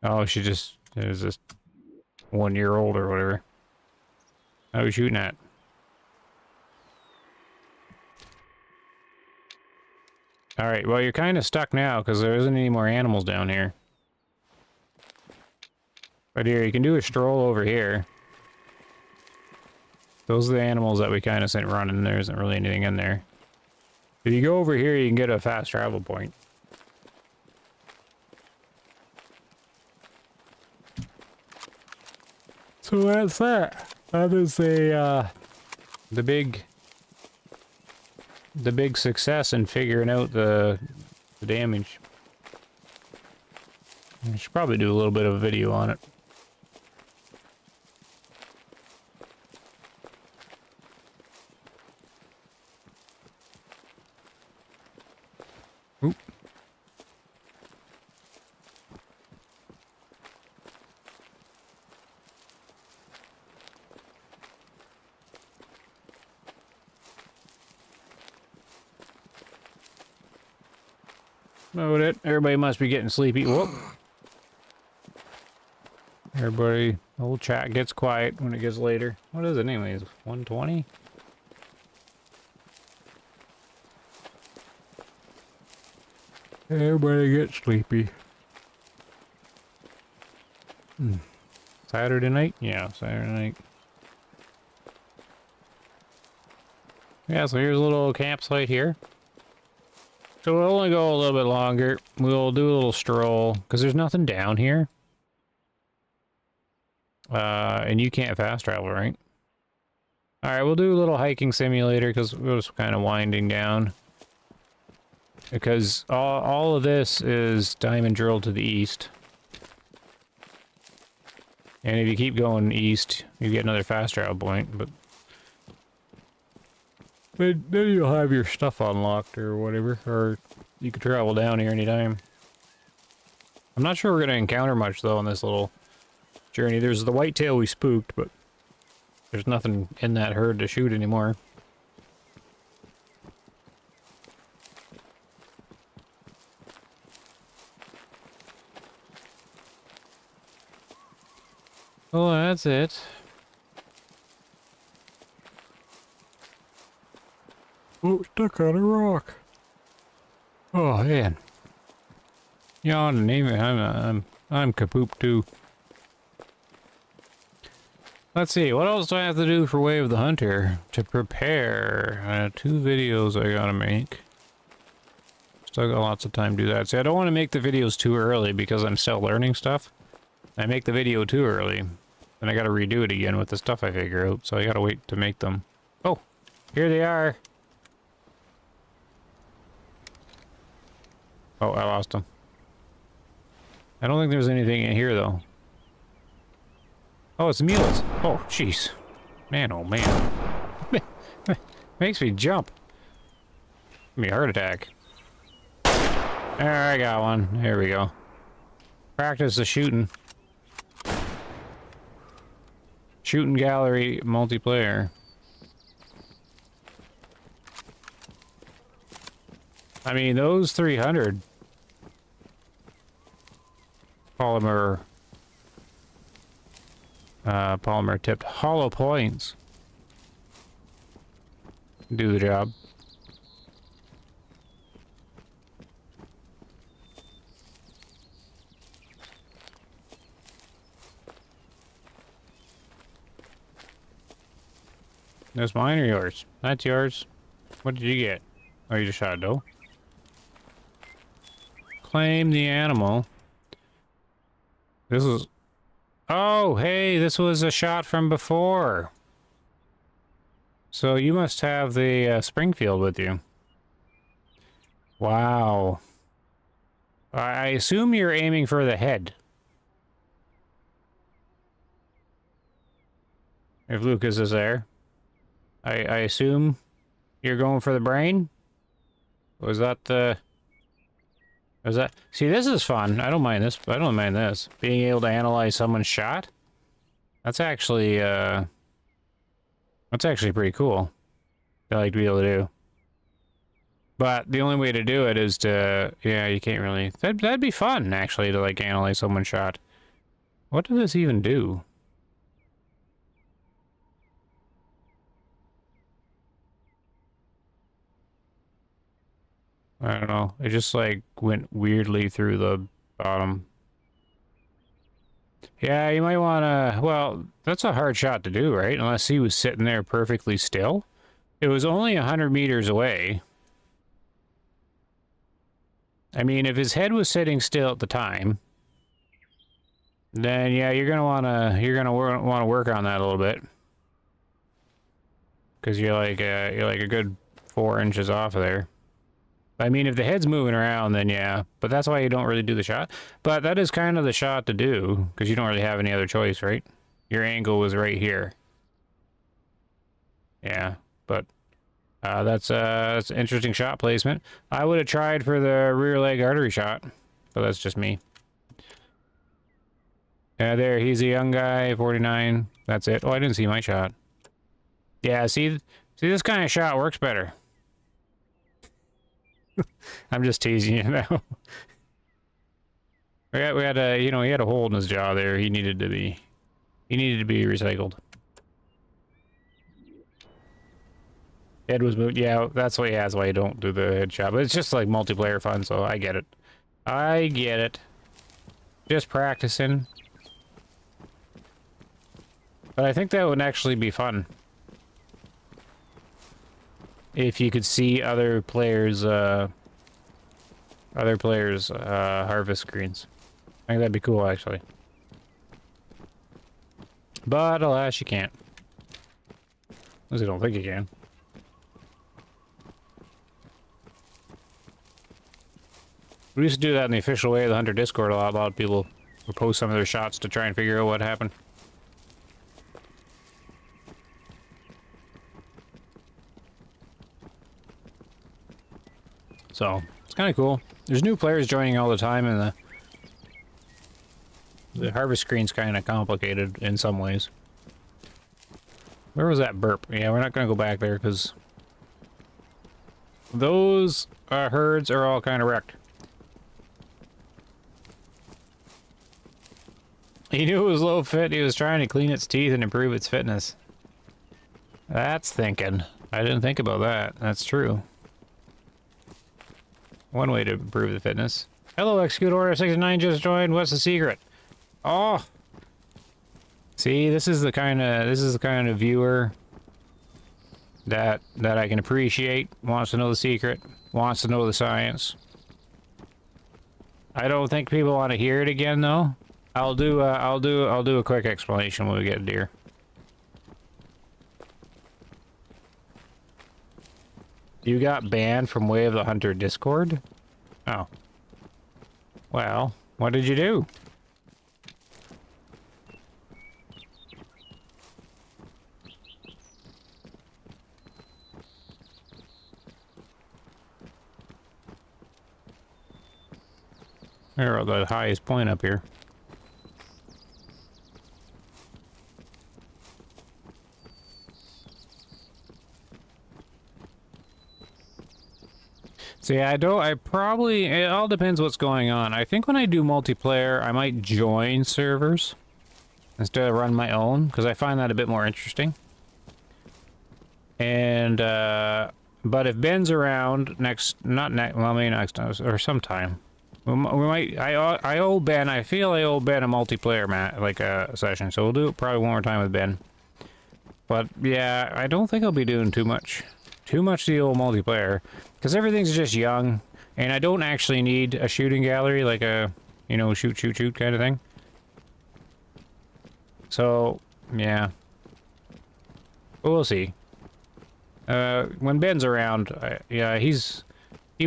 [SPEAKER 1] Oh, it was just 1 year old or whatever. How are we shooting at? Alright, well you're kind of stuck now because there isn't any more animals down here. But here, you can do a stroll over here. Those are the animals that we kind of sent running. There isn't really anything in there. If you go over here, you can get a fast travel point. So that's that. That is the big success in figuring out the damage. I should probably do a little bit of a video on it. Oop. Load it. Everybody must be getting sleepy. Whoop. Everybody, the whole chat gets quiet when it gets later. What is it anyways? 120? Everybody gets sleepy. Saturday night? Yeah, Saturday night. Yeah, so here's a little campsite here. So we'll only go a little bit longer. We'll do a little stroll, because there's nothing down here. And you can't fast travel, right? Alright, we'll do a little hiking simulator, because we're just kind of winding down. Because all of this is diamond drilled to the east. And if you keep going east, you get another fast travel point, but... Then you'll have your stuff unlocked or whatever, or you can travel down here anytime. I'm not sure we're going to encounter much, though, on this little journey. There's the whitetail we spooked, but there's nothing in that herd to shoot anymore. Well, that's it. Oh, stuck on a rock. Oh, man. You know, to name it, I'm Kapoop too. Let's see, what else do I have to do for Way of the Hunter to prepare? 2 videos I gotta make. Still got lots of time to do that. See, I don't want to make the videos too early because I'm still learning stuff. I make the video too early, then I gotta redo it again with the stuff I figure out, so I gotta wait to make them. Oh, here they are. Oh, I lost them. I don't think there's anything in here, though. Oh, it's mules. Oh, jeez. Man, oh man. Makes me jump. Give me a heart attack. There, I got one. Here we go. Practice the shooting. Shooting gallery multiplayer. I mean, those 300 polymer tipped hollow points do the job. That's mine or yours? That's yours. What did you get? Oh, you just shot a doe? Claim the animal. This is... Oh, hey, this was a shot from before. So you must have the Springfield with you. Wow. I assume you're aiming for the head. If Lucas is there. I assume you're going for the brain? Was that the... Was that... See, this is fun. I don't mind this. I don't mind this. Being able to analyze someone's shot? That's actually pretty cool. I like to be able to do. But the only way to do it is to... Yeah, you can't really... That'd be fun, actually, to, like, analyze someone's shot. What does this even do? I don't know. It just, like, went weirdly through the bottom. Yeah, you might want to... Well, that's a hard shot to do, right? Unless he was sitting there perfectly still. It was only 100 meters away. I mean, if his head was sitting still at the time, then yeah, you're gonna want to work on that a little bit. Because you're like a good 4 inches off of there. I mean, if the head's moving around, then yeah. But that's why you don't really do the shot. But that is kind of the shot to do, because you don't really have any other choice, right? Your angle was right here. Yeah, but that's an interesting shot placement. I would have tried for the rear leg artery shot, but that's just me. Yeah, there, he's a young guy, 49. That's it. Oh, I didn't see my shot. Yeah, see, this kind of shot works better. I'm just teasing you now. we had a, you know, he had a hole in his jaw there. He needed to be recycled. Head was moved. Yeah, that's why you don't do the headshot. But it's just like multiplayer fun, so I get it. I get it. Just practicing. But I think that would actually be fun. If you could see other players' harvest screens. I think that'd be cool, actually. But alas, you can't. At least I don't think you can. We used to do that in the official Way of the Hunter Discord a lot. A lot of people would post some of their shots to try and figure out what happened. So, it's kind of cool. There's new players joining all the time, and the harvest screen's kind of complicated in some ways. Where was that burp? Yeah, we're not going to go back there, because those herds are all kind of wrecked. He knew it was low fit. He was trying to clean its teeth and improve its fitness. That's thinking. I didn't think about that. That's true. One way to improve the fitness. Hello, Execute Order 69 just joined. What's the secret? Oh, see, this is the kind of viewer that I can appreciate. Wants to know the secret. Wants to know the science. I don't think people want to hear it again, though. I'll do a quick explanation when we get deer. You got banned from Way of the Hunter Discord? Oh. Well, what did you do? They're the highest point up here. See, it all depends what's going on. I think when I do multiplayer, I might join servers instead of run my own, because I find that a bit more interesting. And, but if Ben's around maybe next time, or sometime. We might, I owe Ben, I feel I owe Ben a multiplayer session, so we'll do it probably one more time with Ben. But yeah, I don't think I'll be doing too much the old multiplayer, because everything's just young, and I don't actually need a shooting gallery, like a, you know, shoot kind of thing. So, yeah. But we'll see. When Ben's around, yeah, he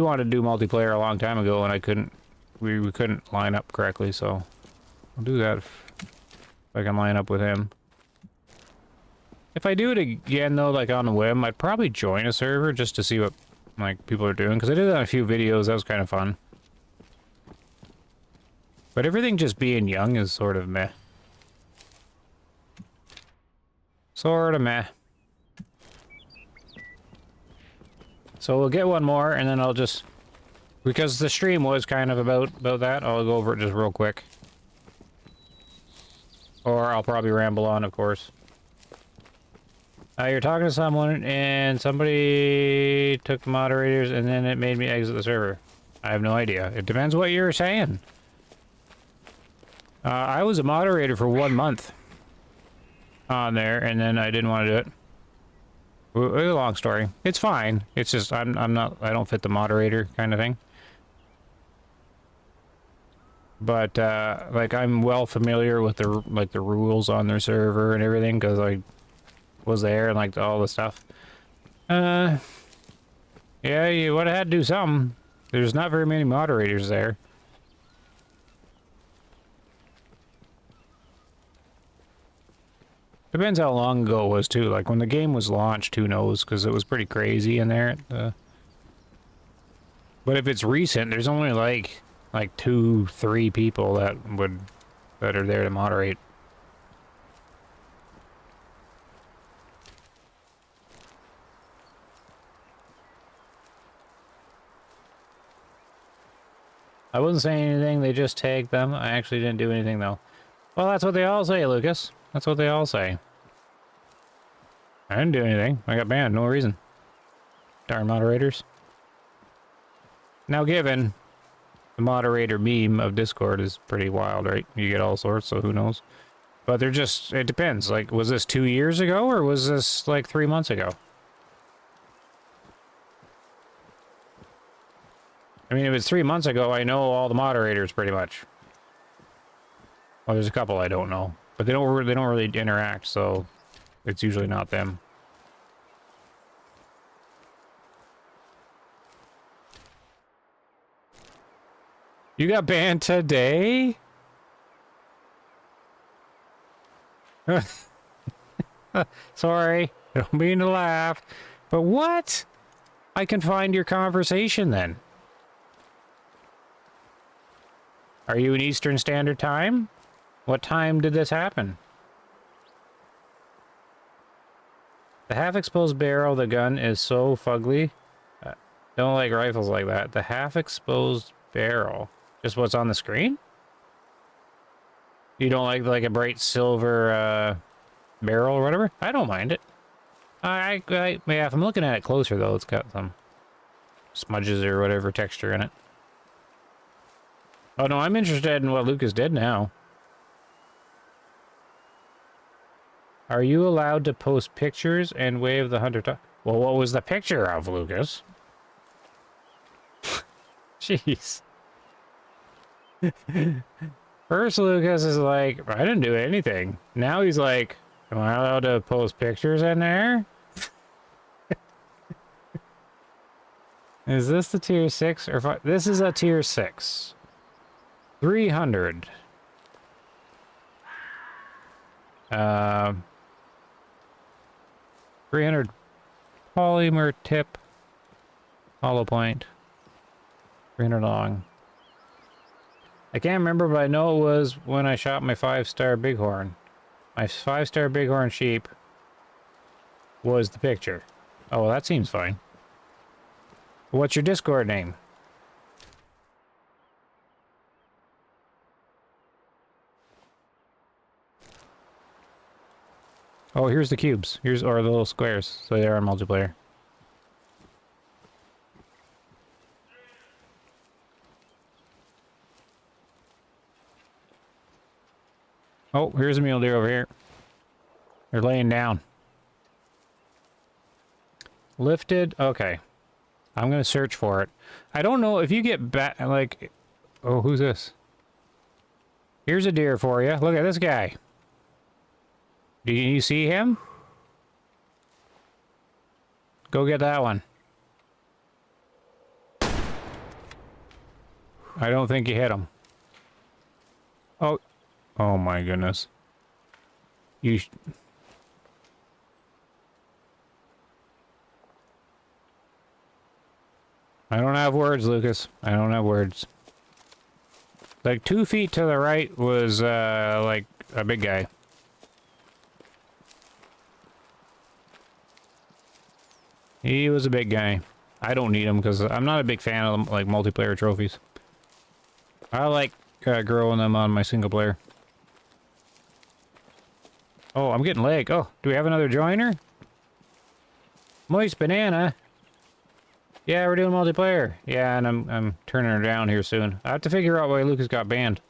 [SPEAKER 1] wanted to do multiplayer a long time ago, and I couldn't, we couldn't line up correctly, so I'll do that if I can line up with him. If I do it again, though, like on a whim, I'd probably join a server just to see what, like, people are doing, because I did that in a few videos. That was kind of fun. But everything just being young is sort of meh. Sort of meh. So we'll get one more, and then I'll just... Because the stream was kind of about that, I'll go over it just real quick. Or I'll probably ramble on, of course. You're talking to someone, and somebody took the moderators, and then it made me exit the server. I have no idea. It depends what you're saying. I was a moderator for 1 month on there, and then I didn't want to do it. It's a long story. It's fine. It's just I don't fit the moderator kind of thing. But like, I'm well familiar with the rules on their server and everything, because I was there and like all the stuff. Yeah, you would have had to do something. There's not very many moderators there. Depends how long ago it was too. Like when the game was launched, who knows? Because it was pretty crazy in there. But if it's recent, there's only like 2-3 people that are there to moderate. I wasn't saying anything, they just tagged them. I actually didn't do anything though. Well, that's what they all say, Lucas. That's what they all say. I didn't do anything. I got banned, no reason. Darn moderators. Now given, the moderator meme of Discord is pretty wild, right? You get all sorts, so who knows? But they're just, it depends. Like, was this 2 years ago, or was this like 3 months ago? I mean, if it's 3 months ago, I know all the moderators pretty much. Well, there's a couple I don't know, but they don't really interact, so it's usually not them. You got banned today? Sorry, I don't mean to laugh, but what? I can find your conversation then. Are you in Eastern Standard Time? What time did this happen? The half-exposed barrel of the gun is so fugly. Don't like rifles like that. The half-exposed barrel. Just what's on the screen? You don't like a bright silver barrel or whatever? I don't mind it. Yeah, if I'm looking at it closer though, it's got some smudges or whatever texture in it. Oh no, I'm interested in what Lucas did now. Are you allowed to post pictures and wave the hunter to... Well, what was the picture of, Lucas? Jeez. First, Lucas is like, I didn't do anything. Now he's like, am I allowed to post pictures in there? Is this the tier 6 or 5? This is a tier 6. 300. 300 polymer tip. Hollow point. 300 long. I can't remember, but I know it was when I shot my 5-star bighorn. My 5-star bighorn sheep was the picture. Oh, well, that seems fine. What's your Discord name? Oh, here's the cubes. Or the little squares. So they're on multiplayer. Oh, here's a mule deer over here. They're laying down. Lifted. Okay. I'm going to search for it. I don't know if you get back, like... Oh, who's this? Here's a deer for you. Look at this guy. Do you see him? Go get that one. I don't think you hit him. Oh. Oh my goodness. I don't have words, Lucas. I don't have words. Like 2 feet to the right was, like a big guy. He was a big guy. I don't need him because I'm not a big fan of like multiplayer trophies. I like growing them on my single player. Oh, I'm getting lag. Oh, do we have another joiner? Moist banana. Yeah, we're doing multiplayer. Yeah, and I'm turning her down here soon. I have to figure out why Lucas got banned.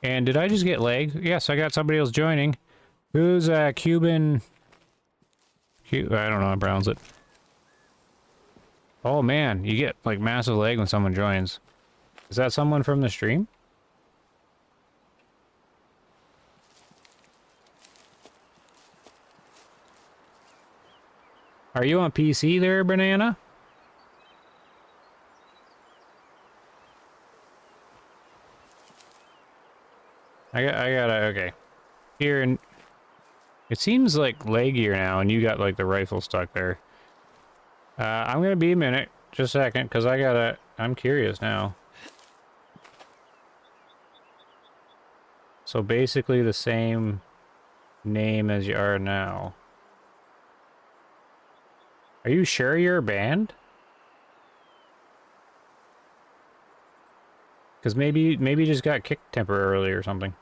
[SPEAKER 1] And did I just get lag? Yes, I got somebody else joining. Who's Cuban? I don't know how to pronounce it. Oh man, you get like massive lag when someone joins. Is that someone from the stream? Are you on PC there, Banana? Okay. Here, and it seems like laggier now, and you got like the rifle stuck there. I'm gonna be a minute, just a second, because I'm curious now. So basically the same name as you are now. Are you sure you're banned? Because maybe you just got kicked temporarily or something.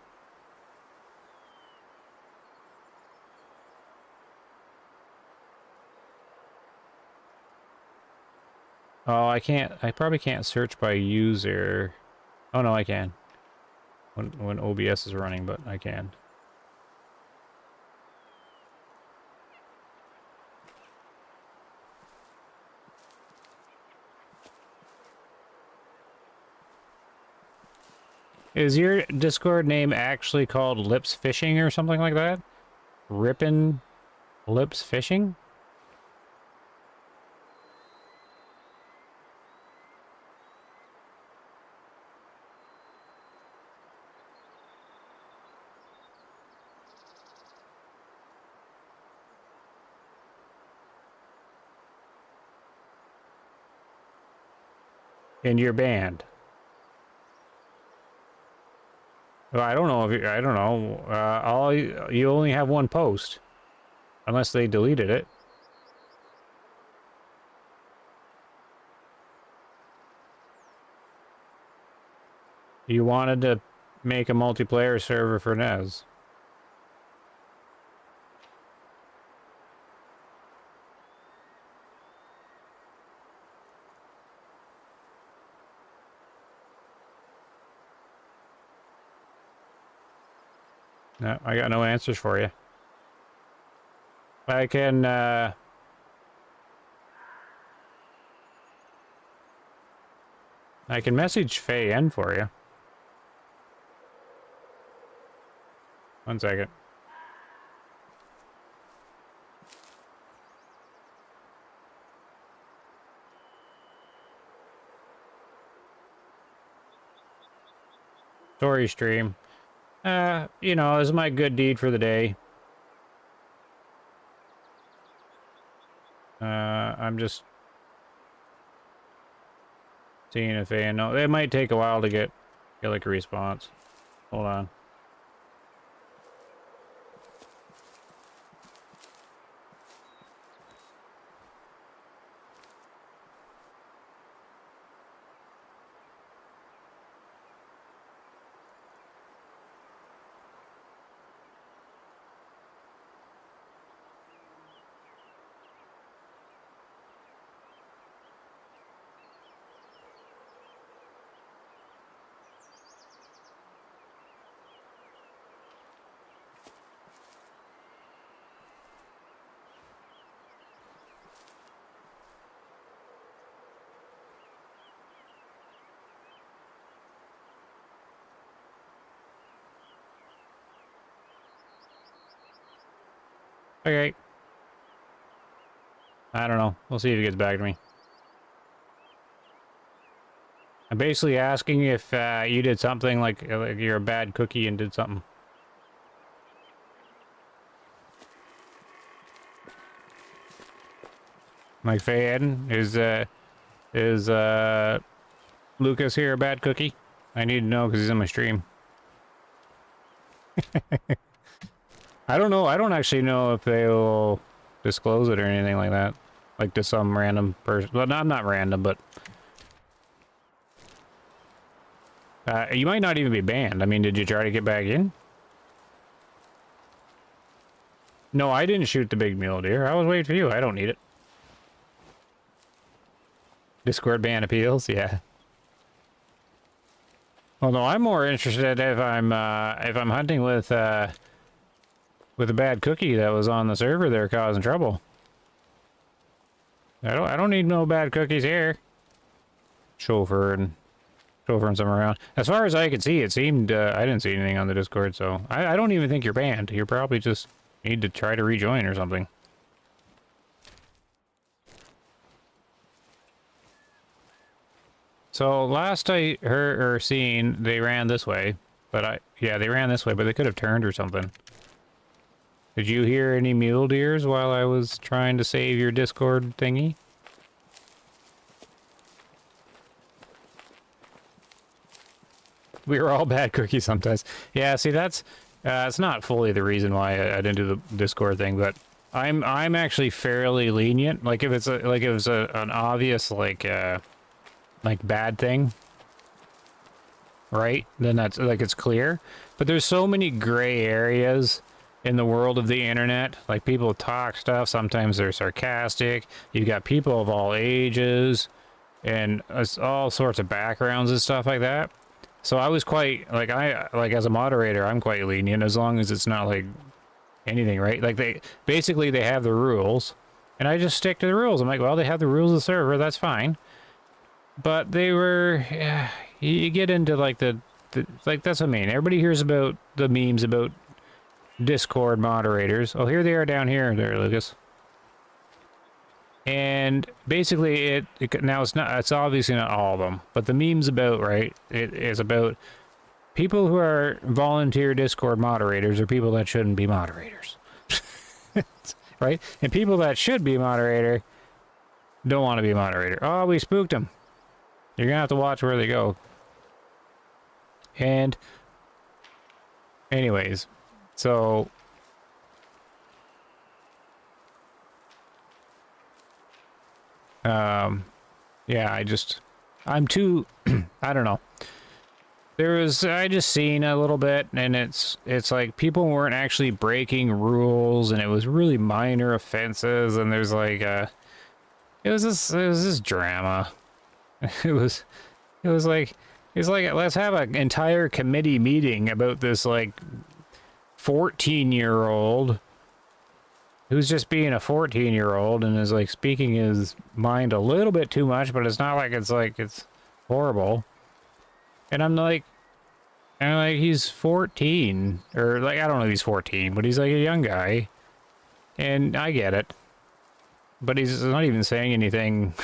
[SPEAKER 1] Oh, I probably can't search by user. Oh no, I can. When OBS is running, but I can. Is your Discord name actually called Lips Fishing or something like that? Rippin' Lips Fishing? In your band? Well, I don't know if I don't know. You only have one post, unless they deleted it. You wanted to make a multiplayer server for Nez. No, I got no answers for you. I can, I can message Faye N for you. 1 second. Story stream. You know, this is my good deed for the day. I'm just seeing if they know. It might take a while to get like a response. Hold on. Okay. I don't know. We'll see if he gets back to me. I'm basically asking if you did something like you're a bad cookie and did something. Like Faye Eden, is Lucas here a bad cookie? I need to know because he's in my stream. I don't know. I don't actually know if they will disclose it or anything like that. Like to some random person. Well, no, I'm not random, but... you might not even be banned. I mean, did you try to get back in? No, I didn't shoot the big mule deer. I was waiting for you. I don't need it. Discord ban appeals? Yeah. Well, no, I'm more interested if I'm hunting with a bad cookie that was on the server there causing trouble. I don't need no bad cookies here. Chauffeur and some around. As far as I could see, it seemed I didn't see anything on the Discord, so I don't even think you're banned. You probably just need to try to rejoin or something. So last I heard or seen, they ran this way, but yeah, they ran this way, but they could have turned or something. Did you hear any mule deers while I was trying to save your Discord thingy? We were all bad cookies sometimes. Yeah, see, that's it's not fully the reason why I didn't do the Discord thing, but I'm actually fairly lenient. Like if it's an obvious like bad thing, right? Then that's like it's clear. But there's so many gray areas in the world of the internet. Like people talk stuff, sometimes they're sarcastic. You've got people of all ages and all sorts of backgrounds and stuff like that. So I was quite like as a moderator, I'm quite lenient as long as it's not like anything, right? Like they have the rules and I just stick to the rules. I'm like, well, they have the rules of the server, that's fine. But they were, you get into like like that's what I mean. Everybody hears about the memes about Discord moderators. Oh, here they are down here, there, Lucas. And basically, now it's obviously not all of them, but the meme's about, right? It is about people who are volunteer Discord moderators or people that shouldn't be moderators, right? And people that should be moderator don't want to be moderator. Oh, we spooked them. You're gonna have to watch where they go. And anyways, so yeah, I'm too I don't know. I just seen a little bit and it's like people weren't actually breaking rules and it was really minor offenses and there's like it was this drama. It was like let's have an entire committee meeting about this like 14-year-old who's just being a 14-year-old and is like speaking his mind a little bit too much, but it's not like it's horrible. And I'm like, he's 14, or like, I don't know if he's 14, but he's like a young guy, and I get it. But he's not even saying anything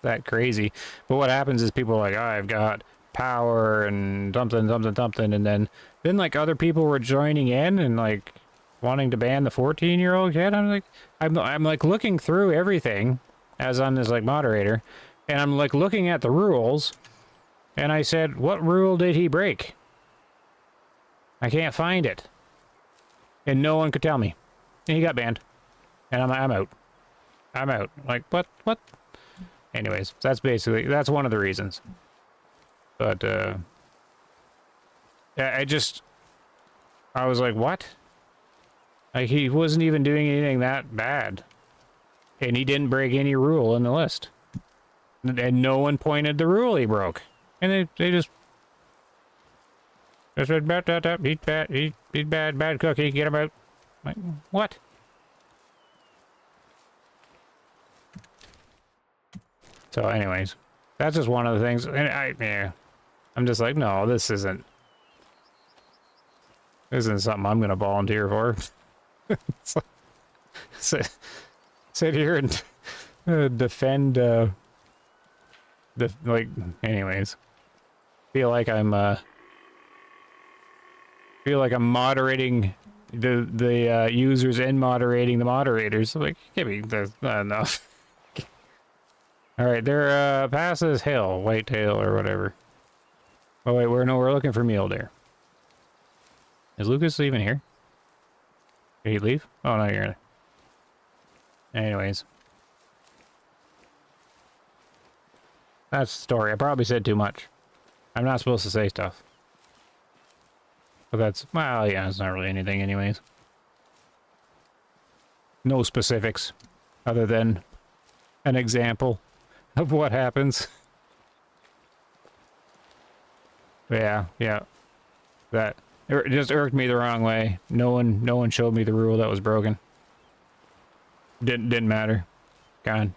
[SPEAKER 1] that crazy. But what happens is people are like, oh, I've got power and something, and then like other people were joining in and like wanting to ban the 14-year-old kid. I'm like, I'm like looking through everything as I'm this like moderator, and I'm like looking at the rules, and I said, what rule did he break? I can't find it, and no one could tell me, and he got banned, and I'm out. I'm out. Like, what? Anyways, that's one of the reasons. But yeah, I was like, what? Like, he wasn't even doing anything that bad. And he didn't break any rule in the list. And no one pointed the rule he broke. And they just said, he's bad cookie, get him out. Like, what? So anyways, that's just one of the things. And I'm just like, no, this isn't something I'm going to volunteer for. Sit here and defend like, anyways, feel like I'm moderating the users and moderating the moderators. Like, give me that's not enough. All right, they're past this hill, Whitetail or whatever. Oh wait, we're looking for mule deer. Is Lucas even here? Did he leave? Oh no, you're in. Anyways. That's the story. I probably said too much. I'm not supposed to say stuff. But that's, well, yeah, it's not really anything anyways. No specifics, other than an example of what happens. Yeah. That it just irked me the wrong way. No one showed me the rule that was broken. Didn't matter. Gone.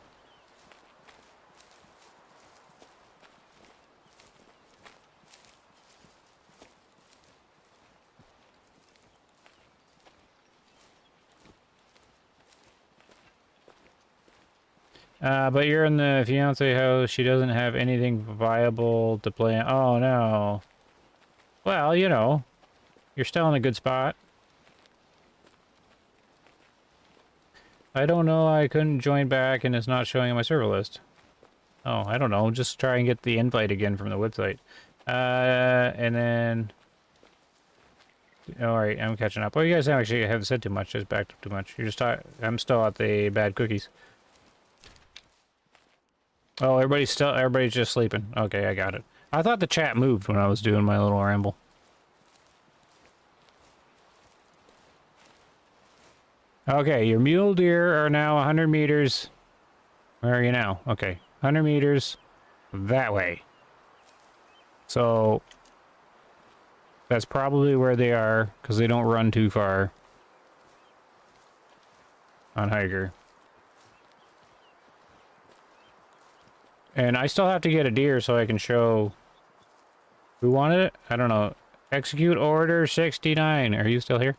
[SPEAKER 1] But you're in the fiance house. She doesn't have anything viable to play on. Oh, no. Well, you know, you're still in a good spot. I don't know. I couldn't join back and it's not showing on my server list. Oh, I don't know. Just try and get the invite again from the website. And then... Alright, I'm catching up. Oh, you guys actually haven't said too much. Just backed up too much. You're just I'm still at the bad cookies. Oh, everybody's just sleeping. Okay, I got it. I thought the chat moved when I was doing my little ramble. Okay, your mule deer are now 100 meters. Where are you now? Okay, 100 meters that way. So, that's probably where they are, because they don't run too far on hiker. And I still have to get a deer so I can show who wanted it. I don't know. Execute order 69. Are you still here?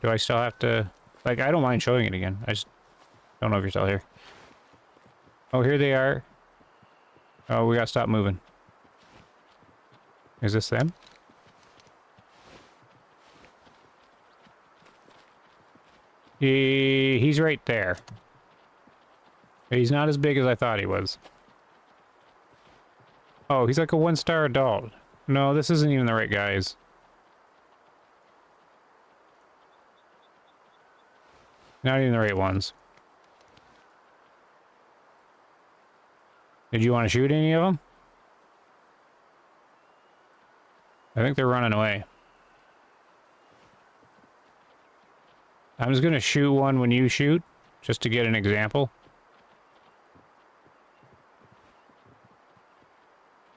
[SPEAKER 1] Do I still have to... Like, I don't mind showing it again. I just don't know if you're still here. Oh, here they are. Oh, we gotta stop moving. Is this them? He's right there. He's not as big as I thought he was. Oh, he's like a 1-star adult. No, this isn't even the right guys. Not even the right ones. Did you want to shoot any of them? I think they're running away. I'm just gonna shoot one when you shoot, just to get an example.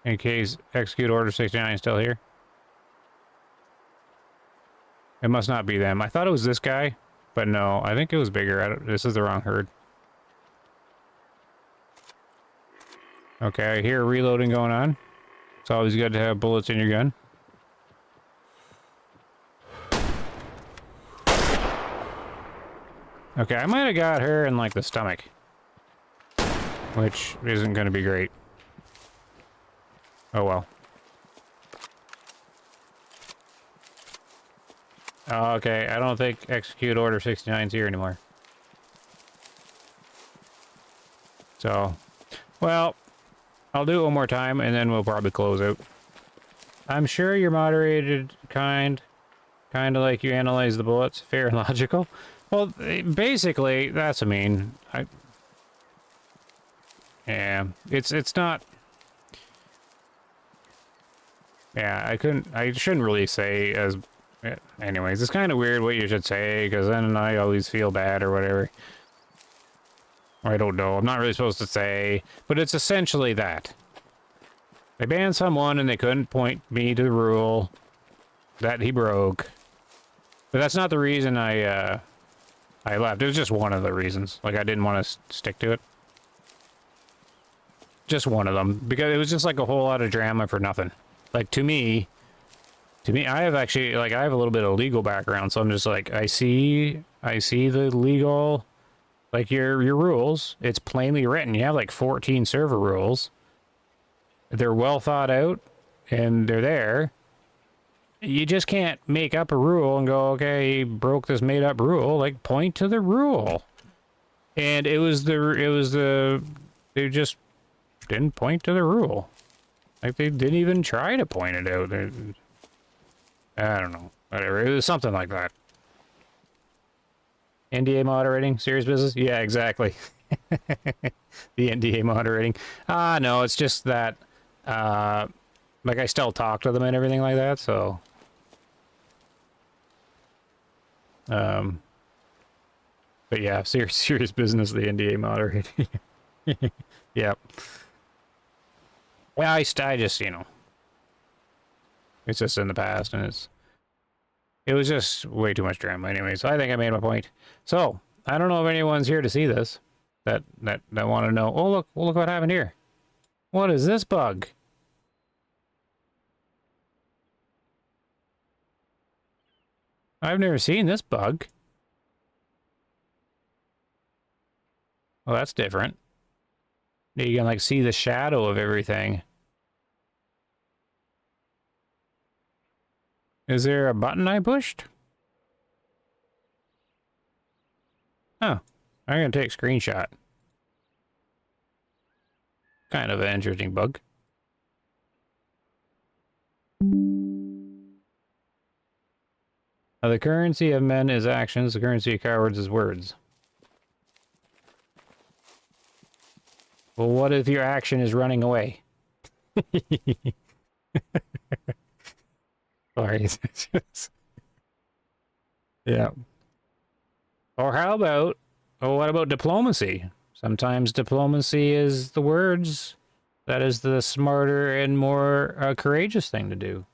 [SPEAKER 1] In case execute order 69 is still here. It must not be them. I thought it was this guy, but no, I think it was bigger. This is the wrong herd. Okay, I hear reloading going on. It's always good to have bullets in your gun. Okay, I might have got her in, like, the stomach. Which isn't going to be great. Oh, well. Oh, okay, I don't think Execute Order 69 is here anymore. So, well, I'll do it one more time, and then we'll probably close out. I'm sure you're moderated, kind of like you analyze the bullets, fair and logical. Well, basically, that's, I mean, yeah, it's not, yeah, I shouldn't really say as, anyways, it's kind of weird what you should say, because then I always feel bad or whatever. I don't know, I'm not really supposed to say, but it's essentially that. They banned someone and they couldn't point me to the rule that he broke. But that's not the reason I left. It was just one of the reasons. Like, I didn't want to stick to it. Just one of them. Because it was just like a whole lot of drama for nothing. Like, to me, I have actually, like, I have a little bit of legal background, so I'm just like, I see the legal, like, your rules. It's plainly written. You have, like, 14 server rules. They're well thought out, and they're there. You just can't make up a rule and go, okay, he broke this made-up rule. Like, point to the rule. And they just didn't point to the rule. Like, they didn't even try to point it out. I don't know. Whatever. It was something like that. NDA moderating? Serious business? Yeah, exactly. The NDA moderating. No, it's just that, like, I still talk to them and everything like that, so... but yeah, serious business, the NDA moderating. Yep. Well, I just, you know... It's just in the past, and it was just way too much drama anyway, so I think I made my point. So, I don't know if anyone's here to see this, that want to know, oh, look what happened here. What is this bug? I've never seen this bug. Well, that's different. You can, like, see the shadow of everything. Is there a button I pushed? Oh, I'm gonna take a screenshot. Kind of an interesting bug. The currency of men is actions, the currency of cowards is words. Well, what if your action is running away? Sorry. Yeah. Or how about, oh, what about diplomacy? Sometimes diplomacy is the words. That is the smarter and more courageous thing to do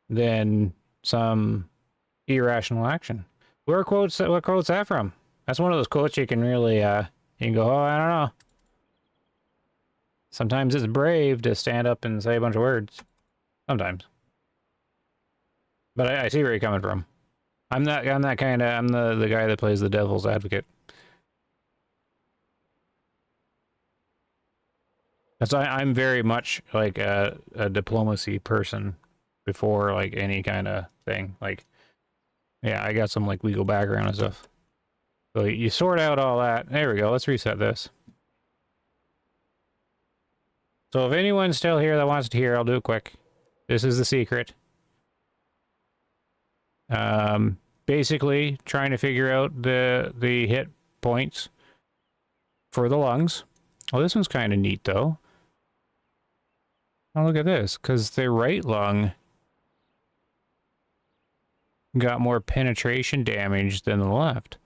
[SPEAKER 1] than some irrational action. What quote's that from? That's one of those quotes you can really, you can go, oh, I don't know. Sometimes it's brave to stand up and say a bunch of words. Sometimes. But I see where you're coming from. I'm the guy that plays the devil's advocate. So I'm very much like a diplomacy person before like any kind of thing. Like, yeah, I got some like legal background and stuff. So you sort out all that. There we go. Let's reset this. So if anyone's still here that wants to hear, I'll do it quick. This is the secret. Basically trying to figure out the hit points for the lungs. Well, this one's kind of neat though. Oh, look at this, because the right lung got more penetration damage than the left.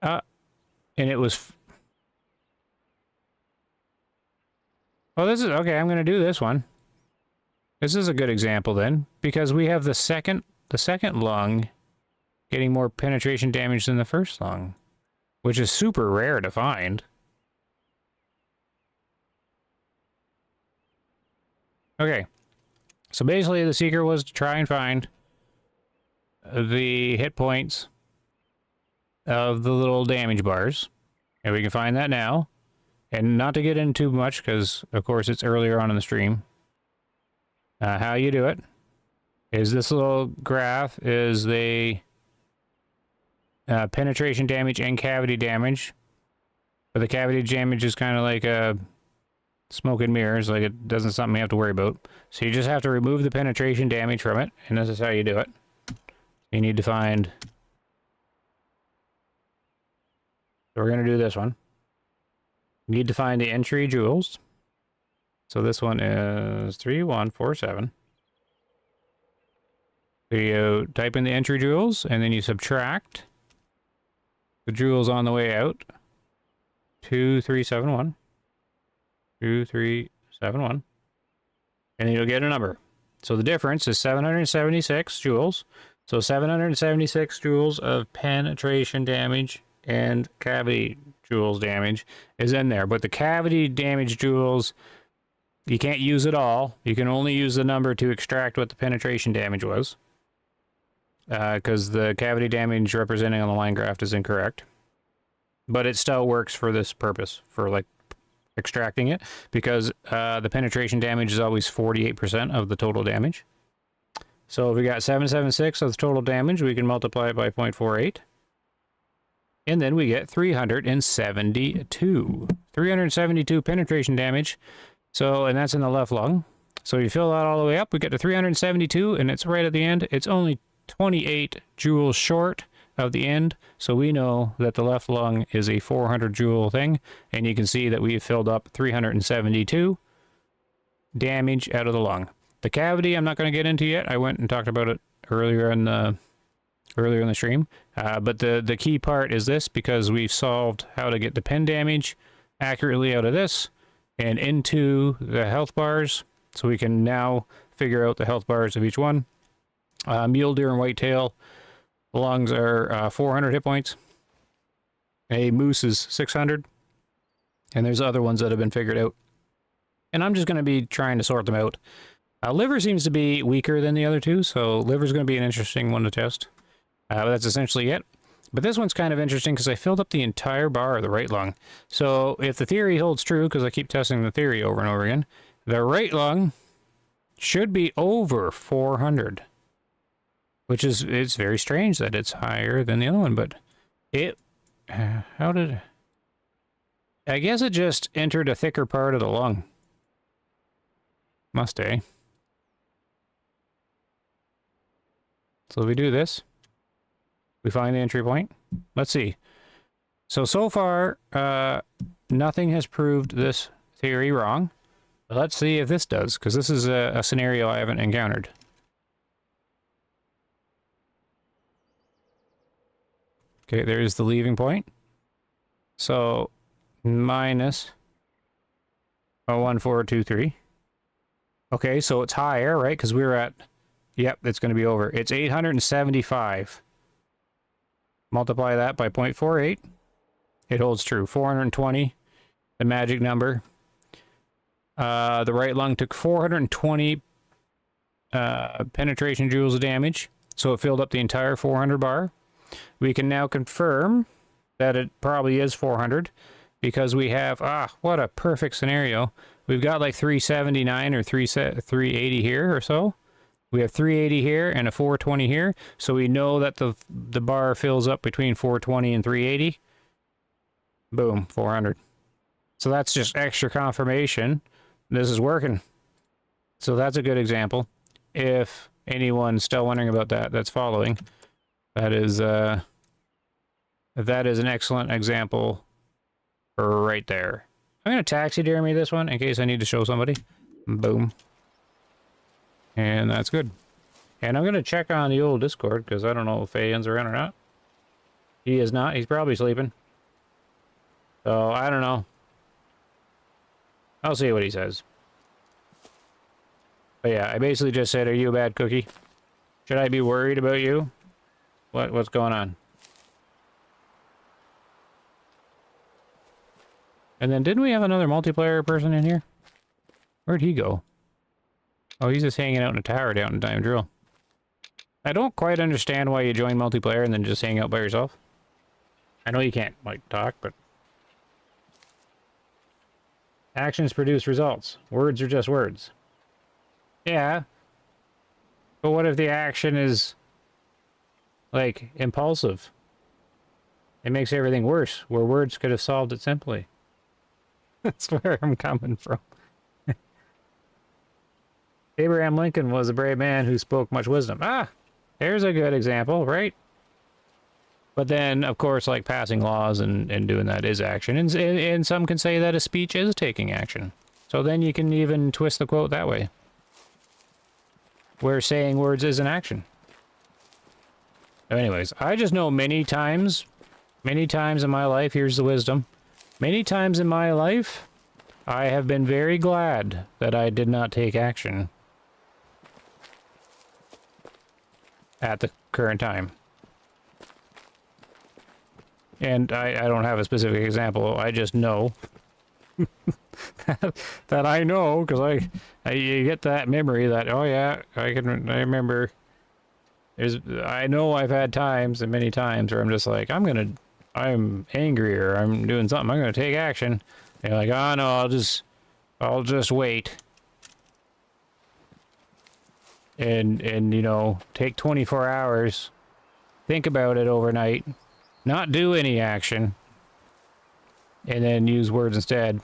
[SPEAKER 1] And it was... Oh, this is... Okay, I'm going to do this one. This is a good example then, because we have the second lung getting more penetration damage than the first lung, which is super rare to find. Okay, so basically the secret was to try and find the hit points of the little damage bars, and we can find that now. And not to get into too much, because of course it's earlier on in the stream. How you do it is this little graph is the penetration damage and cavity damage. But the cavity damage is kind of like a smoke and mirrors, like it doesn't something you have to worry about. So you just have to remove the penetration damage from it, and this is how you do it. You need to find... So we're going to do this one. You need to find the entry joules. So this one is 3147. So you type in the entry joules, and then you subtract the joules on the way out. 2371. 2371. And then you'll get a number. So the difference is 776 joules. So 776 joules of penetration damage and cavity joules damage is in there. But the cavity damage joules, you can't use it all. You can only use the number to extract what the penetration damage was. Because the cavity damage representing on the line graph is incorrect. But it still works for this purpose, for like extracting it, because the penetration damage is always 48% of the total damage. So if we got 776 of the total damage, we can multiply it by 0.48. And then we get 372. 372 penetration damage. So, and that's in the left lung. So you fill that all the way up, we get to 372, and it's right at the end. It's only 28 joules short of the end. So we know that the left lung is a 400 joule thing. And you can see that we've filled up 372 damage out of the lung. The cavity, I'm not going to get into yet. I went and talked about it earlier in the stream. But the key part is this, because we've solved how to get the pen damage accurately out of this and into the health bars. So we can now figure out the health bars of each one. Mule deer and whitetail, the lungs are 400 hit points. A moose is 600. And there's other ones that have been figured out. And I'm just going to be trying to sort them out. Liver seems to be weaker than the other two, so liver's going to be an interesting one to test. That's essentially it. But this one's kind of interesting because I filled up the entire bar of the right lung. So if the theory holds true, because I keep testing the theory over and over again, the right lung should be over 400. Which is, it's very strange that it's higher than the other one, but it, how did, I guess it just entered a thicker part of the lung. Must, eh? So if we do this, we find the entry point. Let's see. So far, nothing has proved this theory wrong. But let's see if this does, because this is a scenario I haven't encountered. Okay, there's the leaving point. So, minus 0.1423. Okay, so it's higher, right? Because we were at... Yep, it's going to be over. It's 875. Multiply that by 0.48. It holds true. 420, the magic number. The right lung took 420 penetration joules of damage, so it filled up the entire 400 bar. We can now confirm that it probably is 400 because we have, what a perfect scenario. We've got like 379 or 380 here or so. We have 380 here and a 420 here, so we know that the bar fills up between 420 and 380. Boom, 400. So that's just extra confirmation. This is working. So that's a good example. If anyone's still wondering about that, that's following. That is an excellent example right there. I'm going to taxidermy this one in case I need to show somebody. Boom. And that's good. And I'm going to check on the old Discord, because I don't know if Fayan's around or not. He is not. He's probably sleeping. So, I don't know. I'll see what he says. But yeah, I basically just said, are you a bad cookie? Should I be worried about you? What's going on? And then didn't we have another multiplayer person in here? Where'd he go? Oh, he's just hanging out in a tower down in Time Drill. I don't quite understand why you join multiplayer and then just hang out by yourself. I know you can't, like, talk, but... Actions produce results. Words are just words. Yeah. But what if the action is, like, impulsive? It makes everything worse, where words could have solved it simply. That's where I'm coming from. Abraham Lincoln was a brave man who spoke much wisdom. Ah! There's a good example, right? But then, of course, like passing laws and doing that is action. And some can say that a speech is taking action. So then you can even twist the quote that way. Where saying words is an action. Anyways, I just know many times in my life, here's the wisdom. Many times in my life, I have been very glad that I did not take action at the current time. And I don't have a specific example, I just know that I know, because you get that memory that, oh yeah, I remember, I know I've had times, and many times, where I'm just like, I'm angry, or I'm doing something, I'm gonna take action. And you're like, oh no, I'll just wait. And you know, take 24 hours, think about it overnight, not do any action, and then use words instead.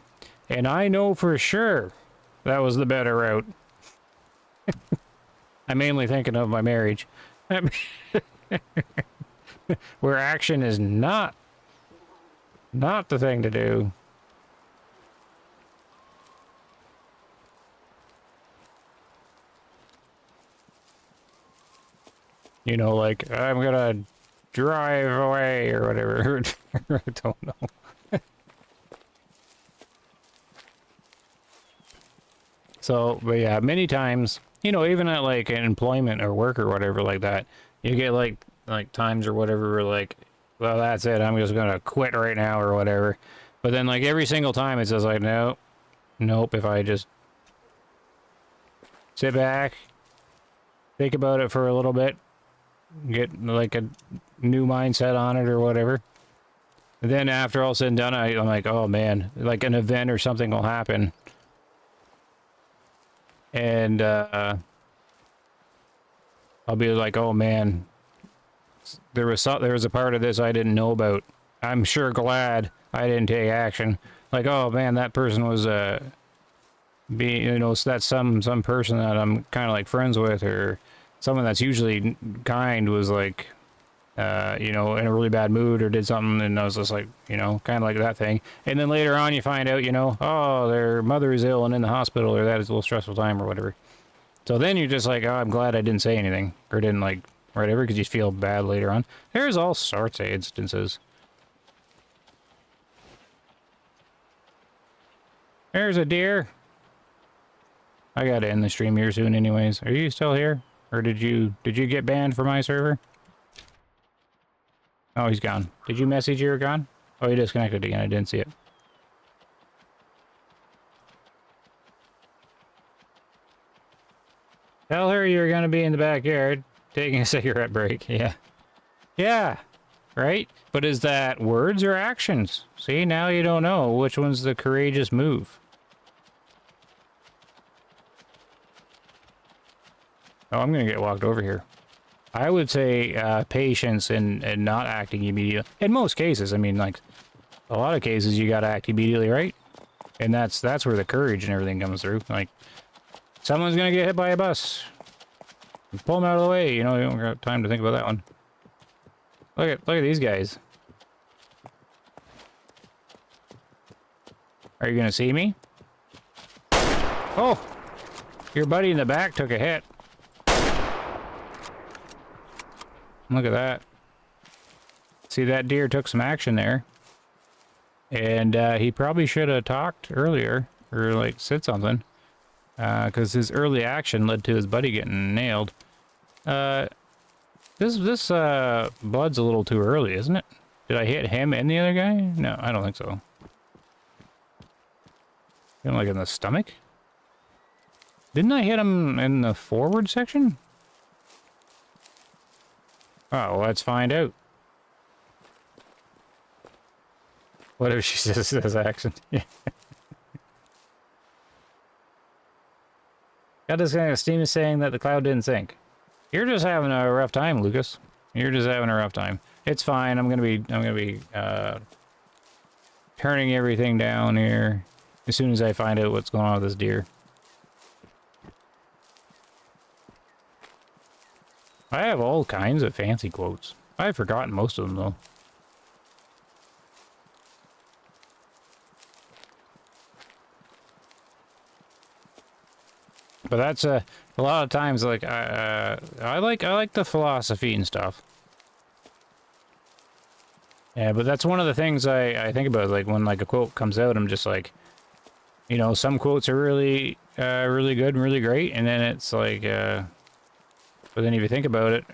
[SPEAKER 1] And I know for sure that was the better route. I'm mainly thinking of my marriage. Where action is not the thing to do. You know, like, I'm gonna drive away or whatever. I don't know. So, but yeah, many times, you know, even at like an employment or work or whatever like that, you get like times or whatever where like, well, that's it, I'm just gonna quit right now or whatever. But then like every single time it's just like, nope, if I just sit back, think about it for a little bit, get like a new mindset on it or whatever. And then after all said and done, I'm like, oh man, like an event or something will happen. And I'll be like, oh man, there was a part of this I didn't know about. I'm sure glad I didn't take action. Like, oh man, that person was you know, that's some person that I'm kind of like friends with, or someone that's usually kind was like, you know, in a really bad mood or did something, and I was just like, you know, kind of like that thing. And then later on you find out, you know, oh, their mother is ill and in the hospital, or that is a little stressful time or whatever. So then you're just like, oh, I'm glad I didn't say anything, or didn't like, whatever, because you feel bad later on. There's all sorts of instances. There's a deer. I gotta end the stream here soon anyways. Are you still here? Or did you get banned from my server? Oh, he's gone. Did you message you were gone? Oh, he disconnected again. I didn't see it. Tell her you're gonna be in the backyard taking a cigarette break. Yeah. Yeah. Right? But is that words or actions? See, now you don't know which one's the courageous move. Oh, I'm gonna get walked over here. I would say patience and not acting immediately. In most cases, I mean, like, a lot of cases you gotta act immediately, right? And that's where the courage and everything comes through. Like, someone's gonna get hit by a bus. Pull them out of the way, you know, you don't got time to think about that one. Look at these guys. Are you gonna see me? Oh! Your buddy in the back took a hit. Look at that. See, that deer took some action there. And he probably should have talked earlier, or like said something. because his early action led to his buddy getting nailed. This blood's a little too early, isn't it? Did I hit him and the other guy? No, I don't think so. Hit him like in the stomach? Didn't I hit him in the forward section? Oh, well, let's find out. What if she says this action? Yeah. Got this kind of Steam is saying that the cloud didn't sink. You're just having a rough time, Lucas. You're just having a rough time. It's fine. I'm gonna be turning everything down here as soon as I find out what's going on with this deer. I have all kinds of fancy quotes. I've forgotten most of them though. But that's a lot of times like I like the philosophy and stuff. Yeah, but that's one of the things I think about, like when like a quote comes out, I'm just like, you know, some quotes are really really good and really great, and then it's like but then if you think about it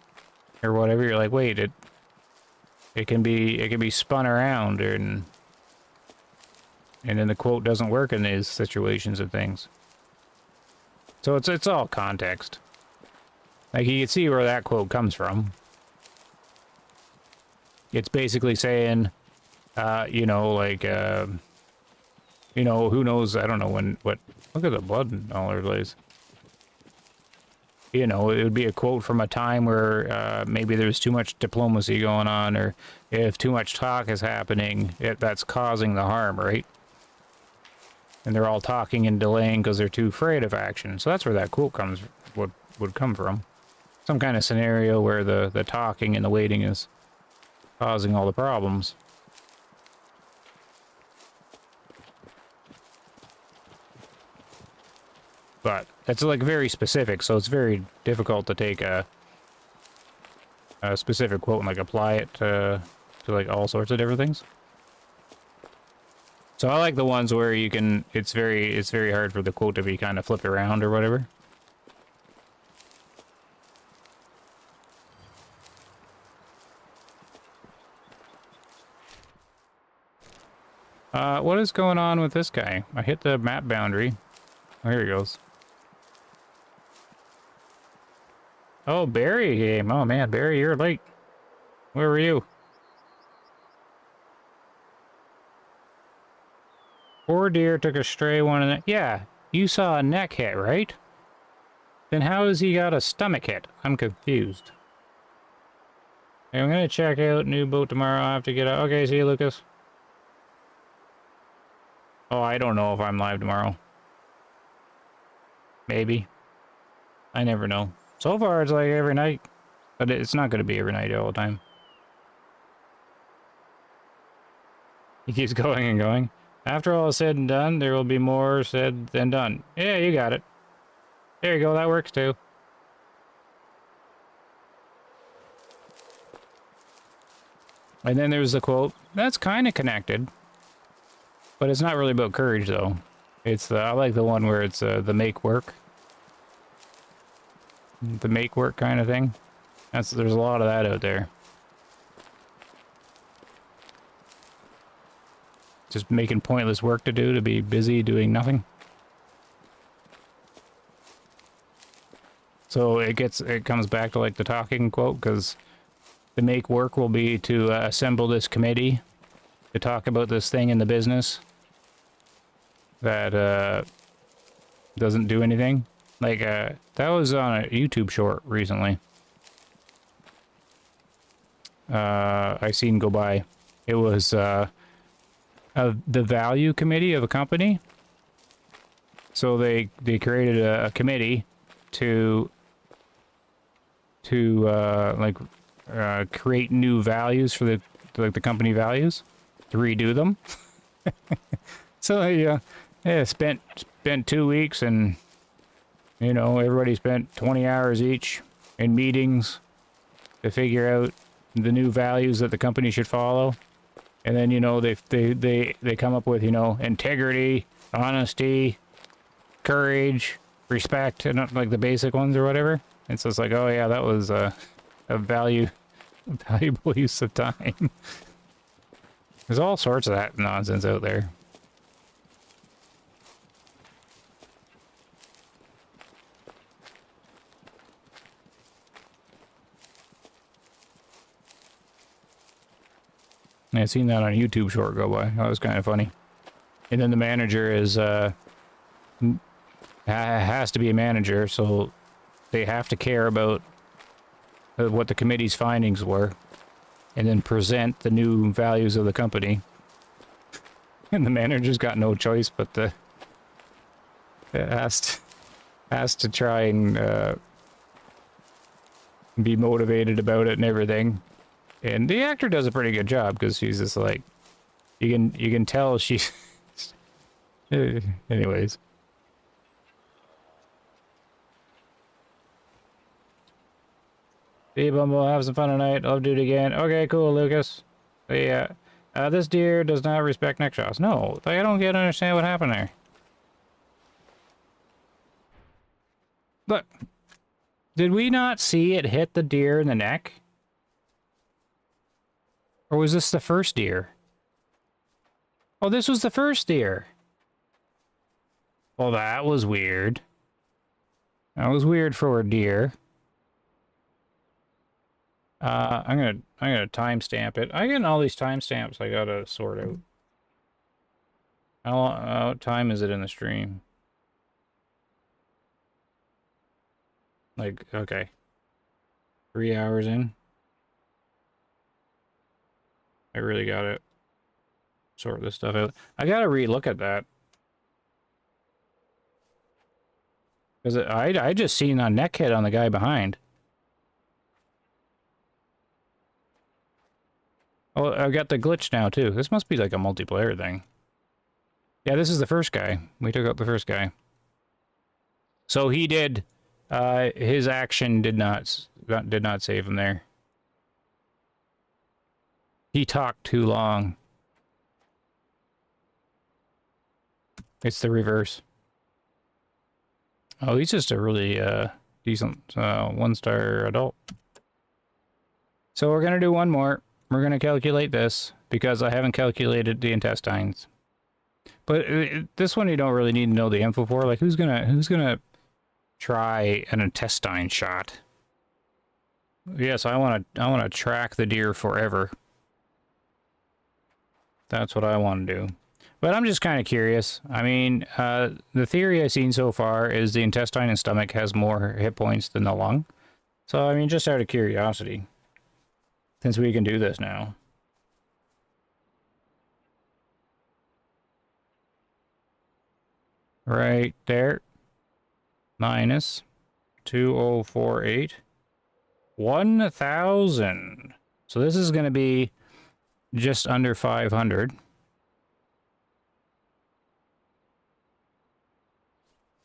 [SPEAKER 1] or whatever, you're like, wait, it can be spun around, and then the quote doesn't work in these situations and things. So it's all context. Like you can see where that quote comes from. It's basically saying, you know, like, you know, who knows? I don't know what. Look at the blood and all over the place. You know, it would be a quote from a time where maybe there's too much diplomacy going on, or if too much talk is happening, that's causing the harm, right? And they're all talking and delaying because they're too afraid of action. So that's where that quote would come from. Some kind of scenario where the talking and the waiting is causing all the problems. But it's like very specific, so it's very difficult to take a specific quote and like apply it to like all sorts of different things. So I like the ones where you can, it's very hard for the quote to be kind of flipped around or whatever. What is going on with this guy? I hit the map boundary. Oh, here he goes. Oh, Barry game. Oh man, Barry, you're late. Where were you? Poor deer took a stray one in the... Yeah, you saw a neck hit, right? Then how has he got a stomach hit? I'm confused. Okay, I'm gonna check out new boat tomorrow. I have to get out. Okay, see you, Lucas. Oh, I don't know if I'm live tomorrow. Maybe. I never know. So far, it's like every night. But it's not gonna be every night all the time. He keeps going and going. After all is said and done, there will be more said than done. Yeah, you got it. There you go, that works too. And then there's the quote. That's kind of connected. But it's not really about courage, though. It's I like the one where it's the make work. The make work kind of thing. There's a lot of that out there. Just making pointless work to do, to be busy doing nothing. So it comes back to like the talking quote, because the make work will be to assemble this committee to talk about this thing in the business that doesn't do anything. Like that was on a YouTube short recently. I seen go by. It was the value committee of a company. So they created a committee to create new values for the company values, to redo them. So they spent 2 weeks, and you know, everybody spent 20 hours each in meetings to figure out the new values that the company should follow. And then, you know, they come up with, you know, integrity, honesty, courage, respect, and not like the basic ones or whatever. It's just like, oh yeah, that was a valuable use of time. There's all sorts of that nonsense out there. I seen that on a YouTube short go by. That was kind of funny. And then the manager is has to be a manager, so they have to care about what the committee's findings were, and then present the new values of the company. And the manager's got no choice but to has to try and be motivated about it and everything. And the actor does a pretty good job because she's just like, you can tell she's anyways. See, Bumble, have some fun tonight. I'll do it again. Okay, cool, Lucas. Yeah. This deer does not respect neck shots. No, I don't understand what happened there. Look. Did we not see it hit the deer in the neck? Or was this the first deer? Oh, this was the first deer. Well, that was weird. That was weird for a deer. I'm gonna timestamp it. I get all these timestamps I gotta sort out. How time is it in the stream? Like, okay. 3 hours in. I really gotta sort this stuff out. I gotta re-look at that. Because I just seen a neck hit on the guy behind. Oh, I got the glitch now, too. This must be like a multiplayer thing. Yeah, this is the first guy. We took out the first guy. So he did... his action did not save him there. He talked too long. It's the reverse. Oh, he's just a really decent 1-star adult. So we're gonna do one more. We're gonna calculate this because I haven't calculated the intestines. But this one you don't really need to know the info for. Like, who's gonna try an intestine shot? Yes, I wanna track the deer forever. That's what I want to do. But I'm just kind of curious. I mean, the theory I've seen so far is the intestine and stomach has more hit points than the lung. So, I mean, just out of curiosity, since we can do this now. Right there. Minus 2048. 1,000. So this is going to be just under 500.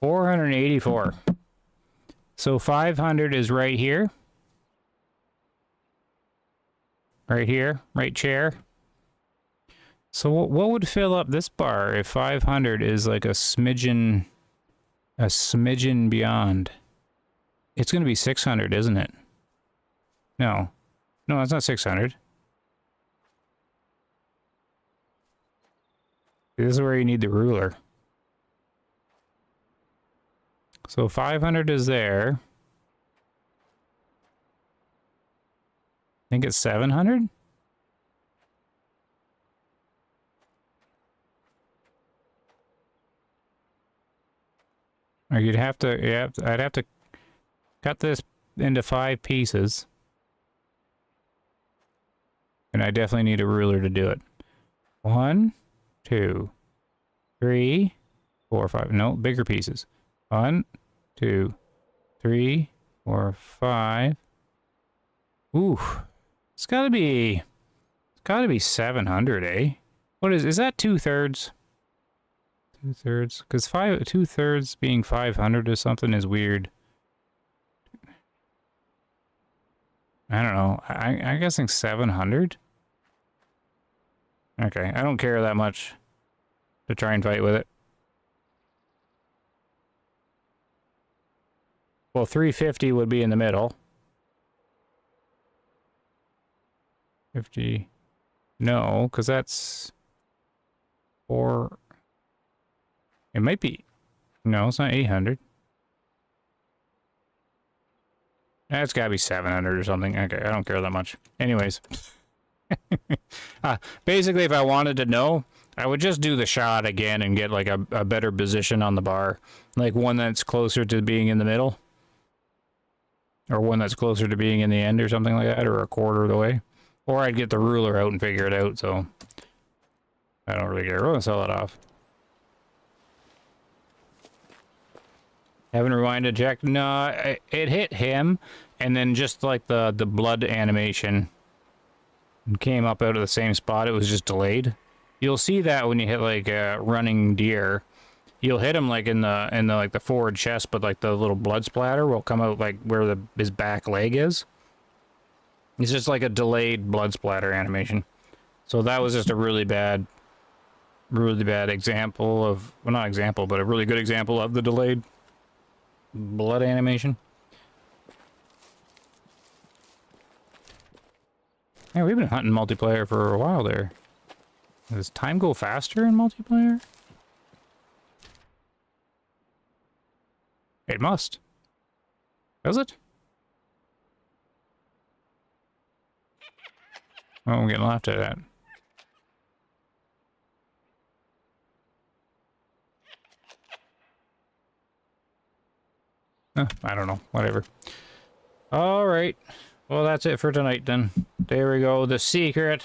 [SPEAKER 1] 484. So 500 is right here. Right here, right chair. So what would fill up this bar if 500 is like a smidgen beyond? It's going to be 600, isn't it? No. No, it's not 600. This is where you need the ruler. So 500 is there. I think it's 700? Or you'd have to, yeah, I'd have to cut this into 5 pieces. And I definitely need a ruler to do it. 1, 2, 3, 4, 5. No, bigger pieces. 1, 2, 3, 4, 5. Ooh, it's gotta be 700, eh? What is that 2/3? 2/3? Because 2/3 being 500 or something is weird. I don't know. I'm guessing 700? Okay, I don't care that much to try and fight with it. Well, 350 would be in the middle. 50. No, because that's 4. It might be. No, it's not 800. That's got to be 700 or something. Okay, I don't care that much. Anyways. Basically, if I wanted to know, I would just do the shot again and get like a better position on the bar. Like one that's closer to being in the middle. Or one that's closer to being in the end or something like that. Or a quarter of the way. Or I'd get the ruler out and figure it out. So I don't really care. We're going to sell it off. Haven't rewinded, checked. No, it hit him, and then just like the blood animation came up out of the same spot. It was just delayed. You'll see that when you hit like a running deer. You'll hit him like in the like the forward chest, but like the little blood splatter will come out like where his back leg is. It's just like a delayed blood splatter animation. So that was just a really bad example of, well, not example, but a really good example of the delayed blood animation. Yeah, we've been hunting multiplayer for a while there. Does time go faster in multiplayer? It must. Does it? Oh, I'm getting laughed at. I don't know. Whatever. All right. Well, that's it for tonight then. There we go. The secret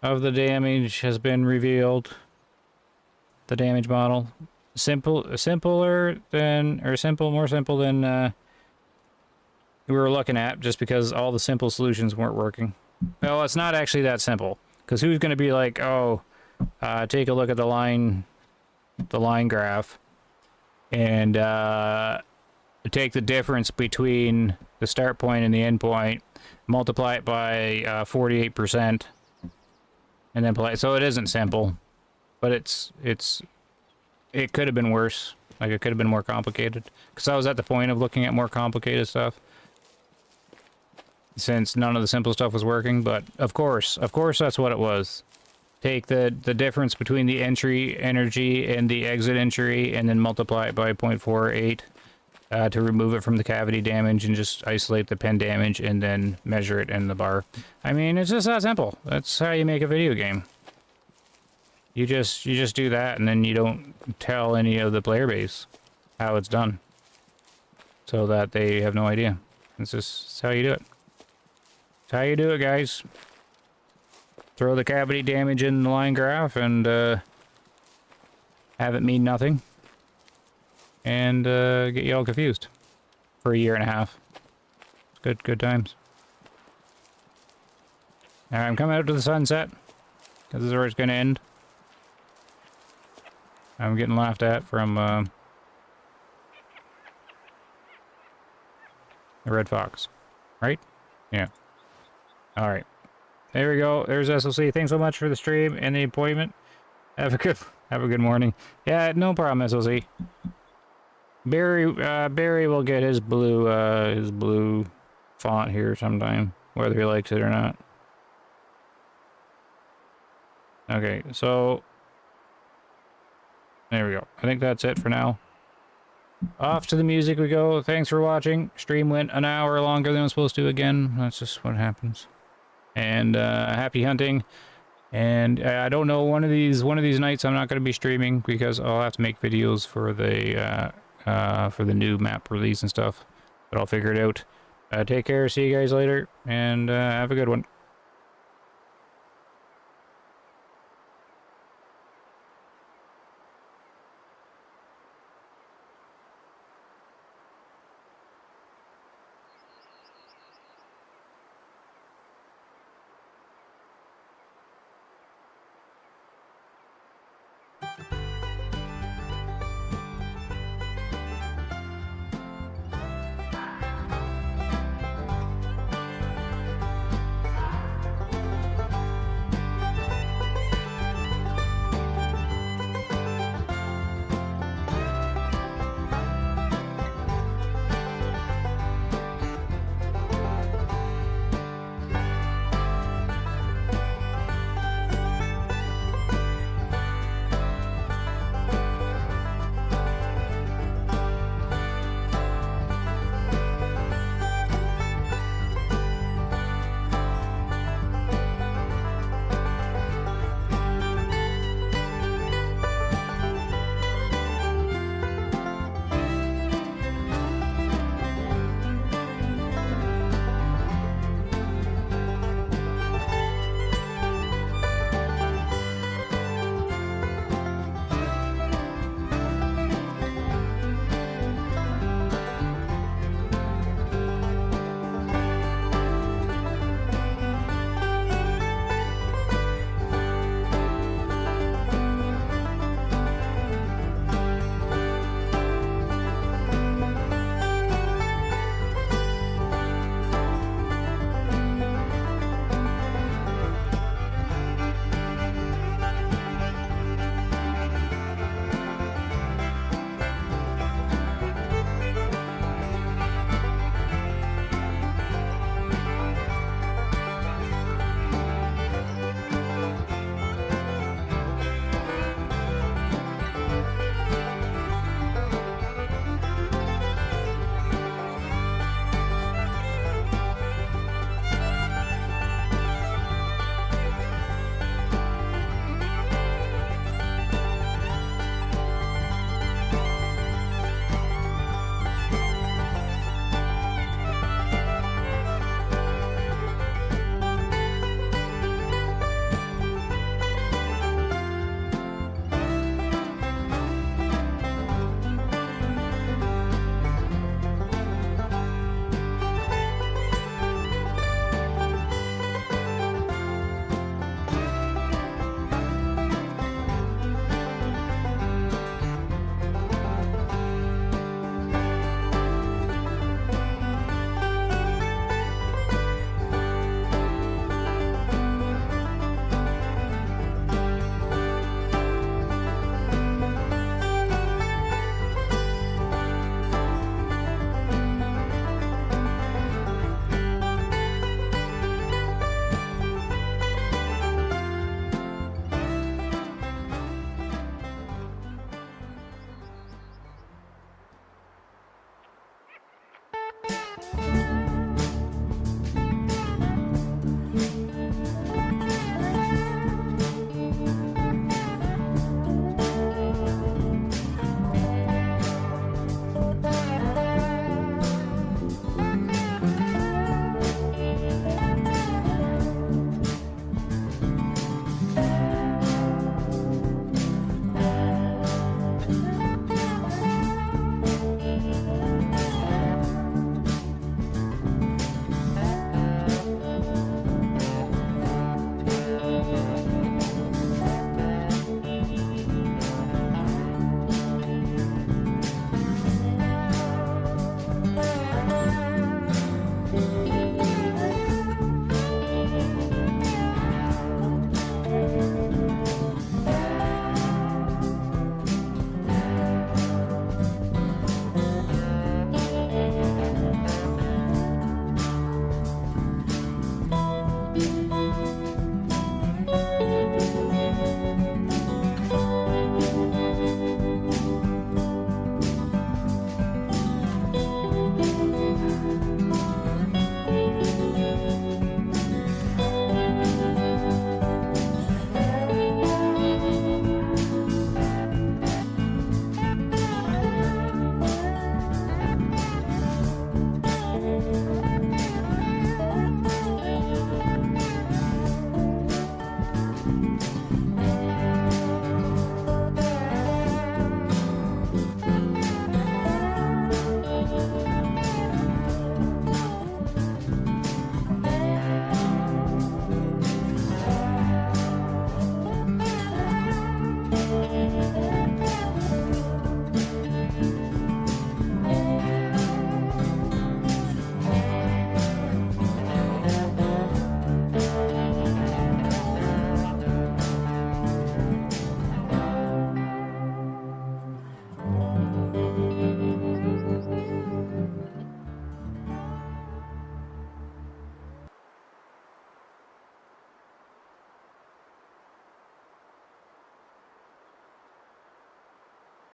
[SPEAKER 1] of the damage has been revealed. The damage model. More simple than we were looking at, just because all the simple solutions weren't working. Well, it's not actually that simple, because who's going to be like, oh, take a look at the line graph, and take the difference between the start point and the end point, multiply it by 48%, and then play. So it isn't simple, but it could have been worse. Like, it could have been more complicated, because I was at the point of looking at more complicated stuff, since none of the simple stuff was working. But of course that's what it was. Take the difference between the entry energy and the exit entry, and then multiply it by 0.48 to remove it from the cavity damage, and just isolate the pen damage, and then measure it in the bar. I mean, it's just that simple. That's how you make a video game. You just do that, and then you don't tell any of the player base how it's done, so that they have no idea. It's how you do it. It's how you do it, guys. Throw the cavity damage in the line graph and have it mean nothing, and get you all confused for a year and a half. It's good times. Alright, I'm coming out to the sunset, because this is where it's going to end. I'm getting laughed at from the Red Fox, right? Yeah. Alright. There we go. There's SLC. Thanks so much for the stream and the appointment. Have a good morning. Yeah, no problem, SLC. Barry will get his blue font here sometime, whether he likes it or not. Okay, so there we go. I think that's it for now. Off to the music we go. Thanks for watching. Stream went an hour longer than it was supposed to again. That's just what happens. And happy hunting. And I don't know, one of these nights I'm not going to be streaming, because I'll have to make videos for the new map release and stuff. But I'll figure it out. Take care. See you guys later, and have a good one.